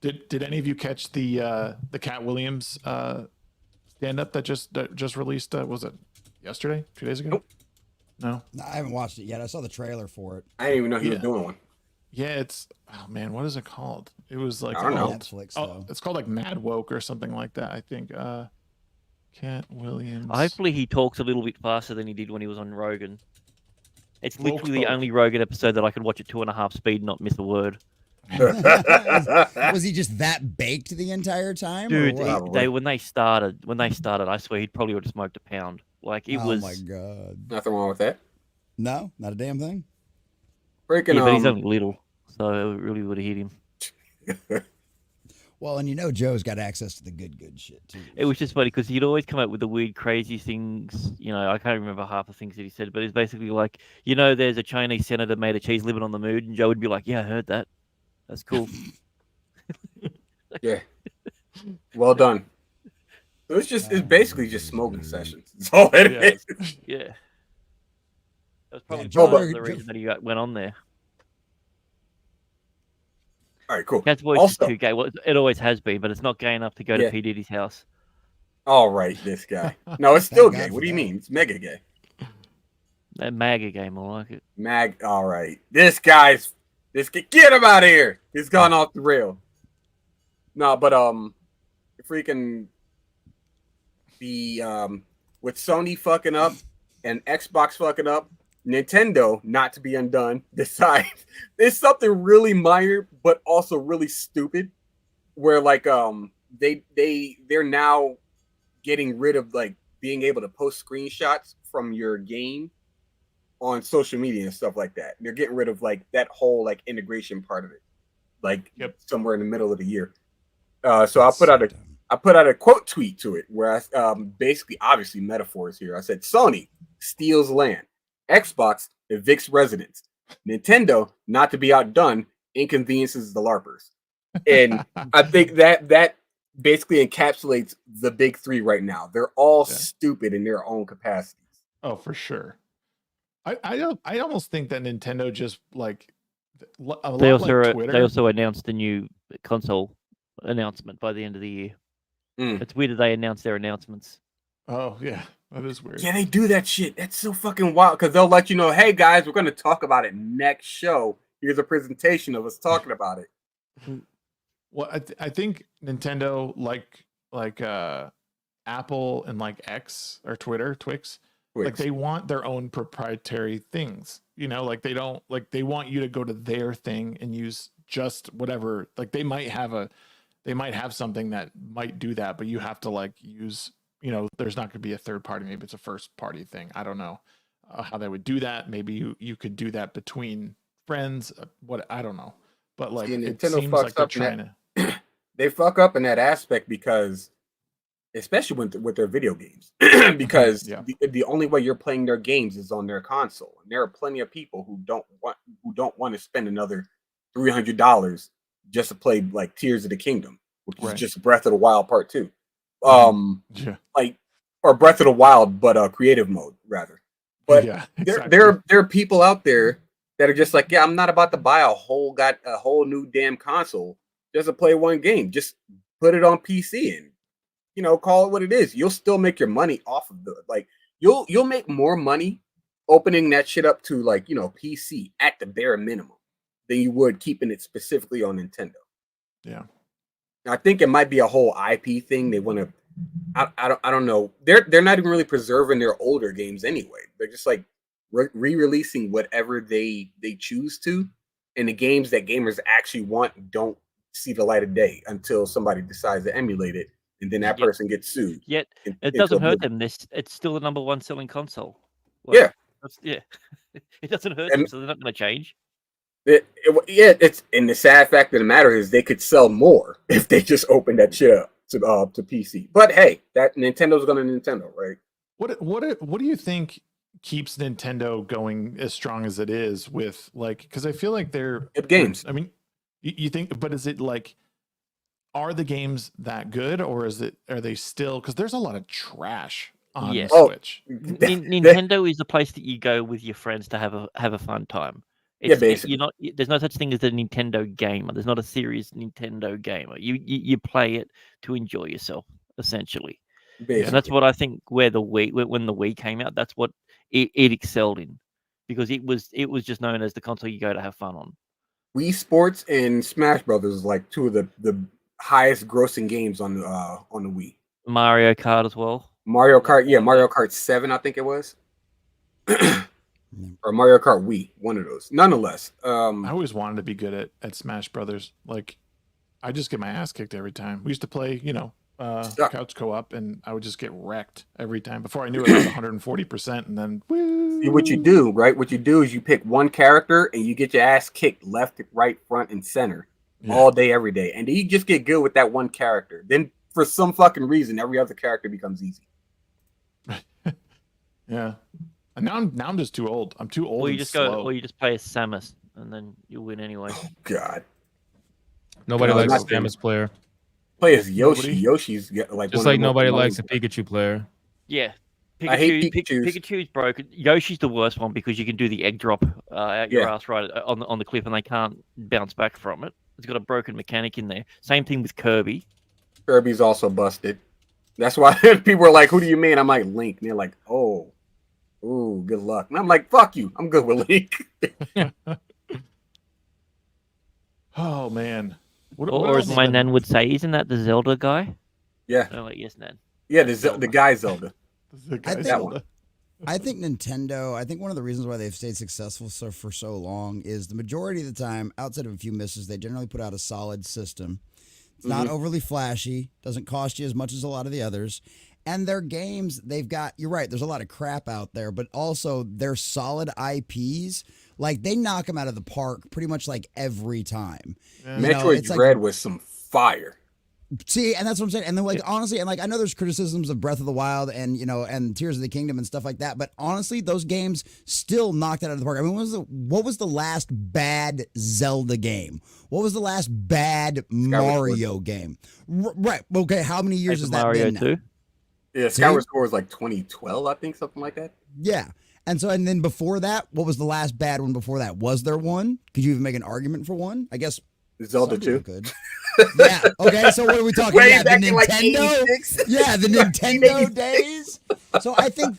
Did any of you catch the Cat Williams stand up that just released? Was it yesterday? 2 days ago? Nope. No, I haven't watched it yet. I saw the trailer for it. I didn't even know he was doing one. Yeah, it's what is it called? It was like I don't know. Netflix, though. it's called like Mad Woke or something like that. I think. Cat Williams. Hopefully, he talks a little bit faster than he did when he was on Rogan. It's Woke literally the folk. only Rogan episode that I could watch at 2.5 speed and not miss a word. Was he just that baked the entire time? Dude, or what? when they started, I swear he'd probably would have smoked a pound. Like it was. Oh my god! Nothing wrong with that. No, not a damn thing. Freaking Yeah, but he's only little, so it really would have hit him. Well, and Joe's got access to the good shit too. It was just funny because he'd always come up with the weird, crazy things. I can't remember half the things that he said, but it's basically like, there's a Chinese senator made of cheese living on the moon, and Joe would be like, "Yeah, I heard that. That's cool." Yeah. Well done. So it's basically just smoking sessions. That's all it is. Yeah. That's probably Joe, part of the reason that he went on there. All right, cool. Cat's voice Also- is too gay. Well, it always has been, but it's not gay enough to go to P. Diddy's house. All right, this guy. No, it's still Thank gay. God What for do you that. mean? It's mega gay. That MAGA game, I like it. All right. This get him out of here. He's gone off the rail. No, but freaking with Sony fucking up and Xbox fucking up, Nintendo, not to be undone, decides there's something really minor but also really stupid, where like they're now getting rid of like being able to post screenshots from your game on social media and stuff like that. They're getting rid of like that whole like integration part of it, like somewhere in the middle of the year. So I put out a quote tweet to it where I basically, obviously metaphors here. I said Sony steals land, Xbox evicts residents, Nintendo, not to be outdone, inconveniences the LARPers. And I think that basically encapsulates the big three right now. They're all stupid in their own capacities. Oh, for sure. I almost think that Nintendo just like They also announced a new console announcement by the end of the year. It's weird that they announce their announcements. Oh yeah, that is weird. Yeah, they do that shit. That's so fucking wild because they'll let you know, hey guys, we're going to talk about it next show. Here's a presentation of us talking about it. Well, I think Nintendo, like Apple and like X or Twix, like they want their own proprietary things. Like they don't they want you to go to their thing and use just whatever. Like they might have something that might do that, but you have to like use. There's not going to be a third party. Maybe it's a first party thing. I don't know how they would do that. Maybe you could do that between friends. I don't know. But like it seems like they're trying to. They fuck up in that aspect because, especially with their video games, because the only way you're playing their games is on their console, and there are plenty of people who don't want to spend another $300 just to play like Tears of the Kingdom, which is just Breath of the Wild Part 2. Or Breath of the Wild, but creative mode rather. But there are people out there that are just like, I'm not about to buy a whole new damn console just to play one game. Just put it on PC and call it what it is. You'll still make your money off of you'll make more money opening that shit up to PC at the bare minimum than you would keeping it specifically on Nintendo. Yeah. I think it might be a whole IP thing. They want to. I don't know. They're not even really preserving their older games anyway. They're just like re-releasing whatever they choose to, and the games that gamers actually want don't see the light of day until somebody decides to emulate it, and then that person gets sued. Yet it doesn't hurt them. It's still the number one selling console. Yeah. It doesn't hurt them, so they're not going to change. It's and the sad fact of the matter is they could sell more if they just opened that shit up to PC. But hey, that Nintendo's gonna Nintendo, right? What do you think keeps Nintendo going as strong as it is with because I feel like they're games. I mean, you think, but is it are the games that good, or are they still, because there's a lot of trash on Yes. the Switch. Nintendo is the place that you go with your friends to have a fun time. Basically. There's no such thing as a Nintendo gamer. There's not a serious Nintendo gamer. You play it to enjoy yourself, essentially. Basically. And that's what I think when the Wii came out, that's what it excelled in, because it was just known as the console you go to have fun on. Wii Sports and Smash Brothers is like two of the highest grossing games on the Wii. Mario Kart as well. Mario Kart, Mario Kart 7, I think it was. Or Mario Kart Wii, one of those. Nonetheless, I always wanted to be good at Smash Brothers. Like, I just get my ass kicked every time. We used to play, couch co-op, and I would just get wrecked every time. Before I knew it, I was 140%, and then woo. See what you do, right? What you do is you pick one character and you get your ass kicked left, right, front, and center all day, every day, and then you just get good with that one character. Then, for some fucking reason, every other character becomes easy. Yeah. And now I'm just too old. I'm too old. Or you and just slow. or you just play as Samus, and then you'll win anyway. Oh, God. Nobody No, likes a not them. Samus player. Play as Yoshi. Nobody? Yoshi's like Just one like of the most nobody annoying- likes a Pikachu player. Yeah. Pikachu, I hate Pikachus. Pikachu's broken. Yoshi's the worst one because you can do the egg drop out your ass right on the cliff, and they can't bounce back from it. It's got a broken mechanic in there. Same thing with Kirby. Kirby's also busted. That's why people are like, "Who do you mean?" I'm like, Link. And they're like, "Oh, ooh, good luck." And I'm like, "Fuck you. I'm good with Link." Oh man. Or as my nan would say, isn't that the Zelda guy? Yeah. Oh, like, yes, nan. Yeah, the guy Zelda. I think Nintendo, I think one of the reasons why they've stayed successful for so long is the majority of the time, outside of a few misses, they generally put out a solid system. It's not overly flashy, doesn't cost you as much as a lot of the others. And their games, they've got, you're right, there's a lot of crap out there, but also they're solid IPs. Like, they knock them out of the park pretty much like every time. Yeah. Metroid Dread was some fire. See, and that's what I'm saying. And then, like, honestly, and like, I know there's criticisms of Breath of the Wild and, and Tears of the Kingdom and stuff like that, but honestly, those games still knocked it out of the park. I mean, what was the last bad Zelda game? What was the last bad Mario game? Right. Okay. How many years has that Mario been now? 2? Yeah, Skyward Sword was like 2012, I think, something like that. Yeah. And so, and then before that, what was the last bad one before that? Was there one? Could you even make an argument for one? I guess Zelda 2. Could. Yeah. Okay. So what are we talking about? The Nintendo? Like 86? Yeah, the Nintendo days. So I think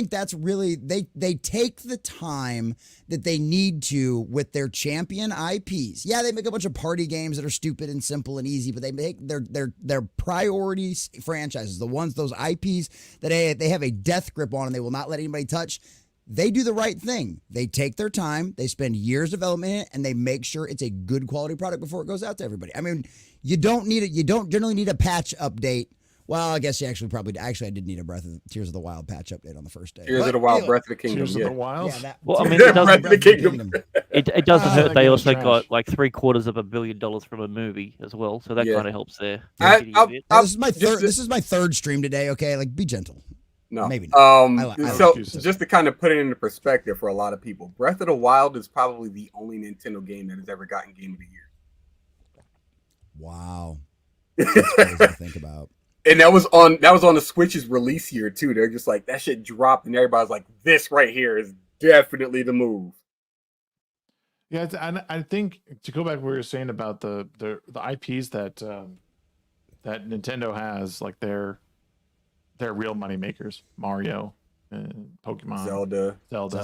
that's really they take the time that they need to with their champion IPs. Yeah, they make a bunch of party games that are stupid and simple and easy, but they make their priorities franchises, the ones, those IPs that they have a death grip on and they will not let anybody touch. They do the right thing. They take their time, they spend years developing it, and they make sure it's a good quality product before it goes out to everybody. I mean, you don't generally need a patch update. Well, I guess you actually I did need a Tears of the Wild patch update on the first day. Tears of the Wild, Breath of the Kingdom. Tears of the Wild? Yeah, Well, I mean, it doesn't, Breath of the Kingdom. it doesn't hurt. They also trash. got like $750 million from a movie as well, so that kind of helps there. This is my third stream today. Okay, like, be gentle. No, maybe not. So just to kind of put it into perspective for a lot of people, Breath of the Wild is probably the only Nintendo game that has ever gotten Game of the Year. Wow, that's crazy to think about. And that was on the Switch's release year too. They're just like, that shit dropped, and everybody's like, this right here is definitely the move. Yeah, and I think to go back to what you were saying about the IPs that that Nintendo has, like they're real money makers. Mario, Pokemon, Zelda,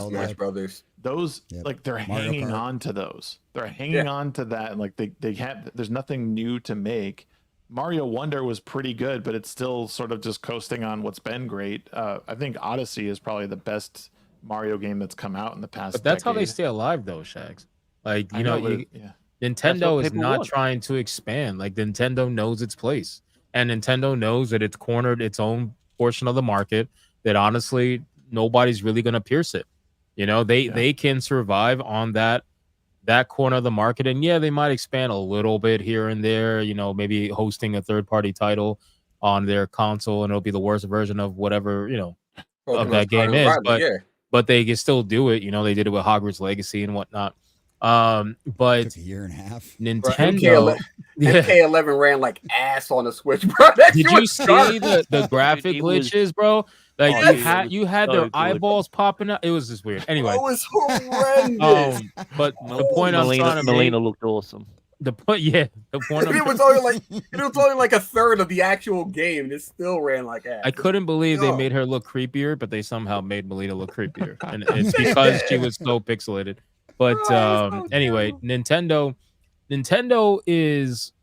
Smash Brothers. Those like they're Mario hanging Kart. on to those. They're hanging on to that, and like they have. There's nothing new to make. Mario Wonder was pretty good, but it's still sort of just coasting on what's been great. I think Odyssey is probably the best Mario game that's come out in the past. But that's how they decade. stay alive, though, Shags. Like, I know, but, yeah. Nintendo is people not want. trying to expand. Like, Nintendo knows its place, and Nintendo knows that it's cornered its own portion of the market. That honestly, nobody's really going to pierce it. They can survive on that corner of the market, and yeah, they might expand a little bit here and there. Maybe hosting a third-party title on their console, and it'll be the worst version of whatever of that game is. But they can still do it. They did it with Hogwarts Legacy and whatnot. But Took a year and a half. Nintendo, MK11 ran like ass on the Switch, bro. Did you see the graphic glitches, bro? Like Oh, you had so their good. eyeballs popping out. It was just weird. Anyway, That was horrendous. but the point I'm trying to Melina make, looked awesome. the point, yeah, the point it I'm, was only like a third of the actual game, and it still ran like ass. I couldn't believe they Yo. made her look creepier, but they somehow made Melina look creepier, and it's because she was so pixelated. But anyway, Nintendo is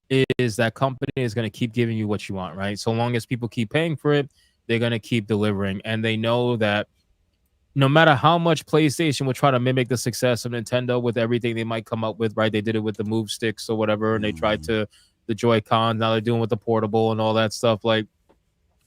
that company is going to keep giving you what you want, right? So long as people keep paying for it, they're going to keep delivering, and they know that no matter how much PlayStation would try to mimic the success of Nintendo with everything they might come up with, right? They did it with the Move Sticks or whatever, and they tried to the Joy-Cons. Now they're doing with the portable and all that stuff. Like,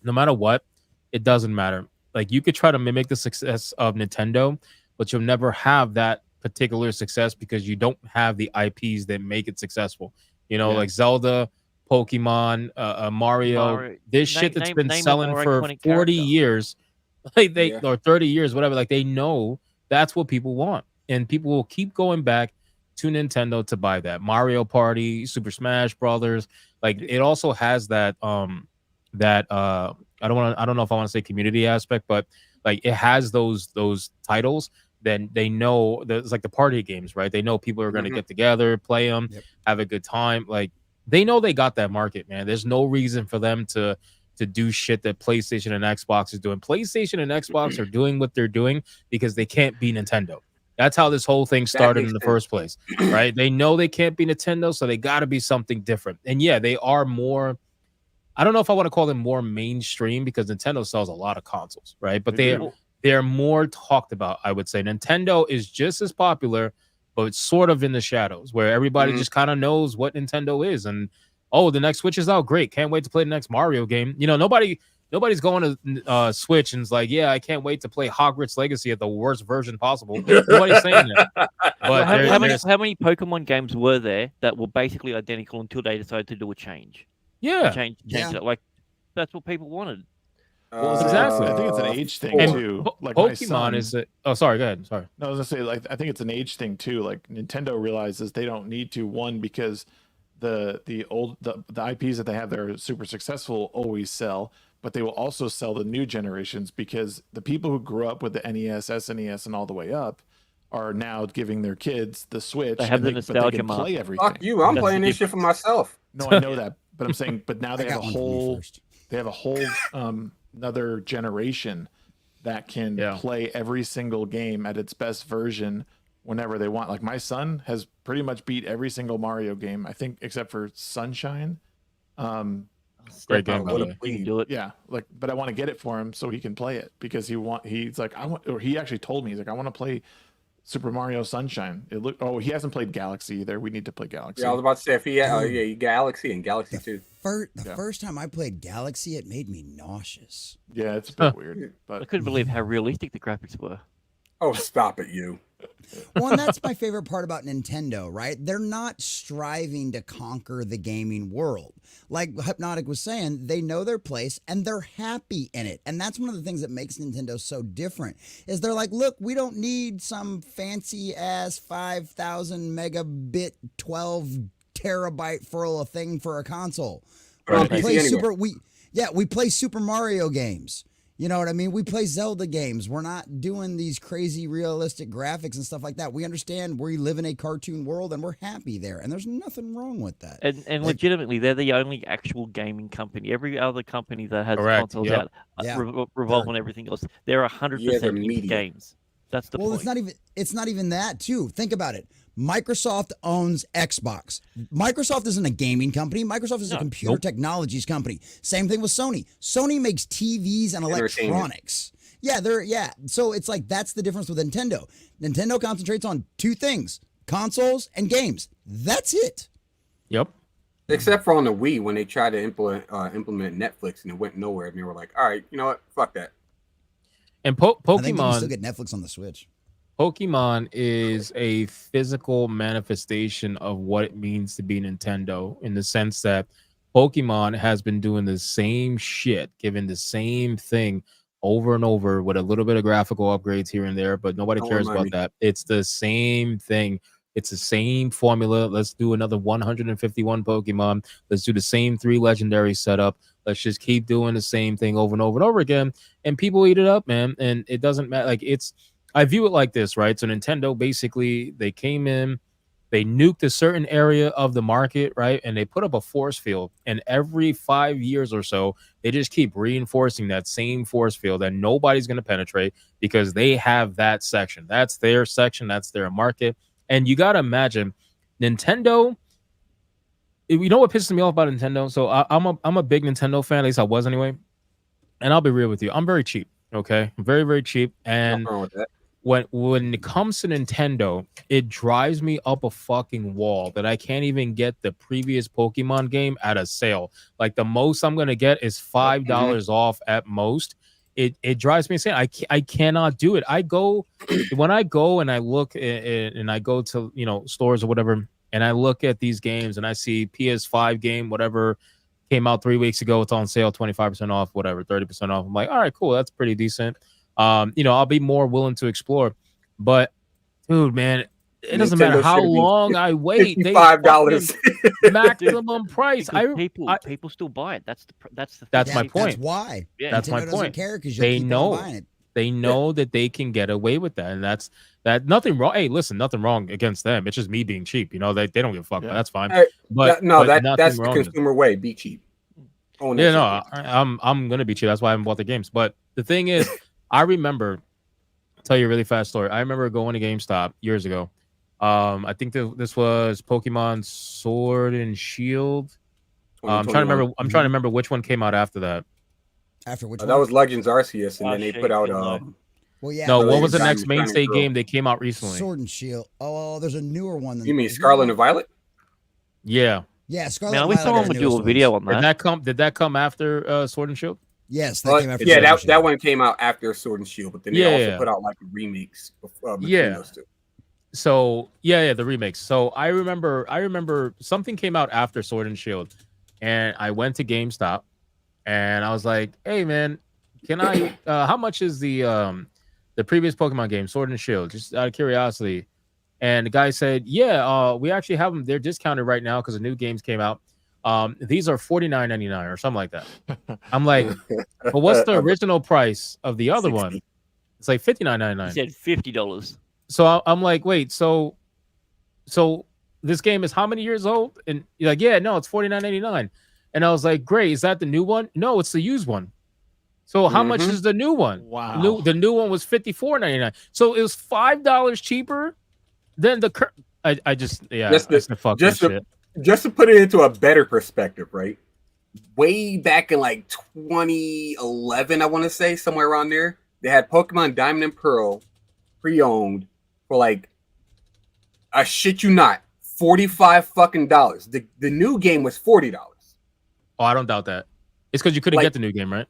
no matter what, it doesn't matter. Like, you could try to mimic the success of Nintendo, but you'll never have that particular success because you don't have the IPs that make it successful. You know, like Zelda, Pokemon, Mario. This shit that's been selling for 40 years. Like or 30 years, whatever. Like, they know that's what people want, and people will keep going back to Nintendo to buy that. Mario Party, Super Smash Brothers. Like, it also has that I don't know if I want to say community aspect, but like, it has those titles. Then they know that it's like the party games, right? They know people are going to get together, play them, have a good time. Like, they know they got that market, man. There's no reason for them to do shit that PlayStation and Xbox is doing. PlayStation and Xbox are doing what they're doing because they can't be Nintendo. That's how this whole thing started in the first place, right? They know they can't be Nintendo, so they got to be something different. And yeah, they are more, I don't know if I want to call them more mainstream because Nintendo sells a lot of consoles, right? But they're more talked about, I would say. Nintendo is just as popular, but it's sort of in the shadows where everybody just kind of knows what Nintendo is. And oh, the next Switch is out. Great. Can't wait to play the next Mario game. You know, nobody's going to Switch and is like, yeah, I can't wait to play Hogwarts Legacy at the worst version possible. Nobody's saying that. But how many Pokemon games were there that were basically identical until they decided to do a change? Yeah. Change it. Like, that's what people wanted. Well, exactly. I think it's an age thing too. Like, Pokemon is it? Oh, sorry. Go ahead. Sorry. No, I was gonna say, like, I think it's an age thing too. Like, Nintendo realizes they don't need to, one, because the IPs that they have that are super successful always sell, but they will also sell the new generations because the people who grew up with the NES, SNES, and all the way up are now giving their kids the Switch. They have the nostalgia, but they can play everything. Fuck you! I'm playing this shit for myself. No, I know that, but I'm saying, but now they have a whole another generation that can play every single game at its best version whenever they want. Like, my son has pretty much beat every single Mario game, I think, except for Sunshine. Great game, by the way. You can do it. Yeah, like, but I want to get it for him so he can play it because he's like, he actually told me, he's like, I want to play Super Mario Sunshine. He hasn't played Galaxy either. We need to play Galaxy. Yeah, I was about to say, if he Galaxy and Galaxy 2. The first time I played Galaxy, it made me nauseous. Yeah, it's a bit weird. But I couldn't believe how realistic the graphics were. Oh, stop it, you. Well, and that's my favorite part about Nintendo, right? They're not striving to conquer the gaming world. Like Hypnotic was saying, they know their place and they're happy in it. And that's one of the things that makes Nintendo so different is they're like, look, we don't need some fancy ass 5,000 megabit 12 terabyte for a thing for a console. We play Super Mario games. You know what I mean? We play Zelda games. We're not doing these crazy realistic graphics and stuff like that. We understand we live in a cartoon world and we're happy there. And there's nothing wrong with that. And legitimately, they're the only actual gaming company. Every other company that has consoles out revolve on everything else. They're 100% into games. That's the point. Well, it's not even that too. Think about it. Microsoft owns Xbox. Microsoft isn't a gaming company. Microsoft is a computer technologies company. Same thing with Sony. Sony makes TVs and electronics. So it's like that's the difference with Nintendo. Nintendo concentrates on two things: consoles and games. That's it. Yep. Except for on the Wii when they tried to implement Netflix and it went nowhere, and they were like, "All right, you know what? Fuck that." And I think you can Pokemon still get Netflix on the Switch. Pokemon is a physical manifestation of what it means to be Nintendo in the sense that Pokemon has been doing the same shit, giving the same thing over and over with a little bit of graphical upgrades here and there, but nobody cares about that. It's the same thing. It's the same formula. Let's do another 151 Pokemon. Let's do the same 3 legendary setup. Let's just keep doing the same thing over and over and over again, and people eat it up, man. And it doesn't matter. Like I view it like this, right? So Nintendo basically they came in, they nuked a certain area of the market, right? And they put up a force field, and every 5 years or so, they just keep reinforcing that same force field that nobody's going to penetrate because they have that section. That's their section. That's their market. And you got to imagine Nintendo. You know what pisses me off about Nintendo? So I'm a big Nintendo fan. At least I was anyway. And I'll be real with you. I'm very cheap. Okay, I'm very, very cheap. And Nothing wrong with that. When it comes to Nintendo, it drives me up a fucking wall that I can't even get the previous Pokemon game at a sale. Like the most I'm gonna get is $5 off at most. It drives me insane. I cannot do it. When I go and I look and I go to stores or whatever, and I look at these games and I see PS5 game whatever came out 3 weeks ago. It's on sale, 25% off, whatever, 30% off. I'm like, all right, cool, that's pretty decent. I'll be more willing to explore, but dude, man, it doesn't matter how long I wait. $55 maximum price. People still buy it. That's my point. That's why. Yeah. That's my Nintendo point. doesn't care because They keep know. on buying it. They know that they can get away with that, and that's nothing wrong. Hey, listen, nothing wrong against them. It's just me being cheap. They don't give a fuck. That's fine. That's the consumer way. Be cheap. I'm gonna be cheap. That's why I haven't bought the games. But the thing is, I remember. I'll tell you a really fast story. I remember going to GameStop years ago. I think this was Pokemon Sword and Shield. I'm trying to remember which one came out after that. After which one? That was Legends Arceus, and then they put out well, yeah. No, what was the next mainstay game that came out recently? Sword and Shield. Oh, there's a newer one. You mean Scarlet and Violet? Yeah. Yeah, Scarlet. Now, I wish someone would do a video on that. Did that come after Sword and Shield? Yes, that came after. Yeah, that one came out after Sword and Shield, but then they also put out like remakes between those two. So the remakes. So I remember something came out after Sword and Shield, and I went to GameStop, and I was like, "Hey man, can I? How much is the previous Pokemon game, Sword and Shield? Just out of curiosity." And the guy said, "Yeah, we actually have them. They're discounted right now because the new games came out. These are $49.99 or something like that." I'm like, "But what's the original price of the other one?" It's like $59.99. He said $50. So I'm like, wait, so this game is how many years old? And you're like, yeah, no, it's $49.99. And I was like, great, is that the new one? No, it's the used one. So how much is the new one? Wow. The new one was $54.99. So it was $5 cheaper than the just to put it into a better perspective, right? Way back in like 2011, I want to say somewhere around there, they had Pokemon Diamond and Pearl pre-owned for like, I shit you not, $45 fucking dollars. The new game was $40. Oh, I don't doubt that. It's because you couldn't get the new game, right?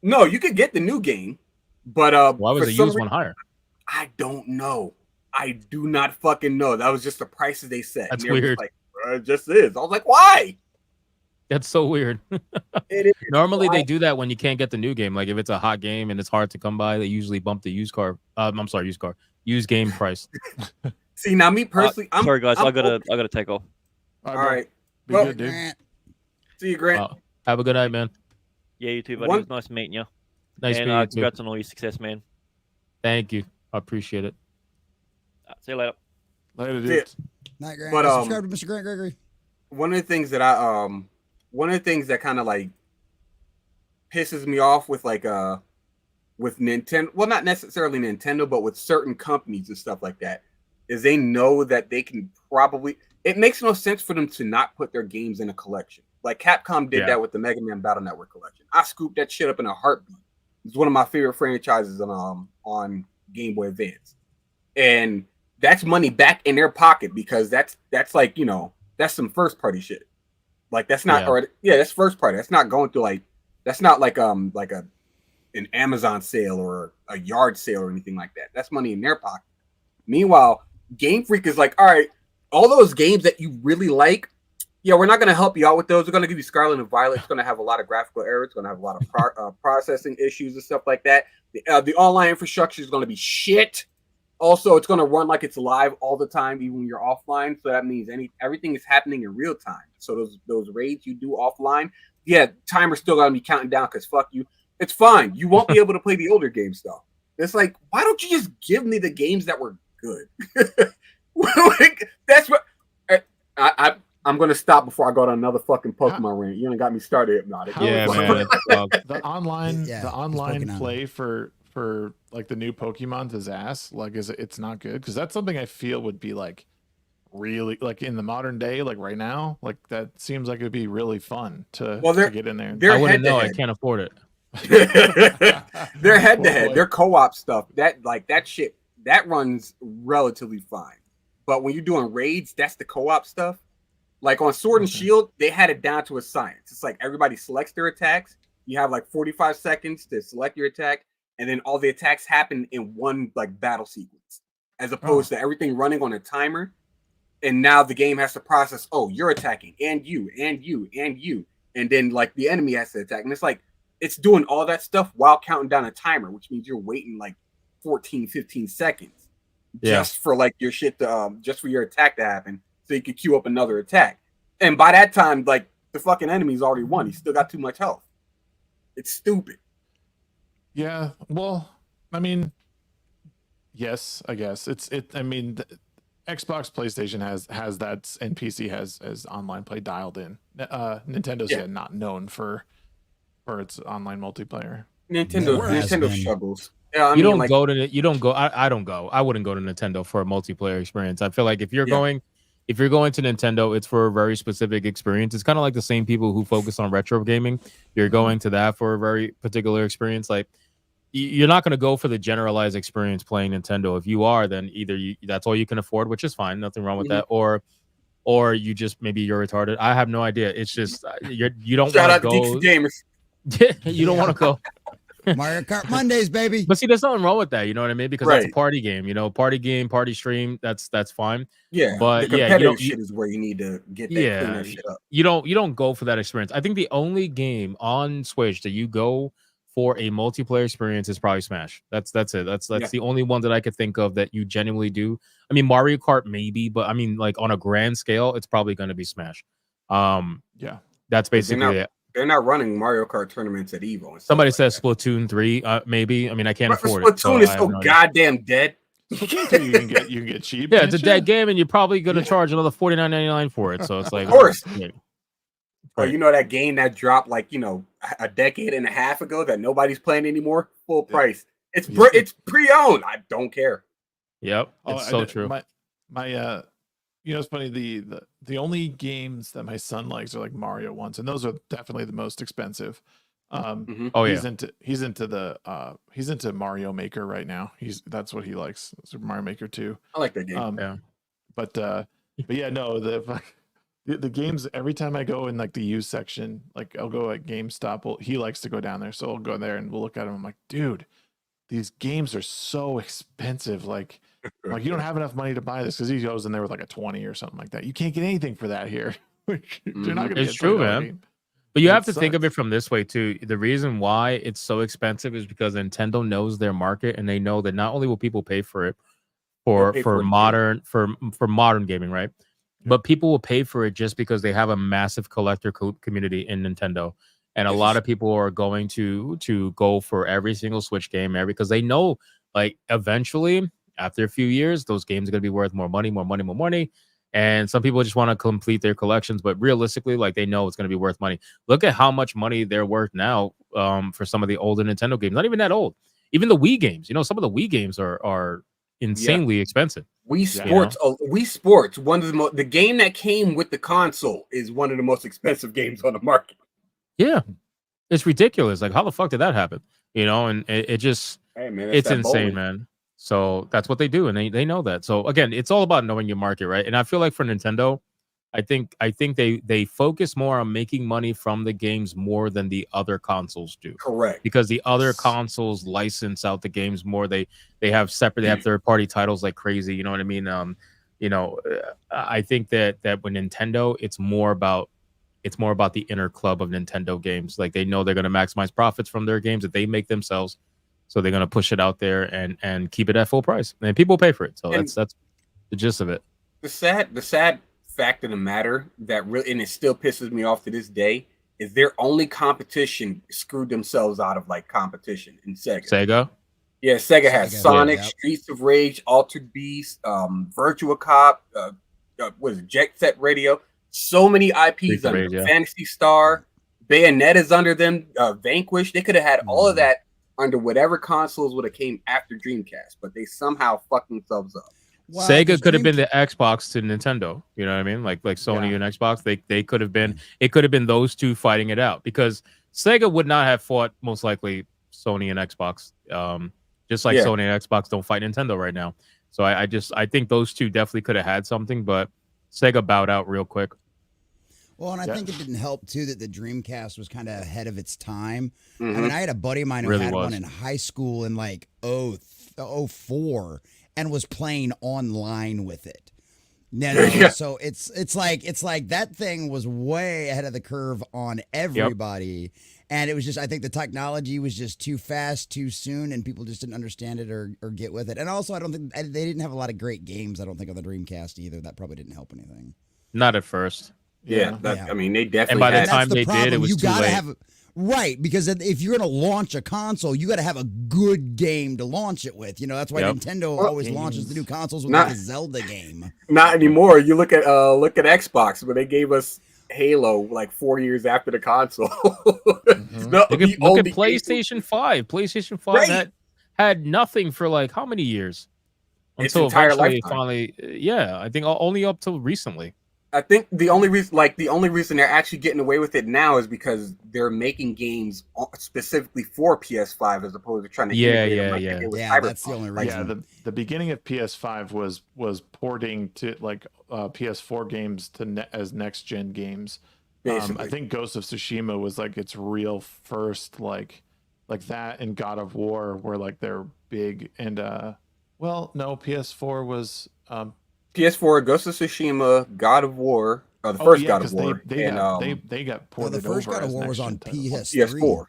No, you could get the new game, but why was the used one higher? I don't know. I do not fucking know. That was just the prices they set. That's weird. Like, it just is. I was like, why? That's so weird. It is. Normally they do that when you can't get the new game. Like if it's a hot game and it's hard to come by, they usually bump the used game price. See, now me personally, sorry guys, I gotta take off. All right. Be good, dude. See you, Grant. Have a good night, man. Yeah, you too, buddy. It was nice meeting you. Nice meeting you too. Congrats on all your success, man. Thank you. I appreciate it. See you later. Later, dude. Night, Grant. But, subscribe to Mr. Grant Gregory. One of the things that kind of like pisses me off with with Nintendo, well, not necessarily Nintendo, but with certain companies and stuff like that, is they know that they can probably. It makes no sense for them to not put their games in a collection. Like Capcom did that with the Mega Man Battle Network collection. I scooped that shit up in a heartbeat. It's one of my favorite franchises on Game Boy Advance, and that's money back in their pocket because that's like that's some first party shit. Like that's not that's first party. That's not going through that's not like an Amazon sale or a yard sale or anything like that. That's money in their pocket. Meanwhile, Game Freak is like, all right, all those games that you really like, we're not going to help you out with those. We're going to give you Scarlet and Violet. It's going to have a lot of graphical errors. It's going to have a lot of processing issues and stuff like that. The online infrastructure is going to be shit. Also, it's going to run like it's live all the time, even when you're offline. So that means everything is happening in real time. So those raids you do offline, yeah, timer's still gonna be counting down because fuck you. It's fine. You won't be able to play the older games though. It's like, why don't you just give me the games that were good? Like, that's what I'm gonna stop before I go on another fucking Pokemon rant. You done got me started, Hypnotic. Yeah, man. The online Yeah, the it's online Pokemon. play for like the new Pokemon's is ass. Like, it's not good because that's something I feel would be like really like in the modern day, like right now, like that seems like it'd be really fun to get in there. I wouldn't know. I can't afford it. They're head to head. They're co-op stuff. That shit that runs relatively fine. But when you're doing raids, that's the co-op stuff. Like on Sword and Shield, they had it down to a science. It's like everybody selects their attacks. You have like 45 seconds to select your attack, and then all the attacks happen in one like battle sequence, as opposed to everything running on a timer. And now the game has to process, oh, you're attacking, and you, and you, and you. And then like the enemy has to attack. And it's like, it's doing all that stuff while counting down a timer, which means you're waiting like 14, 15 seconds just for like your shit to, just for your attack to happen. So you could queue up another attack. And by that time, like the fucking enemy's already won. He's still got too much health. It's stupid. Yeah. Well, I mean, yes, I guess I mean, Xbox, PlayStation has that, and PC has online play dialed in. Nintendo's not known for its online multiplayer. Nintendo struggles. Yeah, I wouldn't go. I wouldn't go to Nintendo for a multiplayer experience. I feel like if you're going to Nintendo, it's for a very specific experience. It's kind of like the same people who focus on retro gaming. You're going to that for a very particular experience. Like, you're not going to go for the generalized experience playing Nintendo. If you are, then either that's all you can afford, which is fine, nothing wrong with that, or you just maybe you're retarded. I have no idea. It's just you don't want to go. Gamers. You don't want to go. Mario Kart Mondays, baby. But see, there's nothing wrong with that. You know what I mean? Because that's a party game. Party game, party stream. That's fine. Yeah, but the competitive shit is where you need to get that clean that shit up. You don't go for that experience. I think the only game on Switch that you go for a multiplayer experience is probably Smash. That's it. That's the only one that I could think of that you genuinely do. I mean, Mario Kart maybe, but I mean, like on a grand scale, it's probably going to be Smash. That's basically it. They're not running Mario Kart tournaments at Evo. Somebody says Splatoon 3, maybe. I mean, I can't afford it. Splatoon is so goddamn dead. Splatoon 2 you can get cheap. Yeah, it's a dead game, and you're probably going to charge another $49.99 for it. So it's like, of course. Oh, you know that game that dropped like a decade and a half ago that nobody's playing anymore? Full price. It's pre-owned. I don't care. Yep, it's so true. My it's funny. The only games that my son likes are like Mario ones, and those are definitely the most expensive. He's into Mario Maker right now. That's what he likes. Super Mario Maker 2. I like that game. But yeah, no, the games, every time I go in like the used section, like I'll go at GameStop. He likes to go down there, so I'll go there and we'll look at them. I'm like, dude, these games are so expensive. Like you don't have enough money to buy this, because he goes in there with like a 20 or something like that. You can't get anything for that here. They're not gonna. It's true, man. Game. But you have to think of it from this way too. The reason why it's so expensive is because Nintendo knows their market, and they know that not only will people pay for it for modern gaming, right? But people will pay for it just because they have a massive collector community in Nintendo. And a lot of people are going to go for every single Switch game, because they know, like, eventually, after a few years, those games are going to be worth more money. And some people just want to complete their collections, but realistically, like, they know it's going to be worth money. Look at how much money they're worth now for some of the older Nintendo games. Not even that old. Even the Wii games. Some of the Wii games are insanely expensive. Wii Sports, one of the game that came with the console is one of the most expensive games on the market. Yeah, it's ridiculous. Like, how the fuck did that happen? And it just, it's insane, man. So that's what they do, and they know that. So again, it's all about knowing your market, right? And I feel like for Nintendo, I think they focus more on making money from the games more than the other consoles do. Correct. Because the other consoles license out the games more. They have third party titles like crazy. You know what I mean? I think that when Nintendo, it's more about the inner club of Nintendo games. Like, they know they're going to maximize profits from their games that they make themselves. So they're going to push it out there and keep it at full price, and people pay for it. So that's the gist of it. The sad fact of the matter that really, and it still pisses me off to this day, is their only competition screwed themselves out of like competition in Sega. Sega. Yeah, Sega has Sonic, yep. Streets of Rage, Altered Beast, Virtua Cop, what is it, Jet Set Radio? So many IPs under Rage, yeah. Fantasy Star, Bayonetta's under them, Vanquish. They could have had all of that under whatever consoles would have came after Dreamcast, but they somehow fucked themselves up. Well, Sega could have been the Xbox to Nintendo. You know what I mean? Like Sony and Xbox. They could have been. It could have been those two fighting it out because Sega would not have fought most likely Sony and Xbox. Just like Sony and Xbox don't fight Nintendo right now. So I think those two definitely could have had something, but Sega bowed out real quick. Well, and I think it didn't help too that the Dreamcast was kind of ahead of its time. I mean, I had a buddy of mine who had one in high school in like 04 and was playing online with it. So it's like that thing was way ahead of the curve on everybody. And it was just, I think the technology was just too fast, too soon, and people just didn't understand it or get with it. And also, I don't think they didn't have a lot of great games, I don't think, on the Dreamcast either. That probably didn't help anything. Not at first. I mean, they definitely. And by the time they did, it was you too gotta late. have right, because if you're gonna launch a console, you got to have a good game to launch it with. You know, that's why Nintendo always launches the new consoles with like a Zelda game. Not anymore. You look at Xbox when they gave us Halo like 4 years after the console. Look at PlayStation 5. PlayStation 5 that had nothing for like how many years? Until eventually finally, I think only up till recently. I think the only reason they're actually getting away with it now is because they're making games specifically for PS5 as opposed to trying to that's the only reason. Yeah, the beginning of PS5 was porting to like PS4 games to as next gen games. I think Ghost of Tsushima was like its real first like that, and God of War were like their big, and PS4 was PS4, Ghost of Tsushima, God of War, the first God of War. They got ported the first over. God of War was on PS4.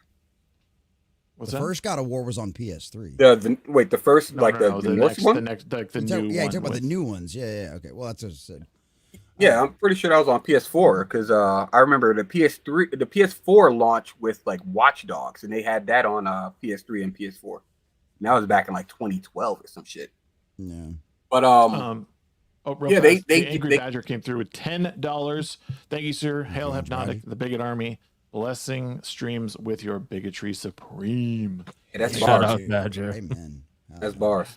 The first God of War was on PS3. The first the next new one. Yeah, you're talking about the new ones. Yeah. Okay, well that's what I said. Yeah, I'm pretty sure that was on PS4 because I remember the PS4 launched with like Watch Dogs, and they had that on PS3 and PS4. And that was back in like 2012 or some shit. Yeah. But the Angry Badger came through with $10. Thank you, sir. Hail Hypnotic, the Bigot Army. Blessing streams with your bigotry supreme. Yeah, that's Shout bars. out, Badger. Amen. That's bars.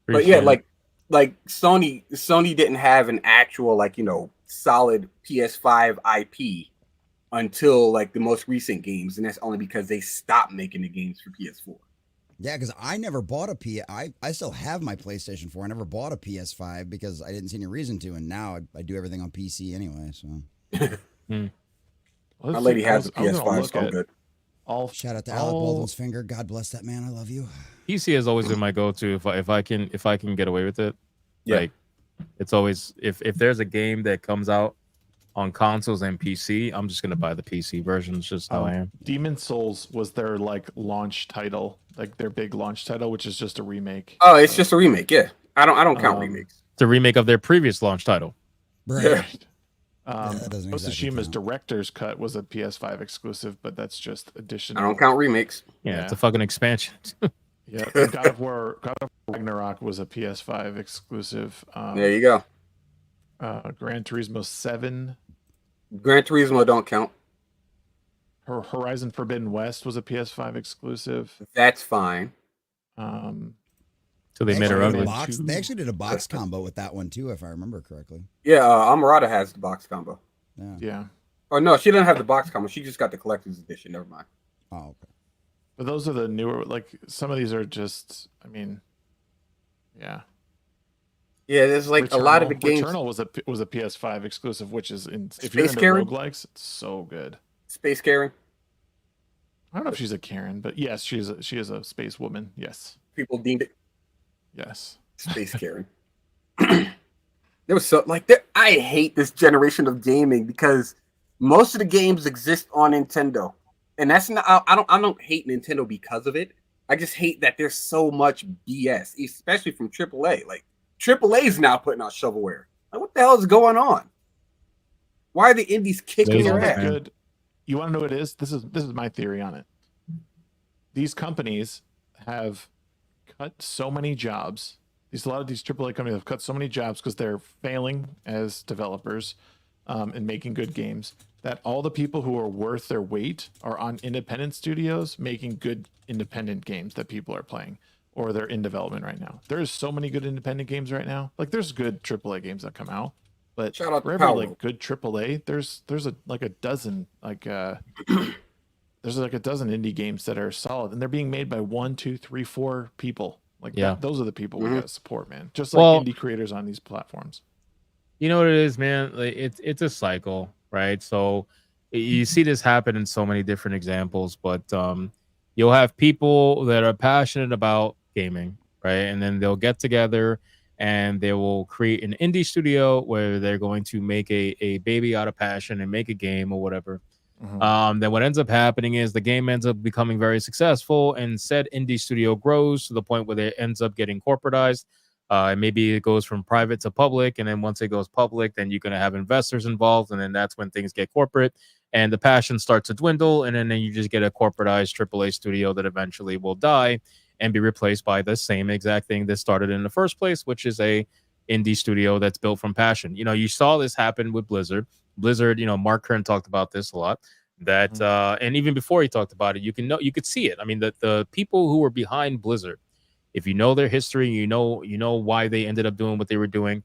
Appreciate But it. like Sony didn't have an actual solid PS5 IP until like the most recent games, and that's only because they stopped making the games for PS4. Yeah, because I never bought I still have my PlayStation 4. I never bought a PS5 because I didn't see any reason to, and now I do everything on PC anyway. So, my lady has a PS5, so I'm good. Shout out to Alec Baldwin's finger. God bless that man. I love you. PC has always been my go-to if I can get away with it. Yeah. Like it's always if there's a game that comes out on consoles and PC, I'm just gonna buy the PC version. It's just how I am. Demon Souls was their like launch title, like their big launch title, which is just a remake. Oh, it's just a remake. Yeah, I don't count remakes. It's a remake of their previous launch title. Right. Ghost of Tsushima's director's cut was a PS5 exclusive, but that's just additional. I don't count remakes. Yeah, it's a fucking expansion. Yeah, God of War Ragnarok was a PS5 exclusive. There you go. Gran Turismo 7. Gran Turismo don't count. Horizon Forbidden West was a PS5 exclusive. That's fine. So they made her ugly. They actually did a box combo with that one too, if I remember correctly. Yeah, Amarada has the box combo. Yeah. Oh no, she doesn't have the box combo. She just got the collector's edition. Never mind. Oh, okay. But those are the newer. Like some of these are just. I mean, yeah. Yeah, there's like Returnal, a lot of the games. Returnal was a PS5 exclusive, which is if Space you're into Karen? roguelikes, it's so good. Space Karen. I don't know if she's a Karen, but yes, she is a space woman. Yes. People deemed it Yes. Space Karen. There was I hate this generation of gaming because most of the games exist on Nintendo, and that's not. I don't hate Nintendo because of it. I just hate that there's so much BS, especially from AAA. Like AAA's now putting out shovelware. Like, what the hell is going on? Why are the indies kicking your ass? You want to know what it is? This is my theory on it. These companies have cut so many jobs. A lot of these AAA companies have cut so many jobs because they're failing as developers and making good games, that all the people who are worth their weight are on independent studios making good independent games that people are playing, or they're in development right now. There's so many good independent games right now. Like there's good AAA games that come out, but Shout out for to every Power. like good AAA, there's a dozen there's like a dozen indie games that are solid, and they're being made by 1, 2, 3, 4 people. Like those are the people we gotta support, man. Just like indie creators on these platforms. You know what it is, man? Like it's a cycle, right? So you see this happen in so many different examples, but you'll have people that are passionate about gaming, right? And then they'll get together and they will create an indie studio where they're going to make a baby out of passion and make a game or whatever. Then what ends up happening is the game ends up becoming very successful, and said indie studio grows to the point where it ends up getting corporatized. And maybe it goes from private to public, and then once it goes public, then you're going to have investors involved, and then that's when things get corporate, and the passion starts to dwindle, and then you just get a corporatized AAA studio that eventually will die and be replaced by the same exact thing that started in the first place, which is a indie studio that's built from passion. You know, you saw this happen with Blizzard. You know, Mark Kern talked about this a lot. That and even before he talked about it, you could see it. I mean, the people who were behind Blizzard, if you know their history, you know why they ended up doing what they were doing.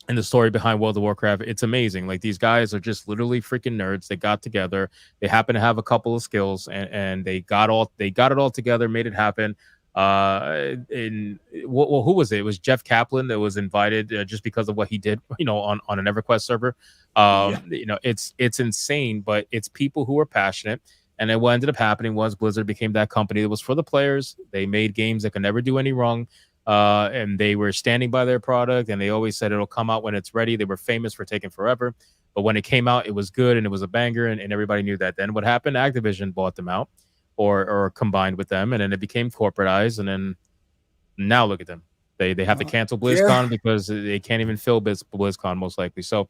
And the story behind World of Warcraft, it's amazing. Like, these guys are just literally freaking nerds. They got together. They happen to have a couple of skills, and they got it all together, made it happen. Who was it? It was Jeff Kaplan that was invited just because of what he did, you know, on an EverQuest server. You know, it's insane, but it's people who are passionate. And then what ended up happening was Blizzard became that company that was for the players. They made games that could never do any wrong. And they were standing by their product, and they always said it'll come out when it's ready. They were famous for taking forever, but when it came out, it was good and it was a banger, and everybody knew that. Then what happened? Activision bought them out, or combined with them, and then it became corporatized. And then now look at them. They have to cancel BlizzCon because they can't even fill BlizzCon most likely. So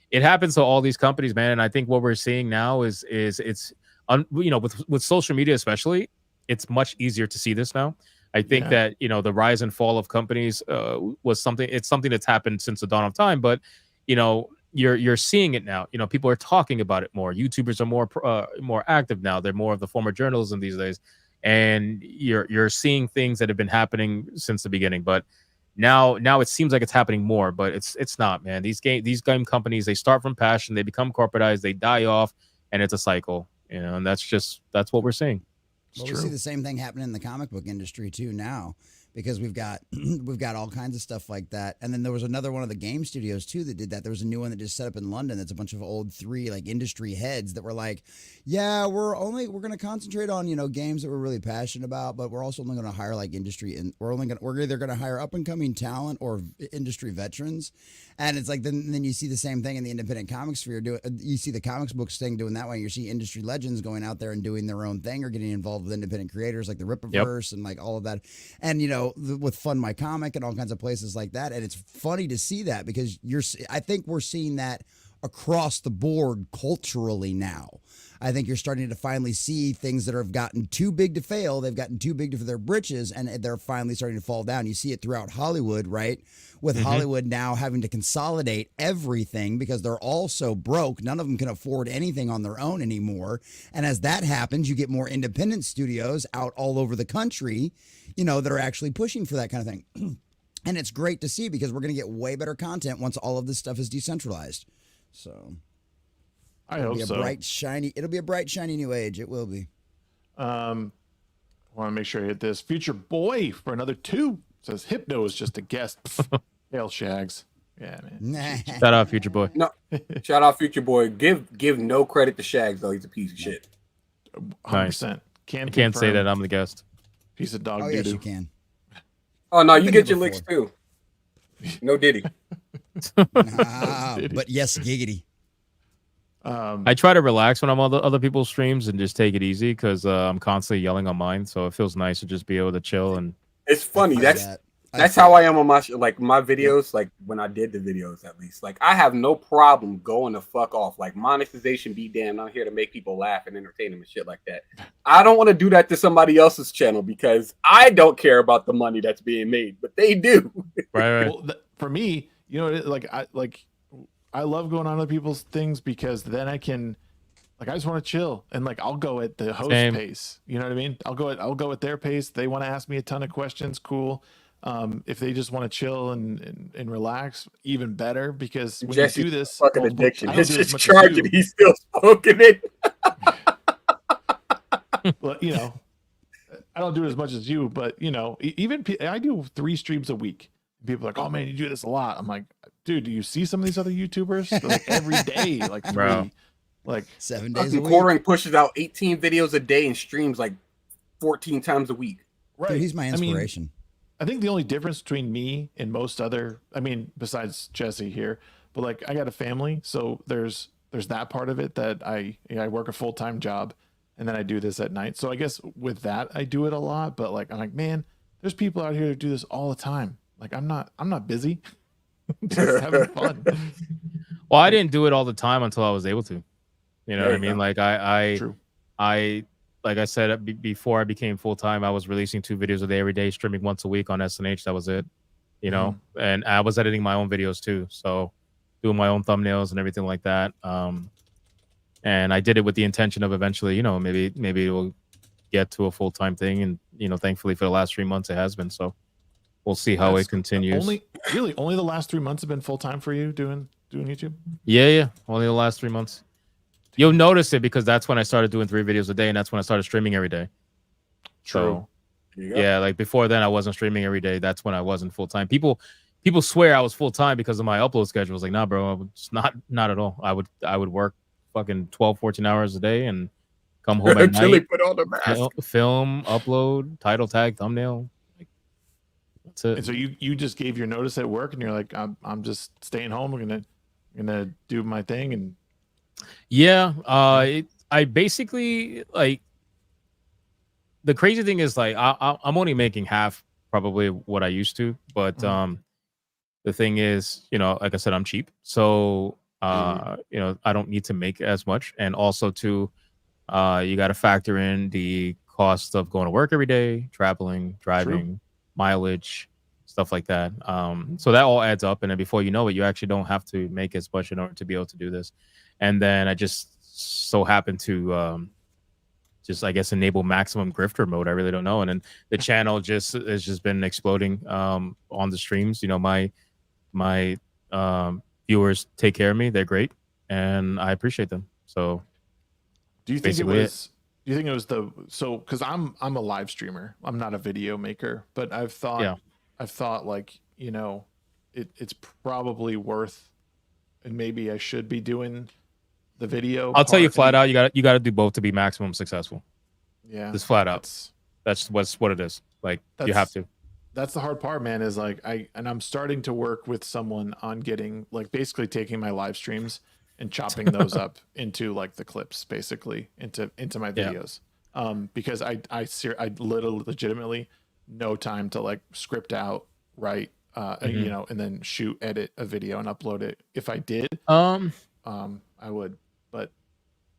it happens to all these companies, man. And I think what we're seeing now is it's you know, with social media especially, it's much easier to see this now. I think that, you know, the rise and fall of companies was something that's happened since the dawn of time, but, you know, you're seeing it now. You know, people are talking about it more. YouTubers are more active now. They're more of the former journalism these days, and you're seeing things that have been happening since the beginning. But now it seems like it's happening more, but it's not, man. These game companies, they start from passion, they become corporatized, they die off, and it's a cycle. You know, and that's what we're seeing. Well, we see the same thing happening in the comic book industry too now, because we've got all kinds of stuff like that. And then there was another one of the game studios too that did that. There was a new one that just set up in London that's a bunch of old 3 like industry heads that were like, yeah, we're going to concentrate on, you know, games that we're really passionate about, but we're also only going to hire like industry, and we're either going to hire up and coming talent or industry veterans. And it's like then you see the same thing in the independent comics sphere. You see the comics books thing doing that way. You see industry legends going out there and doing their own thing, or getting involved with independent creators like the Rippaverse and like all of that. And, you know, with Fund My Comic and all kinds of places like that. And it's funny to see that, because I think we're seeing that across the board culturally now. I think you're starting to finally see things that have gotten too big to fail. They've gotten too big for their britches, and they're finally starting to fall down. You see it throughout Hollywood, right? With Hollywood now having to consolidate everything because they're all so broke. None of them can afford anything on their own anymore. And as that happens, you get more independent studios out all over the country, you know, that are actually pushing for that kind of thing. And it's great to see, because we're going to get way better content once all of this stuff is decentralized. So I hope so. It'll be a bright, shiny new age. It will be. I want to make sure I hit this. Future Boy for another 2 says Hypno is just a guest. Hail Shags. Yeah, man. Shout out Future Boy. No, shout out Future Boy. Give no credit to Shags though. He's a piece of shit. 100%. I can't say that I'm the guest. Piece of dog. Oh yes, you can. Oh no, you get your licks too. No Diddy. But yes, giggity. I try to relax when I'm on other people's streams and just take it easy, because I'm constantly yelling on mine. So it feels nice to just be able to chill. And it's funny. That's how I am on my my videos. Like when I did the videos, at least, like I have no problem going to fuck off. Like monetization be damned. I'm here to make people laugh and entertain them and shit like that. I don't want to do that to somebody else's channel because I don't care about the money that's being made, but they do. Right. Well, for me, you know, I love going on other people's things because then I can, like, I just want to chill and like I'll go at the host pace. You know what I mean? I'll go at their pace. They want to ask me a ton of questions. Cool. If they just want to chill and relax, even better, because when Jesse, you do this fucking addiction, it's just charging. He's still smoking it. But you know, I don't do it as much as you, but you know, even I do 3 streams a week. People are like, oh man, you do this a lot. I'm like, dude, do you see some of these other YouTubers? They're like every day, like 3, Bro. like 7 days a week. Quartering pushes out 18 videos a day and streams like 14 times a week. Right. Dude, he's my inspiration. I think the only difference between me and most other, I mean, besides Jesse here, but like I got a family, so there's that part of it that I work a full-time job and then I do this at night. So I guess with that I do it a lot, but like I'm like, man, there's people out here who do this all the time. Like I'm not busy. Just having fun. Well, I didn't do it all the time until I was able to. You know what I mean? Like True. Like I said before I became full time, I was releasing 2 videos a day every day, streaming once a week on SNH. That was it, you know. And I was editing my own videos too, so doing my own thumbnails and everything like that. And I did it with the intention of eventually, you know, maybe it will get to a full time thing. And you know, thankfully for the last 3 months, it has been. So we'll see how it continues. Only the last 3 months have been full time for you doing YouTube. Yeah, only the last 3 months. You'll notice it because that's when I started doing 3 videos a day, and that's when I started streaming every day. True. So, yeah, like before then, I wasn't streaming every day. That's when I wasn't full time. People swear I was full time because of my upload schedule. I was like, nah, bro, it's not at all. I would work fucking 12, 14 hours a day and come home at night, put on the mask. film, upload, title tag, thumbnail. Like, that's it. And so you just gave your notice at work, and you're like, I'm just staying home. I'm gonna do my thing. And yeah, I basically, like, the crazy thing is, like, I'm only making half probably what I used to, but the thing is, you know, like I said, I'm cheap, so you know, I don't need to make as much, and also too, you got to factor in the cost of going to work every day, traveling, driving, mileage, stuff like that. So that all adds up, and then before you know it, you actually don't have to make as much in order to be able to do this. And then I just so happen to just, I guess, enable maximum grifter mode. I really don't know. And then the channel has just been exploding on the streams. You know, my viewers take care of me. They're great, and I appreciate them. So do you think it was because I'm a live streamer. I'm not a video maker, but I've thought like, you know, it's probably worth, and maybe I should be doing the video. I'll tell you flat out, you got to do both to be maximum successful. Yeah, just flat out. That's what it is. Like, you have to. That's the hard part, man. Is like I'm starting to work with someone on getting, like, basically taking my live streams and chopping those up into like the clips, basically into my videos. Because I literally legitimately no time to like script out, write, you know, and then shoot, edit a video and upload it. If I did, I would, but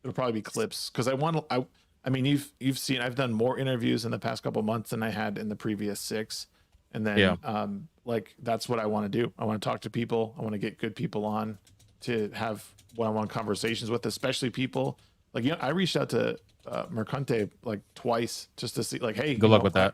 it'll probably be clips because I mean, you've seen I've done more interviews in the past couple months than I had in the previous 6, and then like that's what I want to do. I want to talk to people. I want to get good people on to have one-on-one conversations with, especially people like, you know, I reached out to Mercante like twice just to see, like, hey, good luck with that.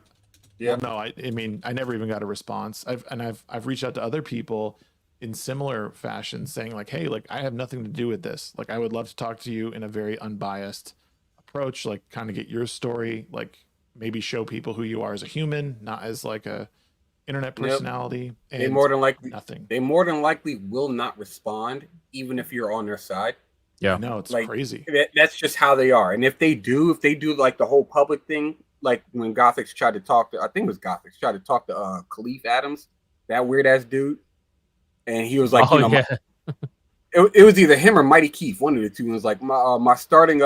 Yeah, no, I mean, I never even got a response. I've reached out to other people in similar fashion saying like, hey, like, I have nothing to do with this. Like, I would love to talk to you in a very unbiased approach, like kind of get your story, like maybe show people who you are as a human, not as like a internet personality. And they more than likely nothing. They more than likely will not respond, even if you're on their side. Yeah, no, it's like, crazy. That's just how they are. And if they do like the whole public thing, like when Gothix tried to talk to, I think it was Gothix tried to talk to Khalif Adams, that weird ass dude, and he was like, you know, it was either him or Mighty Keith, one of the two. And it was like my starting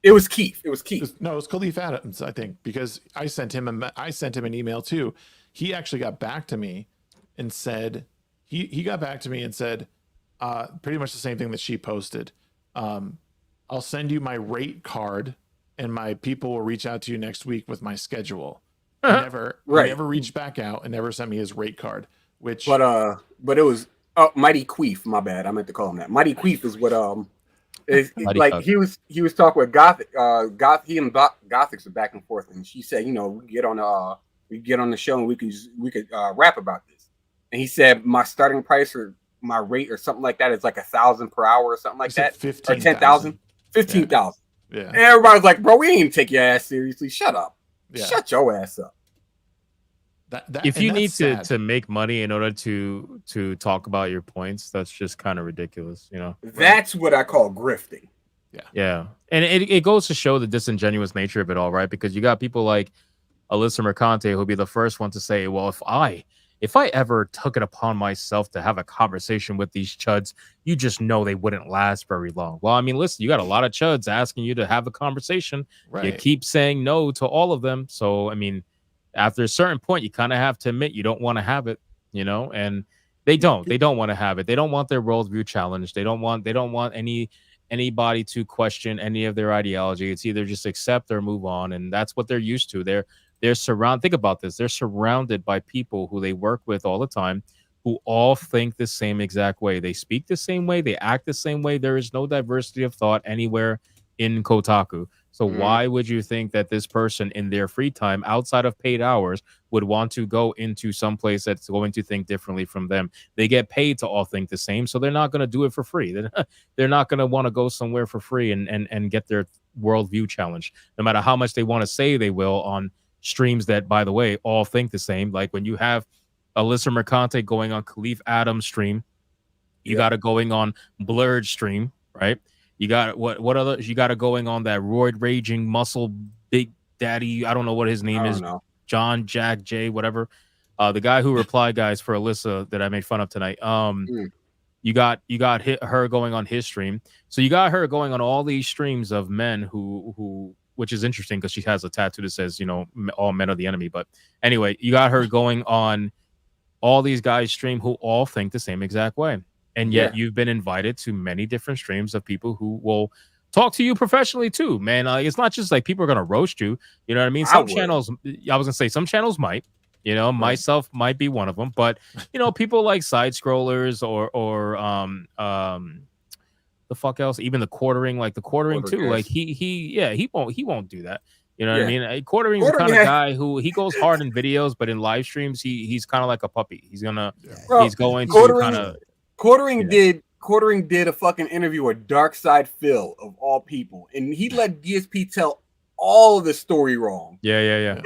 it was Keith. It was Keith. No, it was Khalif Adams, I think, because I sent him an email too, he actually got back to me and said, he got back to me and said, pretty much the same thing that she posted. I'll send you my rate card and my people will reach out to you next week with my schedule. He never reached back out and never sent me his rate card, which, but it was Mighty Queef. My bad. I meant to call him that. Mighty Queef is what like he was talking with Gothic. He and Gothics are back and forth, and she said, you know, we get on the show and we could rap about this. And he said my starting price or my rate or something like that is like 1,000 per hour or something like that, 15, or 10,000, 15,000. Yeah. And everybody's like, bro, we ain't even take your ass seriously. Shut up. Yeah. Shut your ass up. If you need to make money in order to talk about your points, that's just kind of ridiculous, you know. That's what I call grifting. Yeah. And it goes to show the disingenuous nature of it all, right? Because you got people like Alyssa Mercante who'll be the first one to say, well, if I ever took it upon myself to have a conversation with these chuds, you just know they wouldn't last very long. Well, I mean, listen, you got a lot of chuds asking you to have a conversation. Right. You keep saying no to all of them. So, I mean, after a certain point, you kind of have to admit you don't want to have it, you know, and they don't want to have it. They don't want their worldview challenged. They don't want anybody to question any of their ideology. It's either just accept or move on. And that's what they're used to. They're surrounded. Think about this. They're surrounded by people who they work with all the time, who all think the same exact way. They speak the same way. They act the same way. There is no diversity of thought anywhere in Kotaku. So why would you think that this person in their free time outside of paid hours would want to go into some place that's going to think differently from them? They get paid to all think the same, so they're not going to do it for free. They're not going to want to go somewhere for free and get their worldview challenged, no matter how much they want to say they will on streams that, by the way, all think the same. Like when you have Alyssa Mercante going on Khalif Adams stream, you got it going on Blurred stream, right? You got what other? You got it going on that roid raging muscle big daddy. I don't know what his name is. John Jack J whatever. The guy who replied, guys, for Alyssa that I made fun of tonight. You got her going on his stream. So you got her going on all these streams of men who which is interesting because she has a tattoo that says, you know, all men are the enemy. But anyway, you got her going on all these guys' stream who all think the same exact way. And yet you've been invited to many different streams of people who will talk to you professionally too, man. It's not just like people are going to roast you. You know what I mean? Some channels, I was going to say some channels might, you know, myself might be one of them, but you know, people like side scrollers or the fuck else, even the quartering too. Like he won't do that. You know what I mean? Quartering is the kind of guy who he goes hard in videos, but in live streams, he's kind of like a puppy. He's going to kind of. Quartering did a fucking interview with Dark Side Phil of all people, and he let DSP tell all of the story wrong. Yeah.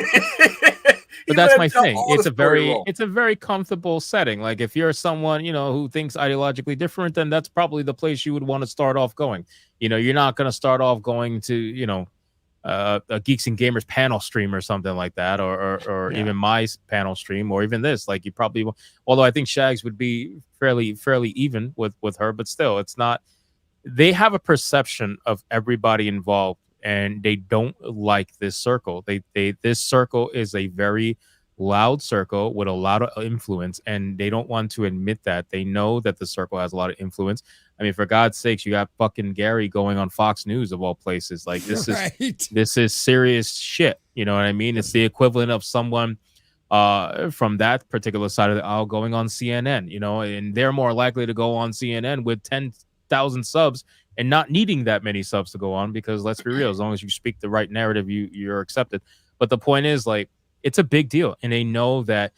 But that's my thing. It's a very comfortable setting. Like if you're someone, you know, who thinks ideologically different, then that's probably the place you would want to start off going. You know, you're not going to start off going to, you know, a Geeks and Gamers panel stream or something like that, or even my panel stream, or even this. Like you probably, although I think Shags would be fairly even with her, but still, it's not. They have a perception of everybody involved, and they don't like this circle. This circle is a very loud circle with a lot of influence, and they don't want to admit that. They know that the circle has a lot of influence. I mean, for God's sakes, you got fucking Gary going on Fox News of all places. Like this is serious shit. You know what I mean? It's the equivalent of someone from that particular side of the aisle going on CNN, you know, and they're more likely to go on CNN with 10,000 subs and not needing that many subs to go on, because let's be real, as long as you speak the right narrative, you're accepted. But the point is, like, it's a big deal, and they know that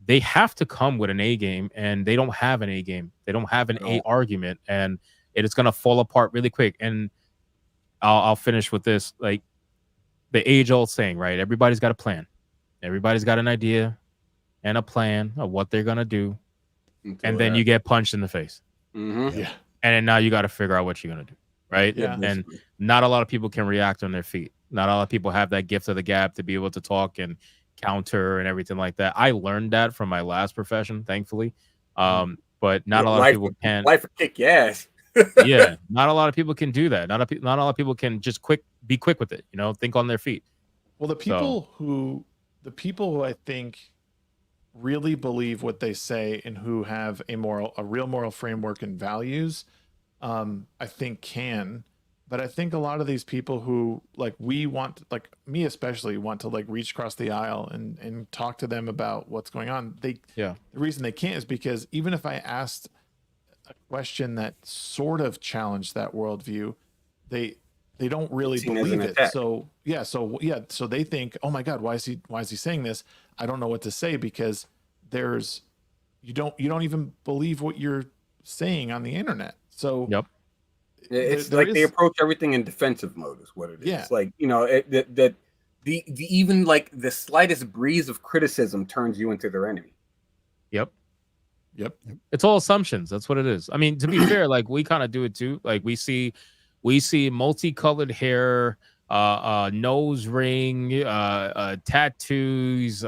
they have to come with an A game, and they don't have an A game. They don't have an A argument, and it is going to fall apart really quick. And I'll finish with this, like the age-old saying, right? Everybody's got a plan. Everybody's got an idea and a plan of what they're going to do, and then you get punched in the face. Yeah. And then now you got to figure out what you're going to do, right? Yeah. And not a lot of people can react on their feet. Not a lot of people have that gift of the gab to be able to talk and counter and everything like that. I learned that from my last profession, thankfully. But not a lot of people can. Life will kick your ass. Yeah, not a lot of people can do that. Not a lot of people can just be quick with it. You know, think on their feet. Well, the people who I think really believe what they say and who have a real moral framework and values, I think can. But I think a lot of these people who like me especially want to like reach across the aisle and talk to them about what's going on. The reason they can't is because even if I asked a question that sort of challenged that worldview, they don't really believe it. So they think, oh my God, why is he saying this? I don't know what to say, because you don't even believe what you're saying on the internet. So it's like they approach everything in defensive mode is what it is. Yeah. It's like, the even like the slightest breeze of criticism turns you into their enemy. Yep. It's all assumptions. That's what it is. I mean, to be fair, like we kind of do it too. Like we see multicolored hair, nose ring, tattoos,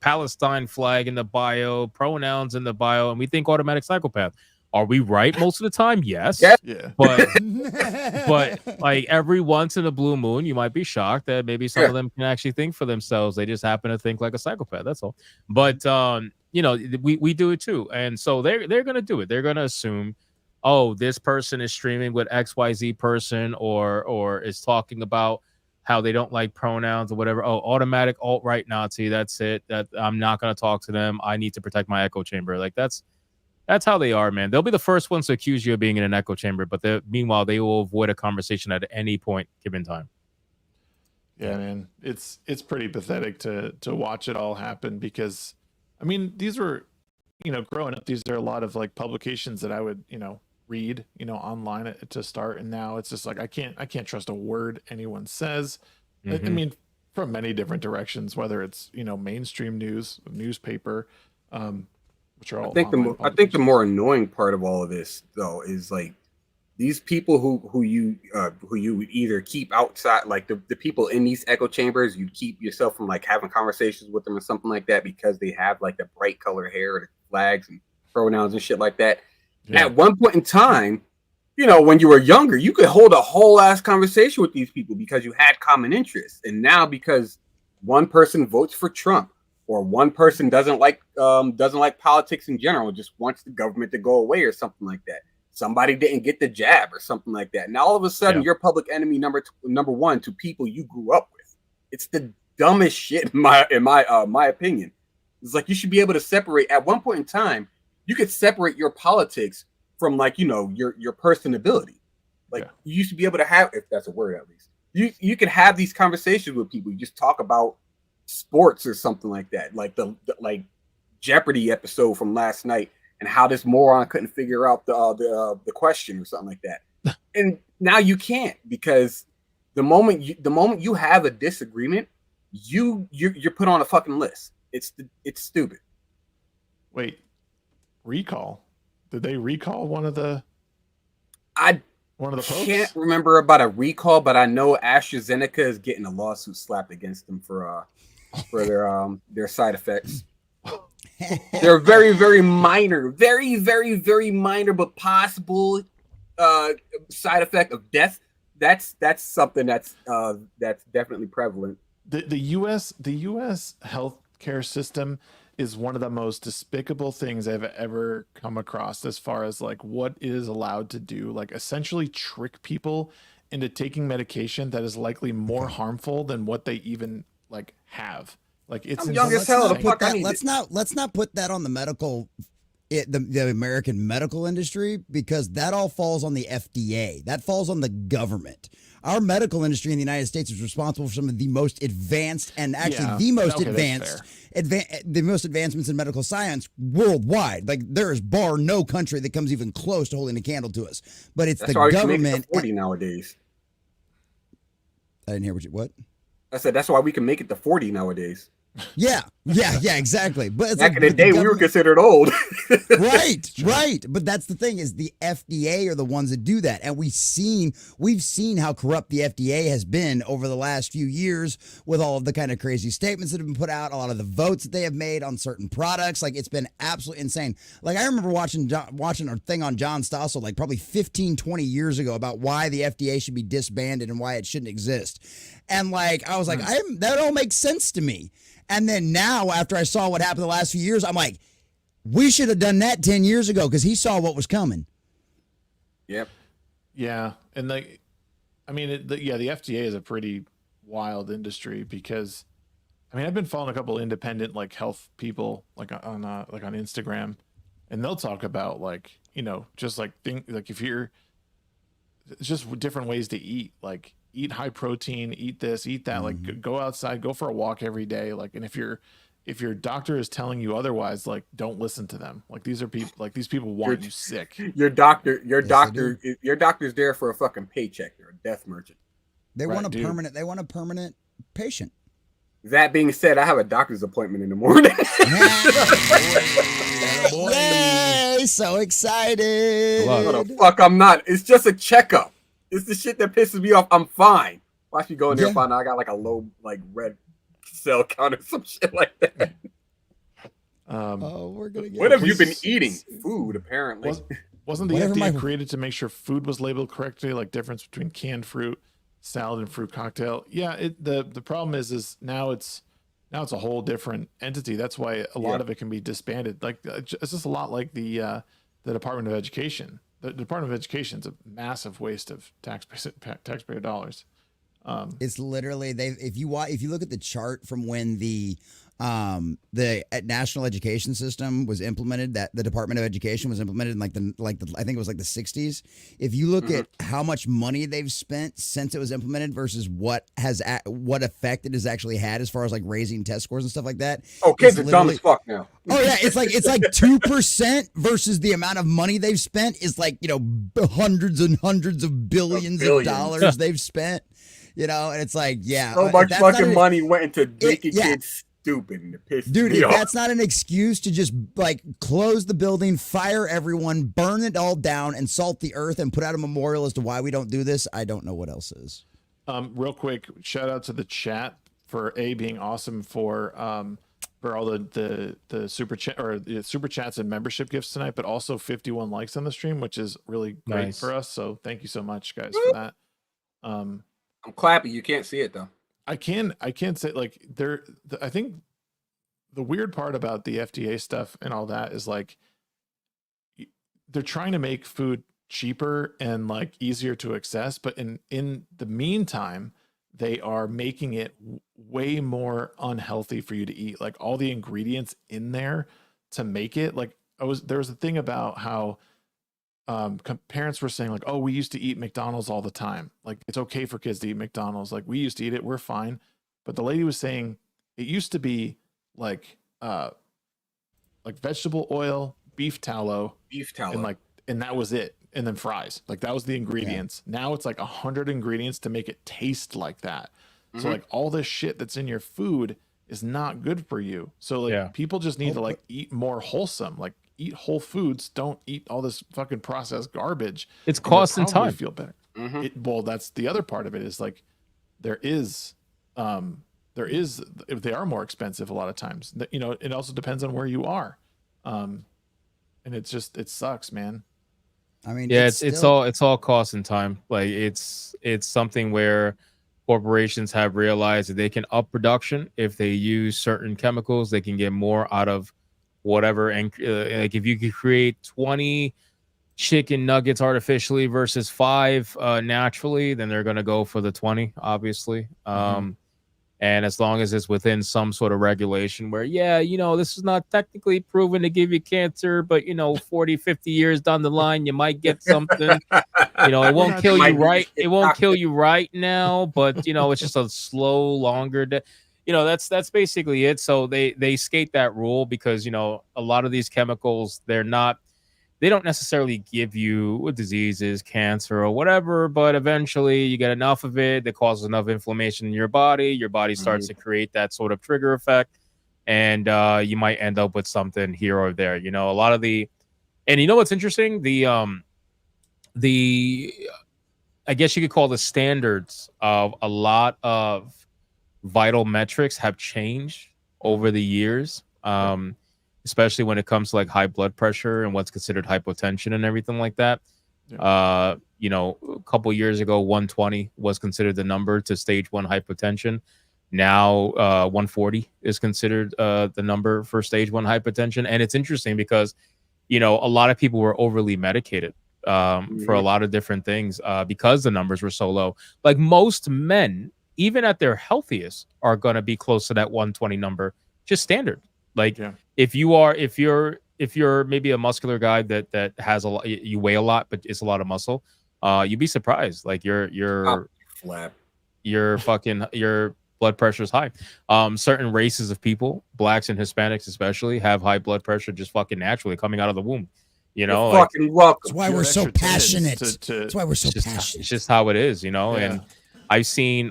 Palestine flag in the bio, pronouns in the bio, and we think automatic psychopath. Are we right most of the time? Yes. Yeah. But like every once in a blue moon, you might be shocked that maybe some of them can actually think for themselves. They just happen to think like a psychopath. That's all. But we do it too. And so they're gonna do it. They're gonna assume, oh, this person is streaming with XYZ person or is talking about how they don't like pronouns or whatever. Oh, automatic alt-right Nazi. That's it. That I'm not gonna talk to them. I need to protect my echo chamber. Like that's how they are, man. They'll be the first ones to accuse you of being in an echo chamber, but meanwhile, they will avoid a conversation at any point given time. Yeah, man. It's pretty pathetic to watch it all happen, because, I mean, these were, growing up, these are a lot of like publications that I would, read, online to start. And now it's just like, I can't trust a word anyone says. Mm-hmm. I mean, from many different directions, whether it's, mainstream news, newspaper, which are all I think the more annoying part of all of this though is like these people who you would either keep outside, like the people in these echo chambers, you keep yourself from like having conversations with them or something like that, because they have like the bright color hair or the flags and pronouns and shit like that. Yeah. At one point in time, when you were younger, you could hold a whole ass conversation with these people because you had common interests. And now, because one person votes for Trump, or one person doesn't like politics in general, just wants the government to go away or something like that. Somebody didn't get the jab or something like that. Now all of a sudden you're public enemy number one to people you grew up with. It's the dumbest shit in my opinion. It's like you should be able to separate. At one point in time, you could separate your politics from like your personability. Like you used to be able to have, if that's a word at least, you could have these conversations with people. You just talk about sports or something like that, like the Jeopardy episode from last night, and how this moron couldn't figure out the question or something like that. And now you can't, because the moment you have a disagreement, you're put on a fucking list. It's stupid. Wait, recall? Did they recall one of the? One of the folks? Can't remember about a recall, but I know AstraZeneca is getting a lawsuit slapped against them for their side effects. They're very, very minor, very, very, very minor, but possible side effect of death. That's something that's definitely prevalent. The U.S. healthcare system is one of the most despicable things I've ever come across, as far as like what it is allowed to do, like essentially trick people into taking medication that is likely more harmful than what they even like have. Like it's young as hell. Let's not put that on the the American medical industry, because that all falls on the FDA. That falls on the government. Our medical industry in the United States is responsible for some of the most advanced and actually the most advancements in medical science worldwide. Like there is bar no country that comes even close to holding a candle to us. But it's the government. 40 nowadays. I didn't hear what? I said that's why we can make it to 40 nowadays. Yeah, exactly. But it's back in the day, we were considered old. right. But that's the thing, is the FDA are the ones that do that, and we've seen how corrupt the FDA has been over the last few years with all of the kind of crazy statements that have been put out, a lot of the votes that they have made on certain products. Like it's been absolutely insane. Like I remember watching a thing on John Stossel like probably 15, 20 years ago about why the FDA should be disbanded and why it shouldn't exist. And like, I was like, that all makes sense to me. And then now, after I saw what happened the last few years, I'm like, we should have done that 10 years ago because he saw what was coming. Yep. Yeah. And like, I mean, the FDA is a pretty wild industry because, I mean, I've been following a couple of independent like health people like on Instagram, and they'll talk about like, you know, just like if you're, it's just different ways to eat, like eat high protein, eat this, eat that, like go outside, go for a walk every day. Like, and if your doctor is telling you otherwise, like don't listen to them. Like these are people, like these people want you sick. Your doctor's there for a fucking paycheck. They're a death merchant. They want a permanent patient. That being said, I have a doctor's appointment in the morning. Yay! So excited. No, the fuck, I'm not. It's just a checkup. It's the shit that pisses me off. I'm fine. Watch me go in there and find out I got like a low, like red cell count or some shit like that. We're gonna get. What have you been eating? Food, apparently. Wasn't the FDA created to make sure food was labeled correctly, like difference between canned fruit, salad, and fruit cocktail? Yeah. The problem is now it's a whole different entity. That's why a lot of it can be disbanded. Like it's just a lot like the Department of Education. The Department of Education is a massive waste of taxpayer dollars. It's literally if you look at the chart from when the national education system was implemented, that the Department of Education was implemented in I think it was like the 60s. If you look at how much money they've spent since it was implemented versus what effect it has actually had as far as like raising test scores and stuff like that. Oh, kids are dumb as fuck now. Oh yeah, it's like 2% versus the amount of money they've spent is like, you know, hundreds and hundreds of billions of dollars they've spent. You know, and it's like, so much fucking money went into making kids stupid and piss dude, me if off. that's not an excuse to just like close the building, fire everyone, burn it all down, and salt the earth and put out a memorial as to why we don't do this, I don't know what else is. Real quick, shout out to the chat for being awesome for all the super chat or the super chats and membership gifts tonight, but also 51 likes on the stream, which is really great for us. So thank you so much, guys, for that. I'm clapping. You can't see it though. I can't say like I think the weird part about the FDA stuff and all that is like they're trying to make food cheaper and like easier to access, but in the meantime they are making it way more unhealthy for you to eat. Like all the ingredients in there to make it, like there was a thing about how parents were saying like, oh, we used to eat McDonald's all the time. Like it's okay for kids to eat McDonald's. Like we used to eat it. We're fine. But the lady was saying it used to be like vegetable oil, beef tallow, and that was it. And then fries. Like that was the ingredients. Yeah. Now it's like 100 ingredients to make it taste like that. So like all this shit that's in your food is not good for you. So like people just need to like eat more wholesome. Like eat whole foods. Don't eat all this fucking processed garbage. It's cost and time. Feel better. Well, that's the other part of it is like there is they are more expensive a lot of times. You know, it also depends on where you are, and it sucks, man. I mean, it's all cost and time. Like it's something where corporations have realized that they can up production if they use certain chemicals. They can get more out of whatever, and like if you could create 20 chicken nuggets artificially versus 5 naturally, then they're going to go for the 20, obviously. And as long as it's within some sort of regulation where, you know, this is not technically proven to give you cancer, but, you know, 40, 50 years down the line, you might get something. You know, it won't kill you right. It won't kill you right now, but, you know, it's just a slow, longer you know, that's basically it. So they skate that rule because, you know, a lot of these chemicals, they don't necessarily give you diseases, cancer or whatever, but eventually you get enough of it that causes enough inflammation in your body starts to create that sort of trigger effect, and you might end up with something here or there. You know, a lot of and you know what's interesting? I guess you could call the standards of a lot of vital metrics have changed over the years. Especially when it comes to like high blood pressure and what's considered hypotension and everything like that. You know, a couple years ago, 120 was considered the number to stage 1 hypertension. Now 140 is considered the number for stage 1 hypertension. And it's interesting because, you know, a lot of people were overly medicated for a lot of different things because the numbers were so low. Like most men, even at their healthiest, are going to be close to that 120 number, just standard. Like if you're maybe a muscular guy that has a lot, you weigh a lot, but it's a lot of muscle, you'd be surprised. Like your blood pressure is high. Certain races of people, blacks and Hispanics especially, have high blood pressure just fucking naturally coming out of the womb. You know, like, fucking welcome. That's why we're so passionate. That's why we're so passionate. It's just how it is, you know. And I've seen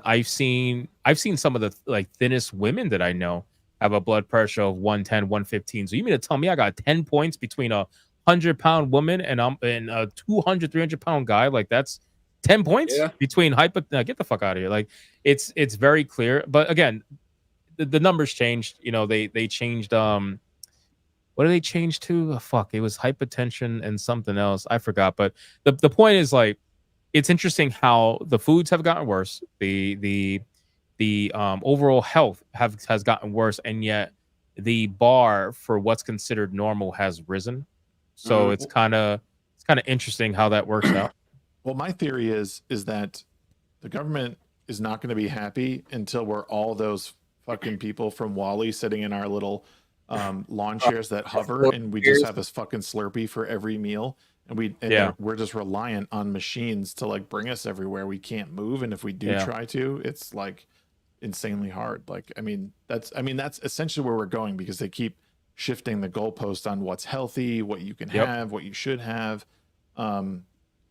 some of the like thinnest women that I know have a blood pressure of 110, 115. So you mean to tell me I got 10 points between a 100-pound woman and a 200, 300-pound guy? Like that's 10 points between get the fuck out of here. Like it's very clear. But again, the numbers changed. You know, they changed. What did they change to? It was hypertension and something else. I forgot. But the point is, like, it's interesting how the foods have gotten worse. The overall health has gotten worse, and yet the bar for what's considered normal has risen. So it's kind of interesting how that works out. Well, my theory is that the government is not going to be happy until we're all those fucking people from Wall-E sitting in our little lawn chairs that hover, and we just have this fucking Slurpee for every meal, and we're just reliant on machines to like bring us everywhere. We can't move, and if we do try to, it's like insanely hard. Like, I mean, that's essentially where we're going, because they keep shifting the goalpost on what's healthy, what you can have, what you should have.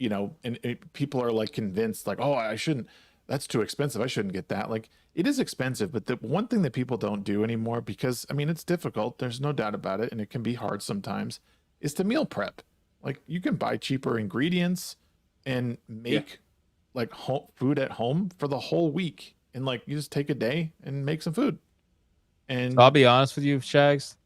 You know, and people are like convinced, like, oh, I shouldn't. That's too expensive. I shouldn't get that. Like, it is expensive, but the one thing that people don't do anymore, because I mean, it's difficult, there's no doubt about it, and it can be hard sometimes, is to meal prep. Like, you can buy cheaper ingredients and make like food at home for the whole week, and like you just take a day and make some food. And so I'll be honest with you, Shags,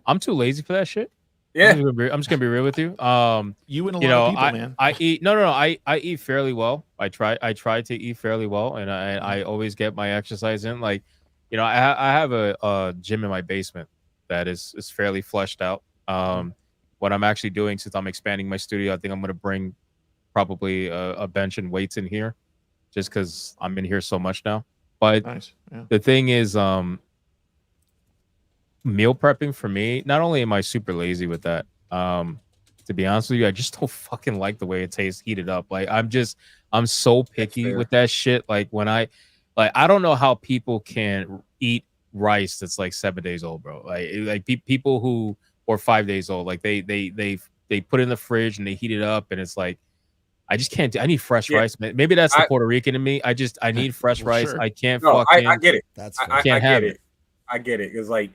I'm too lazy for that shit. Yeah, I'm just gonna be real with you. You and a lot of people, man. I eat I eat fairly well. I try to eat fairly well, and I always get my exercise in. Like, you know, I have a gym in my basement that is fairly fleshed out. What I'm actually doing, since I'm expanding my studio, I think I'm gonna bring probably a bench and weights in here, just because I'm in here so much now. But the thing is, meal prepping for me, not only am I super lazy with that, to be honest with you, I just don't fucking like the way it tastes heated up. Like, I'm so picky with that shit. Like, when I don't know how people can eat rice that's like 7 days old, bro. Like people who or 5 days old, like they put it in the fridge and they heat it up, and it's like, I just can't I need fresh rice. Maybe that's the Puerto Rican in me. I need fresh rice. Sure. I can't I get it. That's I get it. I get it. It's like,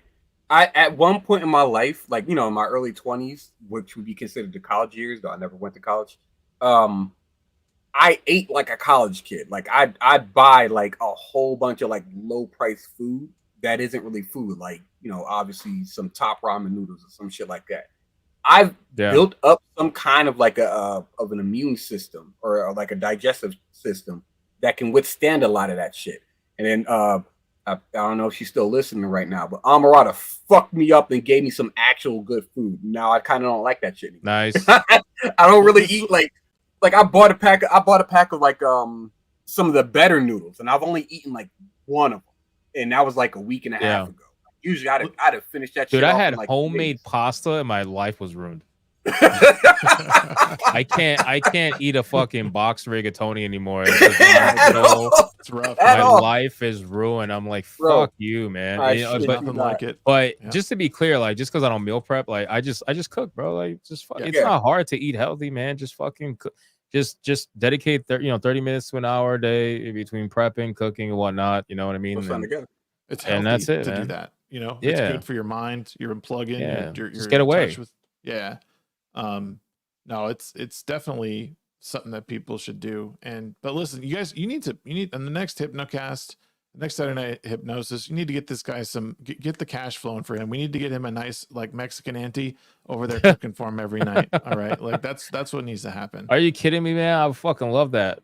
at one point in my life, like, you know, in my early 20s, which would be considered the college years, though I never went to college, I ate like a college kid. Like, I'd buy like a whole bunch of like low price food that isn't really food, like, you know, obviously some top ramen noodles or some shit like that. I've built up some kind of like of an immune system or like a digestive system that can withstand a lot of that shit. And then I don't know if she's still listening right now, but Amarada fucked me up and gave me some actual good food. Now I kind of don't like that shit anymore. Nice. I don't really eat like I bought a pack of like some of the better noodles, and I've only eaten like one of them, and that was like a week and a half ago. Usually I'd have finished that shit. Dude, I had like homemade pasta and my life was ruined. I can't eat a fucking boxed rigatoni anymore. It's rough. My life is ruined. I'm like, fuck you, man. But just to be clear, like, just because I don't meal prep, like, I just cook, bro. Like, just it's not hard to eat healthy, man. Just fucking cook. Just dedicate 30 minutes to an hour a day between prepping, cooking, and whatnot. You know what I mean? It's healthy, and that's it, to man. do that. You know, it's good for your mind. You're unplugging. You're just get away. No, it's definitely something that people should do. But listen, you guys, you need on the next Hypnocast, Next Saturday night hypnosis. You need to get this guy get the cash flowing for him. We need to get him a nice like Mexican auntie over there cooking for him every night. All right, like that's what needs to happen. Are you kidding me, man? I would fucking love that.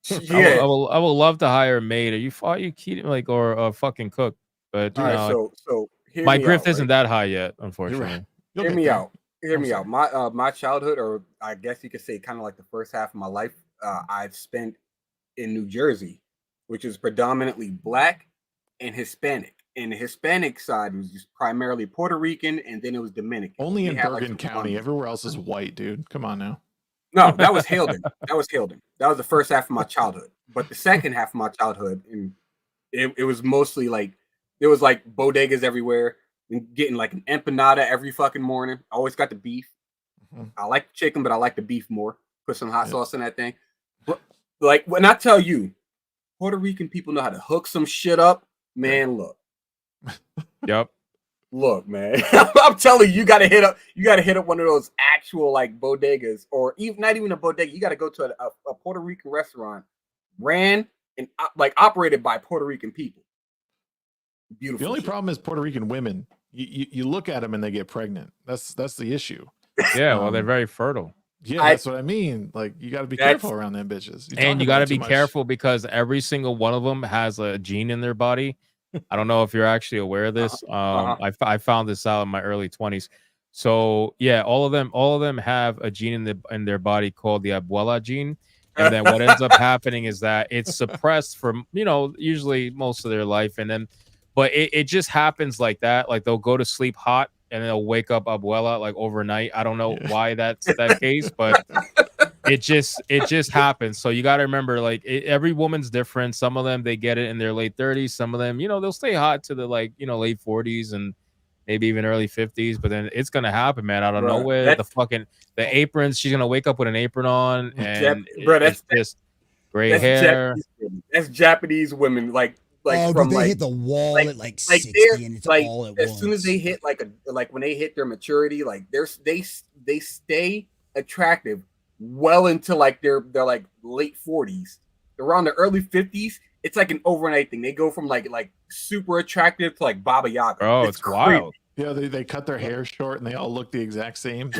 Yeah. I will love to hire a maid. Are you kidding? Like, or a fucking cook? But you All know, right, so hear my me grift out, isn't right? that high yet, unfortunately. You'll Hear get me there. out. Hear I'm me sorry. out. My childhood, or I guess you could say kind of like the first half of my life, I've spent in New Jersey, which is predominantly Black and Hispanic. And the Hispanic side was just primarily Puerto Rican, and then it was Dominican. Only They in had, like, Bergen some County. Colombian. Everywhere else is white, dude. Come on now. No, that was Haledon. That was the first half of my childhood. But the second half of my childhood, and it was mostly like there was like bodegas everywhere, and getting like an empanada every fucking morning. I always got the beef. Mhm. I like the chicken, but I like the beef more. Put some hot sauce in that thing. But like when I tell you, Puerto Rican people know how to hook some shit up, man. Yep. Look, man. I'm telling you, you gotta hit up one of those actual like bodegas, or even not even a bodega. You gotta go to a Puerto Rican restaurant, ran and like operated by Puerto Rican people. Beautiful. The only shit. problem is Puerto Rican women. You look at them and they get pregnant. That's the issue. Yeah. Well, they're very fertile. Yeah, that's what I mean. Like you got to be careful around them bitches. And you got to be careful because every single one of them has a gene in their body. I don't know if you're actually aware of this. I found this out in my early 20s. So yeah, all of them have a gene in their body called the abuela gene. And then what ends up happening is that it's suppressed for, usually most of their life. And then, but it just happens like that. Like they'll go to sleep hot and they'll wake up abuela like overnight. I don't know why that's that case, but it just happens. So you got to remember, like every woman's different. Some of them, they get it in their late 30s. Some of them, they'll stay hot to the late 40s and maybe even early 50s. But then it's going to happen, man, out of nowhere. The aprons, she's going to wake up with an apron on and it's just gray hair. That's Japanese women. Like from they like hit the wall at like 60 and it's like, all at as once. soon as they hit like when they hit their maturity, like they stay attractive well into like their like late 40s. Around the early 50s, it's like an overnight thing. They go from like super attractive to like Baba Yaga. Oh, it's wild. Yeah, they cut their hair short and they all look the exact same.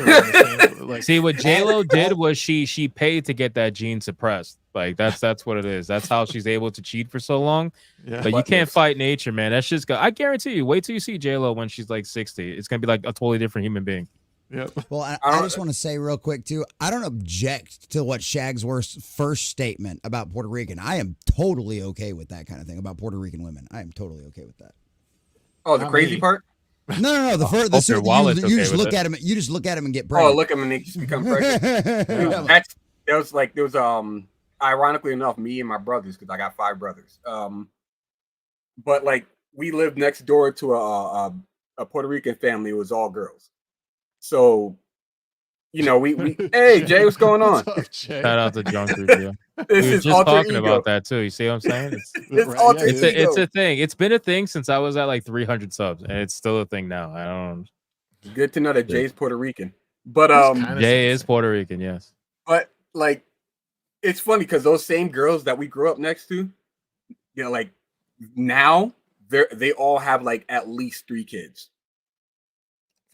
See, what J-Lo did was she paid to get that gene suppressed. Like that's what it is. That's how she's able to cheat for so long. Yeah. But you can't fight nature, man. That's just I guarantee you. Wait till you see J-Lo when she's like 60. It's gonna be like a totally different human being. Yep. Well, I just want to say real quick too. I don't object to what Shagsworth's first statement about Puerto Rican. I am totally okay with that kind of thing about Puerto Rican women. I am totally okay with that. Oh, the crazy part? No. The first, you just look at him. You just look at him and get pregnant. Oh, look at him and they just become pregnant. There was ironically enough, me and my brothers, because I got 5 brothers. But like we lived next door to a Puerto Rican family. It was all girls. So, we hey Jay, what's going on? What's up, Jay? Shout out to Drunk Review. We were just talking about that too. You see what I'm saying? It's a thing. It's been a thing since I was at like 300 subs, and it's still a thing now. I don't. Good to know that Jay's Puerto Rican, but Jay is Puerto Rican, yes. But like, it's funny because those same girls that we grew up next to, like now they all have like at least 3 kids.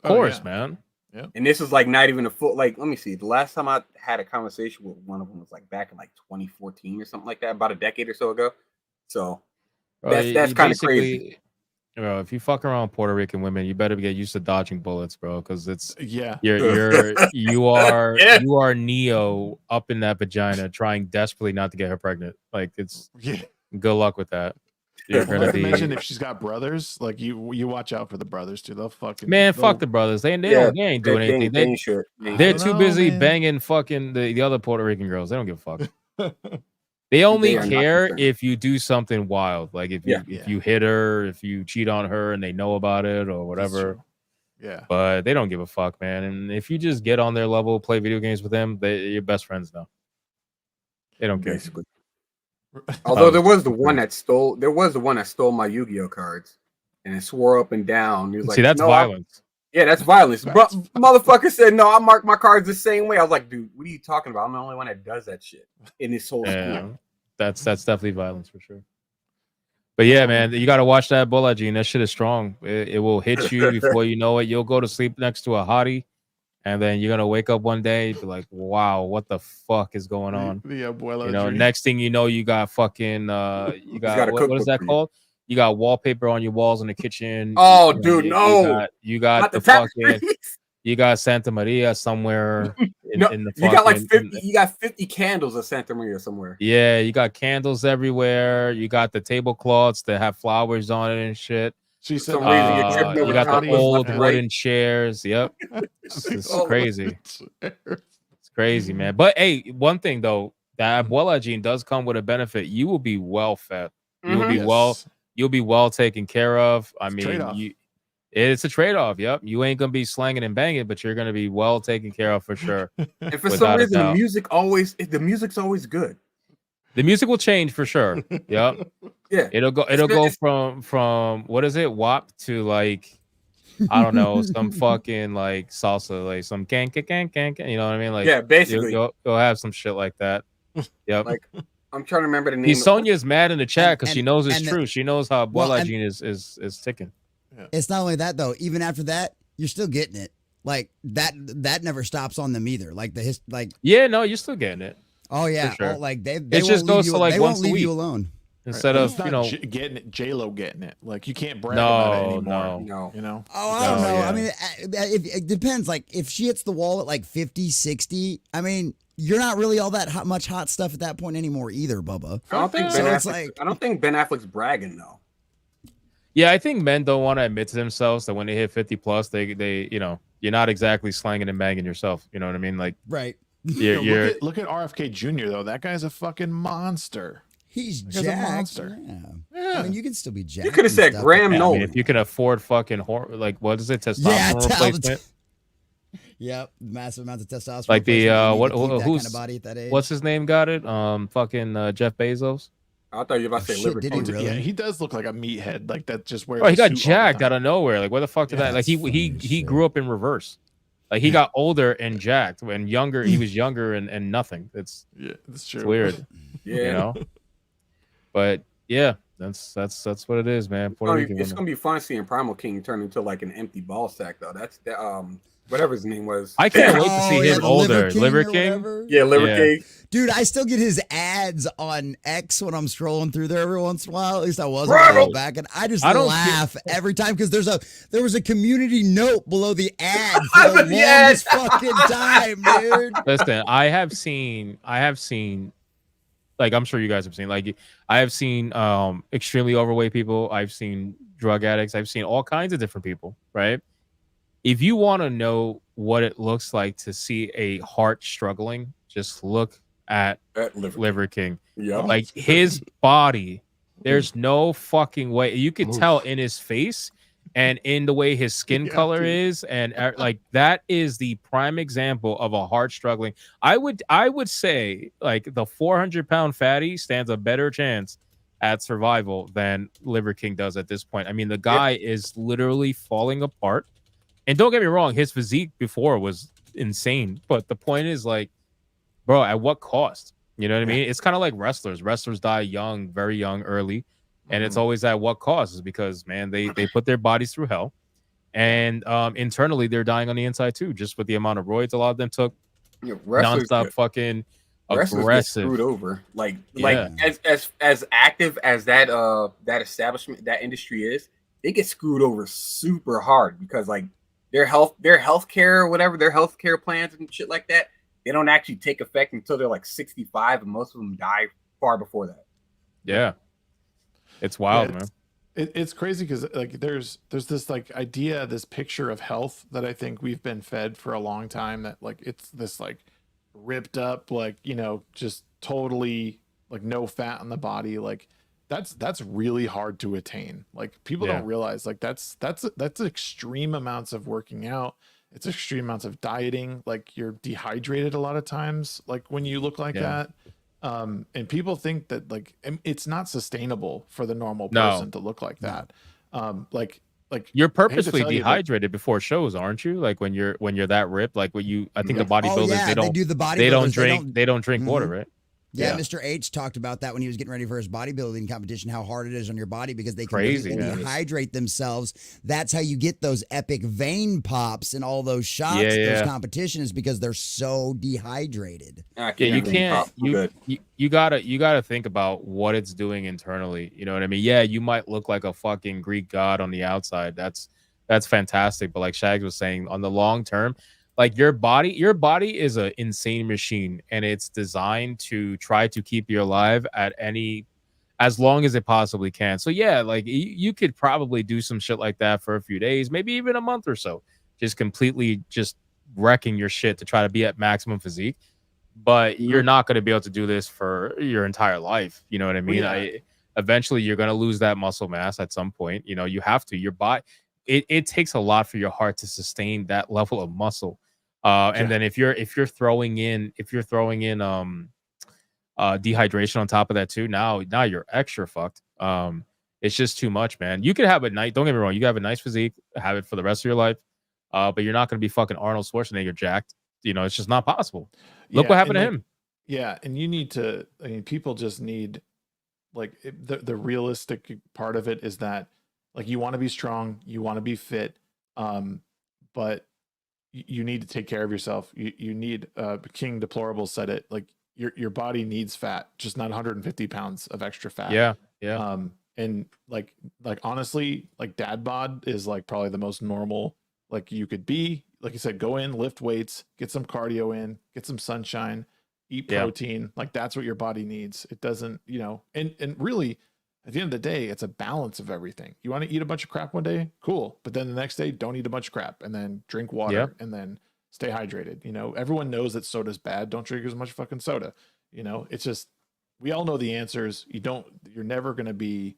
Of course, man. Yeah. And this is like not even a full, like, let me see. The last time I had a conversation with one of them was like back in like 2014 or something like that, about a decade or so ago. So that's kind of crazy. Bro, if you fuck around with Puerto Rican women, you better get used to dodging bullets, bro. Because it's you are Neo up in that vagina trying desperately not to get her pregnant. Like it's good luck with that. You're gonna be. Imagine if she's got brothers. Like you watch out for the brothers too. They'll fucking fuck the brothers. They ain't doing anything. They're too busy banging fucking the other Puerto Rican girls. They don't give a fuck. They only care if you do something wild, like if you hit her, if you cheat on her, and they know about it or whatever. Yeah, but they don't give a fuck, man. And if you just get on their level, play video games with them, they're your best friends now. They don't care. Basically. Although there was the one that stole my Yu-Gi-Oh cards, and it swore up and down. He was like, "See, that's violence." That's violence. But motherfucker said, "No, I mark my cards the same way." I was like, "Dude, what are you talking about? I'm the only one that does that shit in this whole school." That's definitely violence for sure. But yeah, man, you got to watch that Bola Gene. That shit is strong. It will hit you before you know it. You'll go to sleep next to a hottie, and then you're gonna wake up one day and be like, "Wow, what the fuck is going on?" The abuela You know, dream. next thing you know, you got fucking you got a what is cookbook that for you. called? You got wallpaper on your walls in the kitchen. Oh, You know, dude, you no. you got Not the tapestries. fucking you got Santa Maria somewhere No, in the you got like fucking 50. You got 50 candles of Santa Maria somewhere. yeah, you got candles everywhere. You got the tablecloths that have flowers on it and shit. She For said, some reason, you're tripping You over got the chocolates old left and right. wooden chairs. Yep, it's Oh, crazy. It's crazy, man. But hey, one thing though, that abuela gene does come with a benefit. You will be well fed. You'll be you'll be well taken care of. I mean, it's a trade-off. Yep. You ain't gonna be slanging and banging, but you're gonna be well taken care of for sure. And for some reason, the music's always good. The music will change for sure. Yep. Yeah. It'll go from what is it, WAP to like I don't know, some fucking like salsa, like some can, you know what I mean? Like yeah, basically. you'll have some shit like that. Yep. Like I'm trying to remember the name. Sonia's mad in the chat because she knows it's and true. She knows how Abuela Gene is ticking. Yeah. It's not only that though. Even after that, you're still getting it. Like that never stops on them either. Like yeah, no, you're still getting it. Oh yeah, sure. like they It just goes to like they once won't a leave week you alone. instead Right. of It's not you know getting it. J-Lo getting it. Like you can't brag about it anymore. No. You know. Oh, I don't No, know. yeah. I mean, it depends. Like if she hits the wall at like 50, 60, I mean, you're not really all that much hot stuff at that point anymore either, Bubba. I don't think So Ben it's Affleck, like- I don't think Ben Affleck's bragging though. yeah, I think men don't want to admit to themselves that when they hit 50 plus, they you know you're not exactly slanging and banging yourself. You know what I mean? Like Right. you're Look at RFK Jr. though. That guy's a fucking monster. He's He's a jacked. monster. Yeah. I mean, you can still be jacked. You could have and said stuff, Graham but- I Nolan. mean, if you can afford fucking like what is it, testosterone Yeah, replacement? Yep, massive amounts of testosterone. Like the replacement. You need to keep that who's kind of body at that age. what's his name got it? Fucking Jeff Bezos. I thought you were about to say shit, liver did he cancer. really? Yeah, he does look like a meathead. Like that just wears. Oh, he a got suit all the jacked time. out of nowhere. Like where the fuck did Yeah, that? Like that's funny as he shit. grew up in reverse. Like he got older and jacked when younger. He was younger and nothing. It's Yeah, that's true. weird, Yeah. you know. But yeah, that's what it is, man. Puerto Rican It's women. gonna be fun seeing Primal King turn into like an empty ball sack though. That's the whatever his name was. I can't wait to Oh, see yeah, him the older. Liver or King. whatever. Yeah, Liver Yeah. King. Dude, I still get his ads on X when I'm scrolling through there every once in a while. At least I was a Bro! while back, and I just I don't laugh every time because there was a community note below the ad for the The ad. longest fucking time, dude. Listen, I have seen, like I'm sure you guys have seen, like I have seen extremely overweight people. I've seen drug addicts. I've seen all kinds of different people, right? If you want to know what it looks like to see a heart struggling, just look at Liver King. Yeah. Like his body, there's no fucking way. You could tell in his face and in the way his skin color is, and like that is the prime example of a heart struggling. I would say like the 400-pound fatty stands a better chance at survival than Liver King does at this point. I mean, the guy is literally falling apart. And don't get me wrong, his physique before was insane. But the point is, like, bro, at what cost? You know what I mean? It's kind of like wrestlers. Wrestlers die young, very young, early. And it's always at what cost? Is because, man, they put their bodies through hell. And internally, they're dying on the inside, too, just with the amount of roids a lot of them took. Nonstop fucking wrestlers get aggressive. screwed over. Like Yeah. as active as that establishment, that industry is, they get screwed over super hard because like their healthcare or whatever, their healthcare plans and shit like that, they don't actually take effect until they're like 65, and most of them die far before that. Yeah. It's wild, Yeah, man. It's crazy because like there's this like idea, this picture of health that I think we've been fed for a long time, that like it's this like ripped up, like, you know, just totally like no fat on the body. Like that's really hard to attain. Like people don't realize like that's extreme amounts of working out. It's extreme amounts of dieting. Like you're dehydrated a lot of times, like when you look like that. And people think that like it's not sustainable for the normal person to look like that. Like you're I hate to purposely tell you, but- dehydrated before shows, aren't you? Like when you're that ripped, like when you, I think the bodybuilders Oh, yeah, they they don't do the they don't bodybuilders, drink water, right? Yeah, Mr. H talked about that when he was getting ready for his bodybuilding competition, how hard it is on your body because they can dehydrate themselves. That's how you get those epic vein pops and all those shots, those competitions, because they're so dehydrated. You can't. You gotta think about what it's doing internally. You know what I mean? Yeah, you might look like a fucking Greek god on the outside. That's fantastic. But like Shags was saying, on the long term, like your body is an insane machine, and it's designed to try to keep you alive as long as it possibly can. So yeah, like you could probably do some shit like that for a few days, maybe even a month or so, just completely just wrecking your shit to try to be at maximum physique. But you're not going to be able to do this for your entire life. You know what I mean? Eventually you're going to lose that muscle mass at some point. You know, you have to. Your body, it takes a lot for your heart to sustain that level of muscle. And then if you're throwing in dehydration on top of that too, now you're extra fucked. It's just too much, man. You could have a nice, don't get me wrong, you can have a nice physique, have it for the rest of your life, but you're not going to be fucking Arnold Schwarzenegger jacked. You know, it's just not possible. Look what happened to him. Yeah, and you need to, I mean, people just need, like, the realistic part of it is that, like, you want to be strong, you want to be fit, but you need to take care of yourself. You need, King Deplorable said it, like, your body needs fat, just not 150 pounds of extra fat. Yeah. And like honestly, like dad bod is like probably the most normal like you could be. Like you said, go in, lift weights, get some cardio in, get some sunshine, eat protein. Like that's what your body needs. It doesn't, you know, and really at the end of the day, it's a balance of everything. You want to eat a bunch of crap one day? Cool. But then the next day, don't eat a bunch of crap, and then drink water and then stay hydrated. You know, everyone knows that soda's bad. Don't drink as much fucking soda. You know, it's just, we all know the answers. You're never going to be,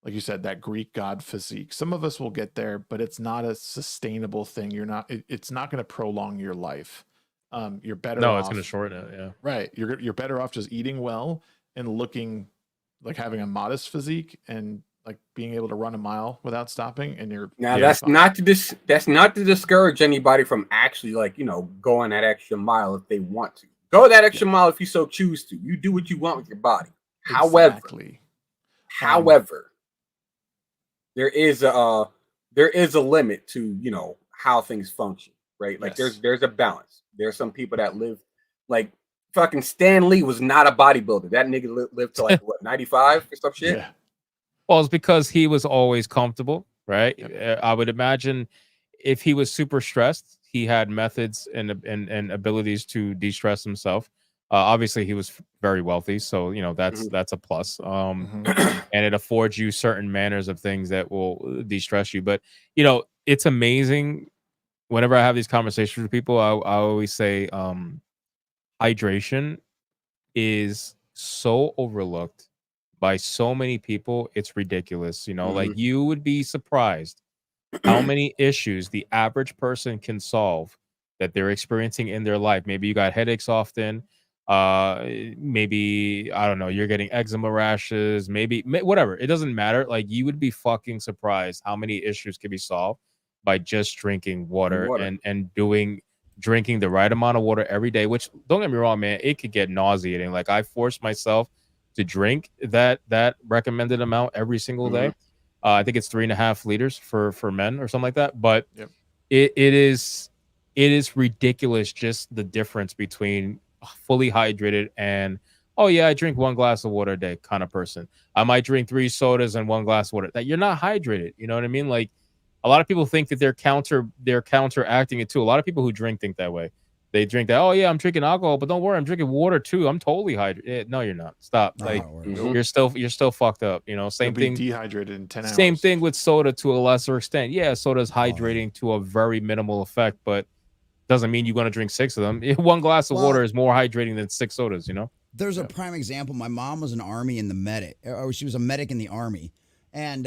like you said, that Greek god physique. Some of us will get there, but it's not a sustainable thing. It's not going to prolong your life. You're better off. No, it's going to shorten it. Yeah. Right. You're better off just eating well and looking like having a modest physique and like being able to run a mile without stopping. And that's not to discourage anybody from actually, like, you know, going that extra mile if they want to. Go that extra mile if you so choose to. You do what you want with your body. Exactly. However, there is a limit to, you know, how things function, right? Like there's a balance. There's some people that live, like fucking Stan Lee was not a bodybuilder. That nigga lived to like what, 95 or some shit. Yeah. Well, it's because he was always comfortable, right? I would imagine if he was super stressed, he had methods and abilities to de-stress himself. Obviously, he was very wealthy, so you know that's a plus. And it affords you certain manners of things that will de-stress you. But you know, it's amazing. Whenever I have these conversations with people, I always say, hydration is so overlooked by so many people. It's ridiculous. You know, like you would be surprised how many issues the average person can solve that they're experiencing in their life. Maybe you got headaches often. Maybe, I don't know, you're getting eczema rashes, maybe whatever. It doesn't matter. Like you would be fucking surprised how many issues can be solved by just drinking water. and drinking the right amount of water every day, which don't get me wrong, man, it could get nauseating. Like I force myself to drink that recommended amount every single day. I think it's 3.5 liters for men or something like that. But it is ridiculous just the difference between fully hydrated and I drink 1 glass of water a day kind of person. I might drink 3 sodas and 1 glass of water. That you're not hydrated. You know what I mean? Like a lot of people think that they're counteracting it too. A lot of people who drink think that way. They drink that, I'm drinking alcohol, but don't worry, I'm drinking water too. I'm totally hydrated. No, you're not. Stop. Like you're still fucked up. You know, same thing. Dehydrated in 10 hours. Same thing with soda to a lesser extent. Yeah, soda's hydrating to a very minimal effect, but doesn't mean you're going to drink 6 of them. 1 glass of water is more hydrating than 6 sodas. You know. There's a prime example. My mom was an army in the medic, or she was a medic in the army, and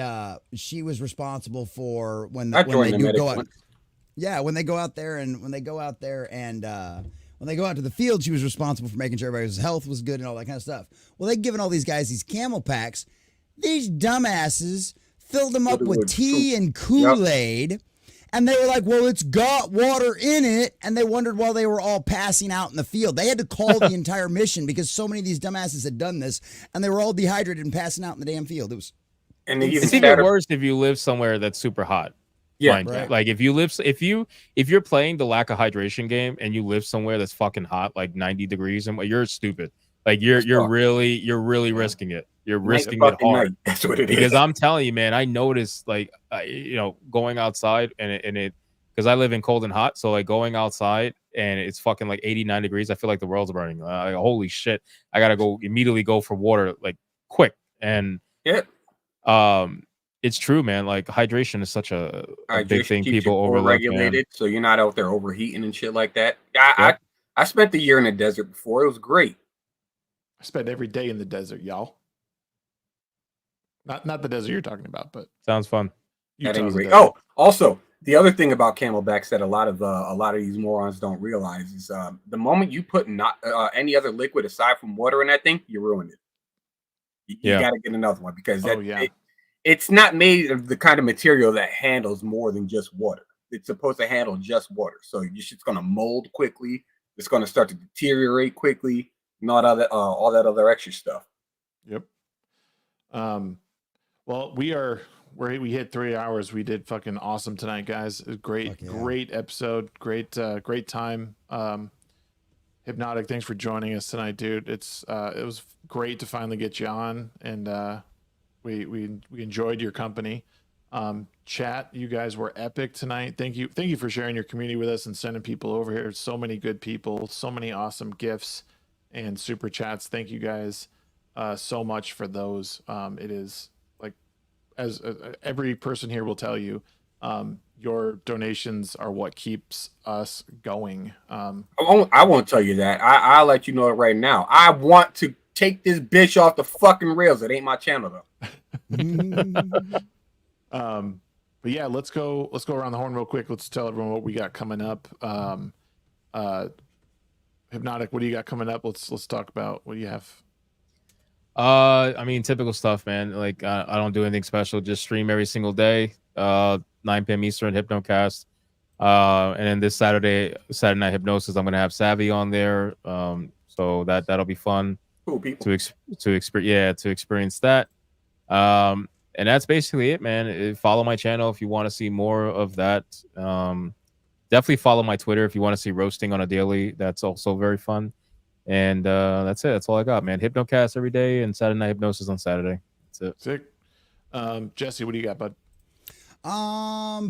she was responsible for when they go out. Yeah, when they go out there and when they go out to the field, she was responsible for making sure everybody's health was good and all that kind of stuff. Well, they'd given all these guys these camel packs. These dumbasses filled them up with tea and Kool-Aid. And they were like, well, it's got water in it. And they wondered while they were all passing out in the field. They had to call the entire mission because so many of these dumbasses had done this, and they were all dehydrated and passing out in the damn field. It was. And It's even worse if you live somewhere that's super hot. Yeah, right. Like if you're playing the lack of hydration game and you live somewhere that's fucking hot, like 90 degrees, and you're stupid. Like you're really risking it. You're risking it hard. That's what it is. Because I'm telling you, man, I noticed like going outside and it because I live in cold and hot, so like going outside and it's fucking like 89 degrees. I feel like the world's burning. Like, holy shit! I gotta immediately go for water like quick. And it's true, man. Like hydration is such a big thing people overlook. Regulated, so you're not out there overheating and shit like that. I spent the year in the desert before. It was great. I spent every day in the desert, y'all. Not the desert you're talking about, but sounds fun. At any rate. Oh, also the other thing about camelbacks that a lot of these morons don't realize is the moment you put not any other liquid aside from water in that thing, you ruin it. You got to get another one because it's not made of the kind of material that handles more than just water. It's supposed to handle just water, so your shit's gonna mold quickly. It's gonna start to deteriorate quickly. Not all that other extra stuff. Yep. Well, we hit 3 hours. We did fucking awesome tonight, guys. Great episode. Great time. Hypnotic, thanks for joining us tonight, dude. It was great to finally get you on, and we enjoyed your company. Chat, you guys were epic tonight. Thank you for sharing your community with us and sending people over here. So many good people, so many awesome gifts and super chats. Thank you guys so much for those. It is like, as every person here will tell you, your donations are what keeps us going. I won't tell you that. I'll let you know it right now. I want to take this bitch off the fucking rails. It ain't my channel though. But yeah, let's go around the horn real quick. Let's tell everyone what we got coming up. Hypnotic, what do you got coming up? Let's talk about what do you have. I mean, typical stuff, man. Like I don't do anything special. Just stream every single day. 9 p.m. Eastern, Hypnocast. And then this Saturday Night Hypnosis, I'm gonna have Savvy on there. So that'll be fun. Cool people. to experience that. And that's basically it, man. Follow my channel if you want to see more of that. Definitely follow my Twitter if you want to see roasting on a daily. That's also very fun. And that's it. That's all I got, man. Hypnocast every day and Saturday Night Hypnosis on Saturday. That's it. Sick. Jesse, what do you got, bud?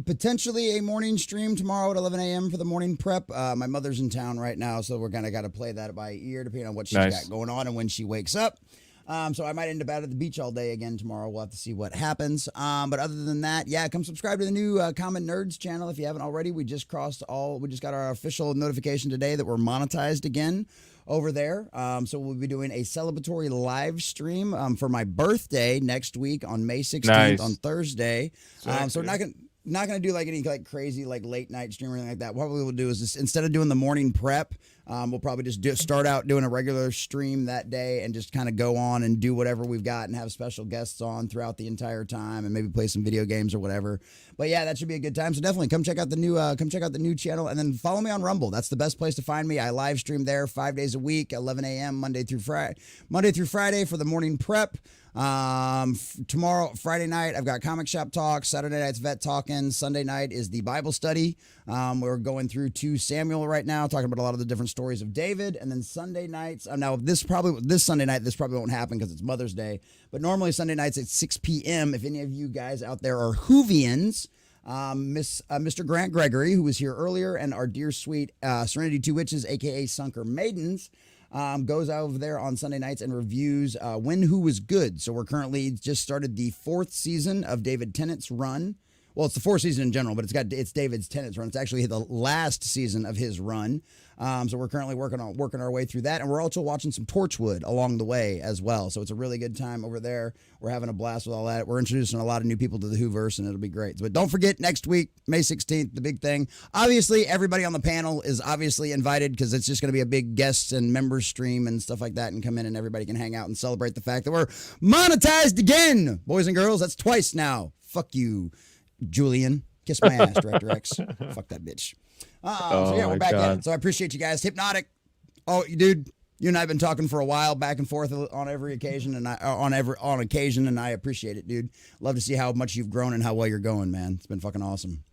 Potentially a morning stream tomorrow at 11 a.m. for the morning prep. My mother's in town right now, so we're kind of got to play that by ear depending on what she's got going on and when she wakes up. So I might end up out at the beach all day again tomorrow. We'll have to see what happens. But other than that, come subscribe to the new Common Nerds channel if you haven't already. We just got our official notification today that we're monetized again over there. So we'll be doing a celebratory live stream for my birthday next week on May 16th on Thursday. So we're not gonna do like any like crazy like late night stream or anything like that. What we'll do is just, instead of doing the morning prep, we'll probably just start out doing a regular stream that day and just kind of go on and do whatever we've got and have special guests on throughout the entire time and maybe play some video games or whatever. But yeah, that should be a good time. So definitely come check out the new channel and then follow me on Rumble. That's the best place to find me. I live stream there 5 days a week, 11 a.m. Monday through Friday for the morning prep. Tomorrow, Friday night, I've got Comic Shop Talk. Saturday night's Vet Talking. Sunday night is the Bible study. We're going through 2 Samuel right now, talking about a lot of the different stories of David. And then Sunday nights, now this Sunday night, this probably won't happen because it's Mother's Day. But normally Sunday nights at 6 p.m. If any of you guys out there are Whovians, Mr. Grant Gregory, who was here earlier, and our dear sweet Serenity 2 Witches, aka Sunker Maidens, goes over there on Sunday nights and reviews When Who Was Good. So we're currently just started the 4th season of David Tennant's run. Well, it's the 4th season in general, but it's David's Tennant's run. It's actually the last season of his run. So we're currently working our way through that, and we're also watching some Torchwood along the way as well. So it's a really good time over there. We're having a blast with all that. We're introducing a lot of new people to the Whoverse, and it'll be great. But don't forget, next week, May 16th, the big thing. Obviously, everybody on the panel is obviously invited because it's just going to be a big guests and members stream and stuff like that, and come in and everybody can hang out and celebrate the fact that we're monetized again, boys and girls. That's twice now. Fuck you, Julian. Kiss my ass, Director X. Fuck that bitch. So yeah, we're back at it. So I appreciate you guys. Hypnotic. Oh, dude, you and I have been talking for a while, back and forth on every occasion, and on occasion, and I appreciate it, dude. Love to see how much you've grown and how well you're going, man. It's been fucking awesome.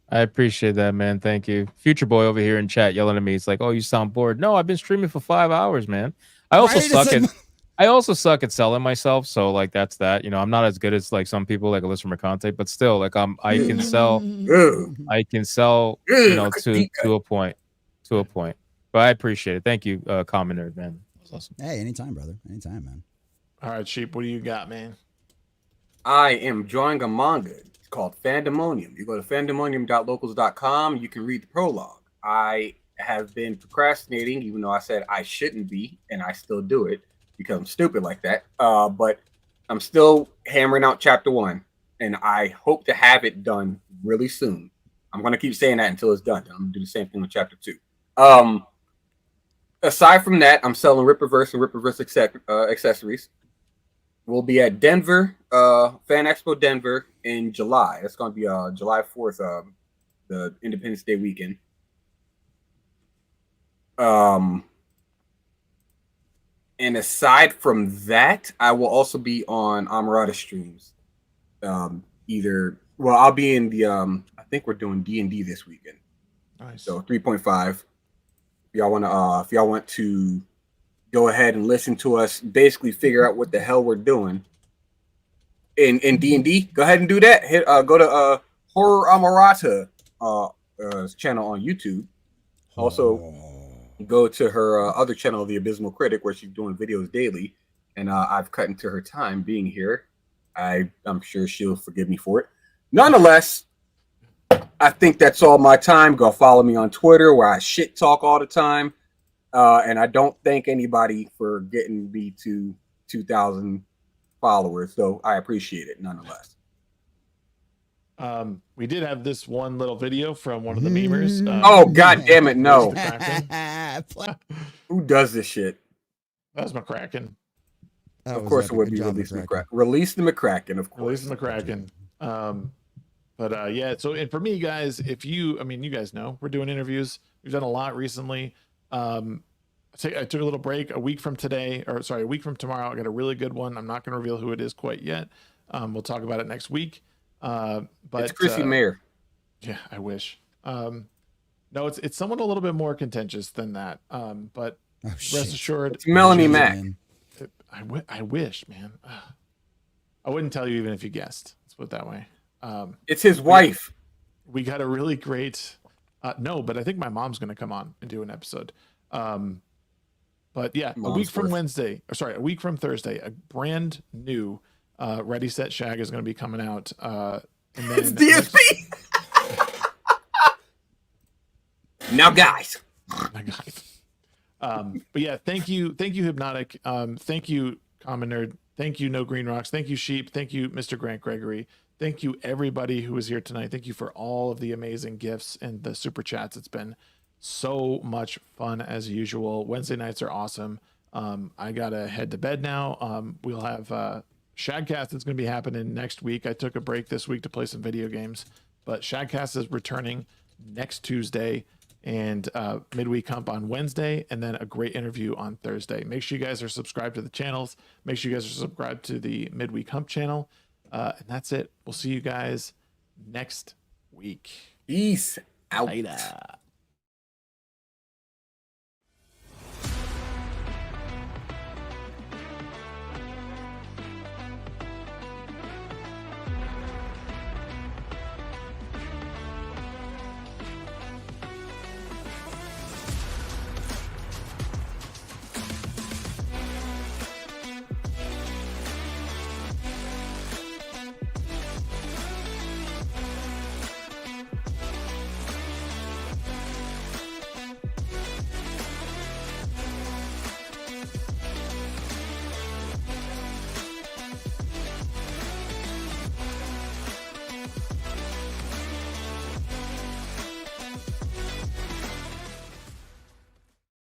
I appreciate that, man. Thank you. Future Boy over here in chat yelling at me. It's like, oh, you sound bored. No, I've been streaming for 5 hours, man. I also suck at selling myself. So like that's that. You know, I'm not as good as like some people like Alyssa Mercante, but still, like I can sell. I can sell. You know, to a point. To a point. But I appreciate it. Thank you, Common Nerd, man. That's awesome. Hey, anytime, brother. Anytime, man. All right, Sheep. What do you got, man? I am drawing a manga. It's called Fandemonium. You go to fandemonium.locals.com. You can read the prologue. I have been procrastinating, even though I said I shouldn't be, and I still do it because I'm stupid like that. But I'm still hammering out chapter 1, and I hope to have it done really soon. I'm going to keep saying that until it's done. I'm going to do the same thing with chapter 2. Aside from that, I'm selling Ripperverse and Ripperverse accessories. We'll be at Denver, Fan Expo Denver in July. It's going to be July 4th, the Independence Day weekend. And aside from that, I will also be on Amarada streams. I'll be in the I think we're doing D&D this weekend. Nice. So 3.5. If y'all want to go ahead and listen to us basically figure out what the hell we're doing in D&D, go ahead and do that. Go to Horror Amarata channel on YouTube. Also, go to her other channel, The Abysmal Critic, where she's doing videos daily. And I've cut into her time being here. I'm sure she'll forgive me for it. Nonetheless, I think that's all my time. Go follow me on Twitter, where I shit talk all the time. And I don't thank anybody for getting me to 2,000 followers, so I appreciate it nonetheless. We did have this one little video from one of the memers. Oh, god damn it, no. Who does this shit? That was McCracken. Of course it would be Release McCracken. Release the McCracken, of course. Release the McCracken. But yeah, so and for me, guys, you guys know we're doing interviews. We've done a lot recently. I took a little break a week from tomorrow. I got a really good one. I'm not going to reveal who it is quite yet. We'll talk about it next week. But it's Chrissy Mayer. Yeah, I wish. No, it's someone a little bit more contentious than that. But rest assured, it's Melanie Mack. I wish, man. I wouldn't tell you even if you guessed. Let's put it that way. It's his wife. We got a really great. No, but I think my mom's going to come on and do an episode. But yeah, a week from Thursday, a brand new Ready Set Shag is going to be coming out. And then it's DSP. Now, guys. But yeah, thank you, Hypnotic. Thank you, Common Nerd. Thank you, No Green Rocks. Thank you, Sheep. Thank you, Mr. Grant Gregory. Thank you, everybody who was here tonight. Thank you for all of the amazing gifts and the super chats. It's been so much fun as usual. Wednesday nights are awesome. I gotta head to bed now. We'll have Shagcast that's going to be happening next week. I took a break this week to play some video games, but Shagcast is returning next Tuesday, and Midweek Hump on Wednesday, and then a great interview on Thursday. Make sure you guys are subscribed to the channels. Make sure you guys are subscribed to the Midweek Hump channel. And that's it. We'll see you guys next week. Peace out. Later.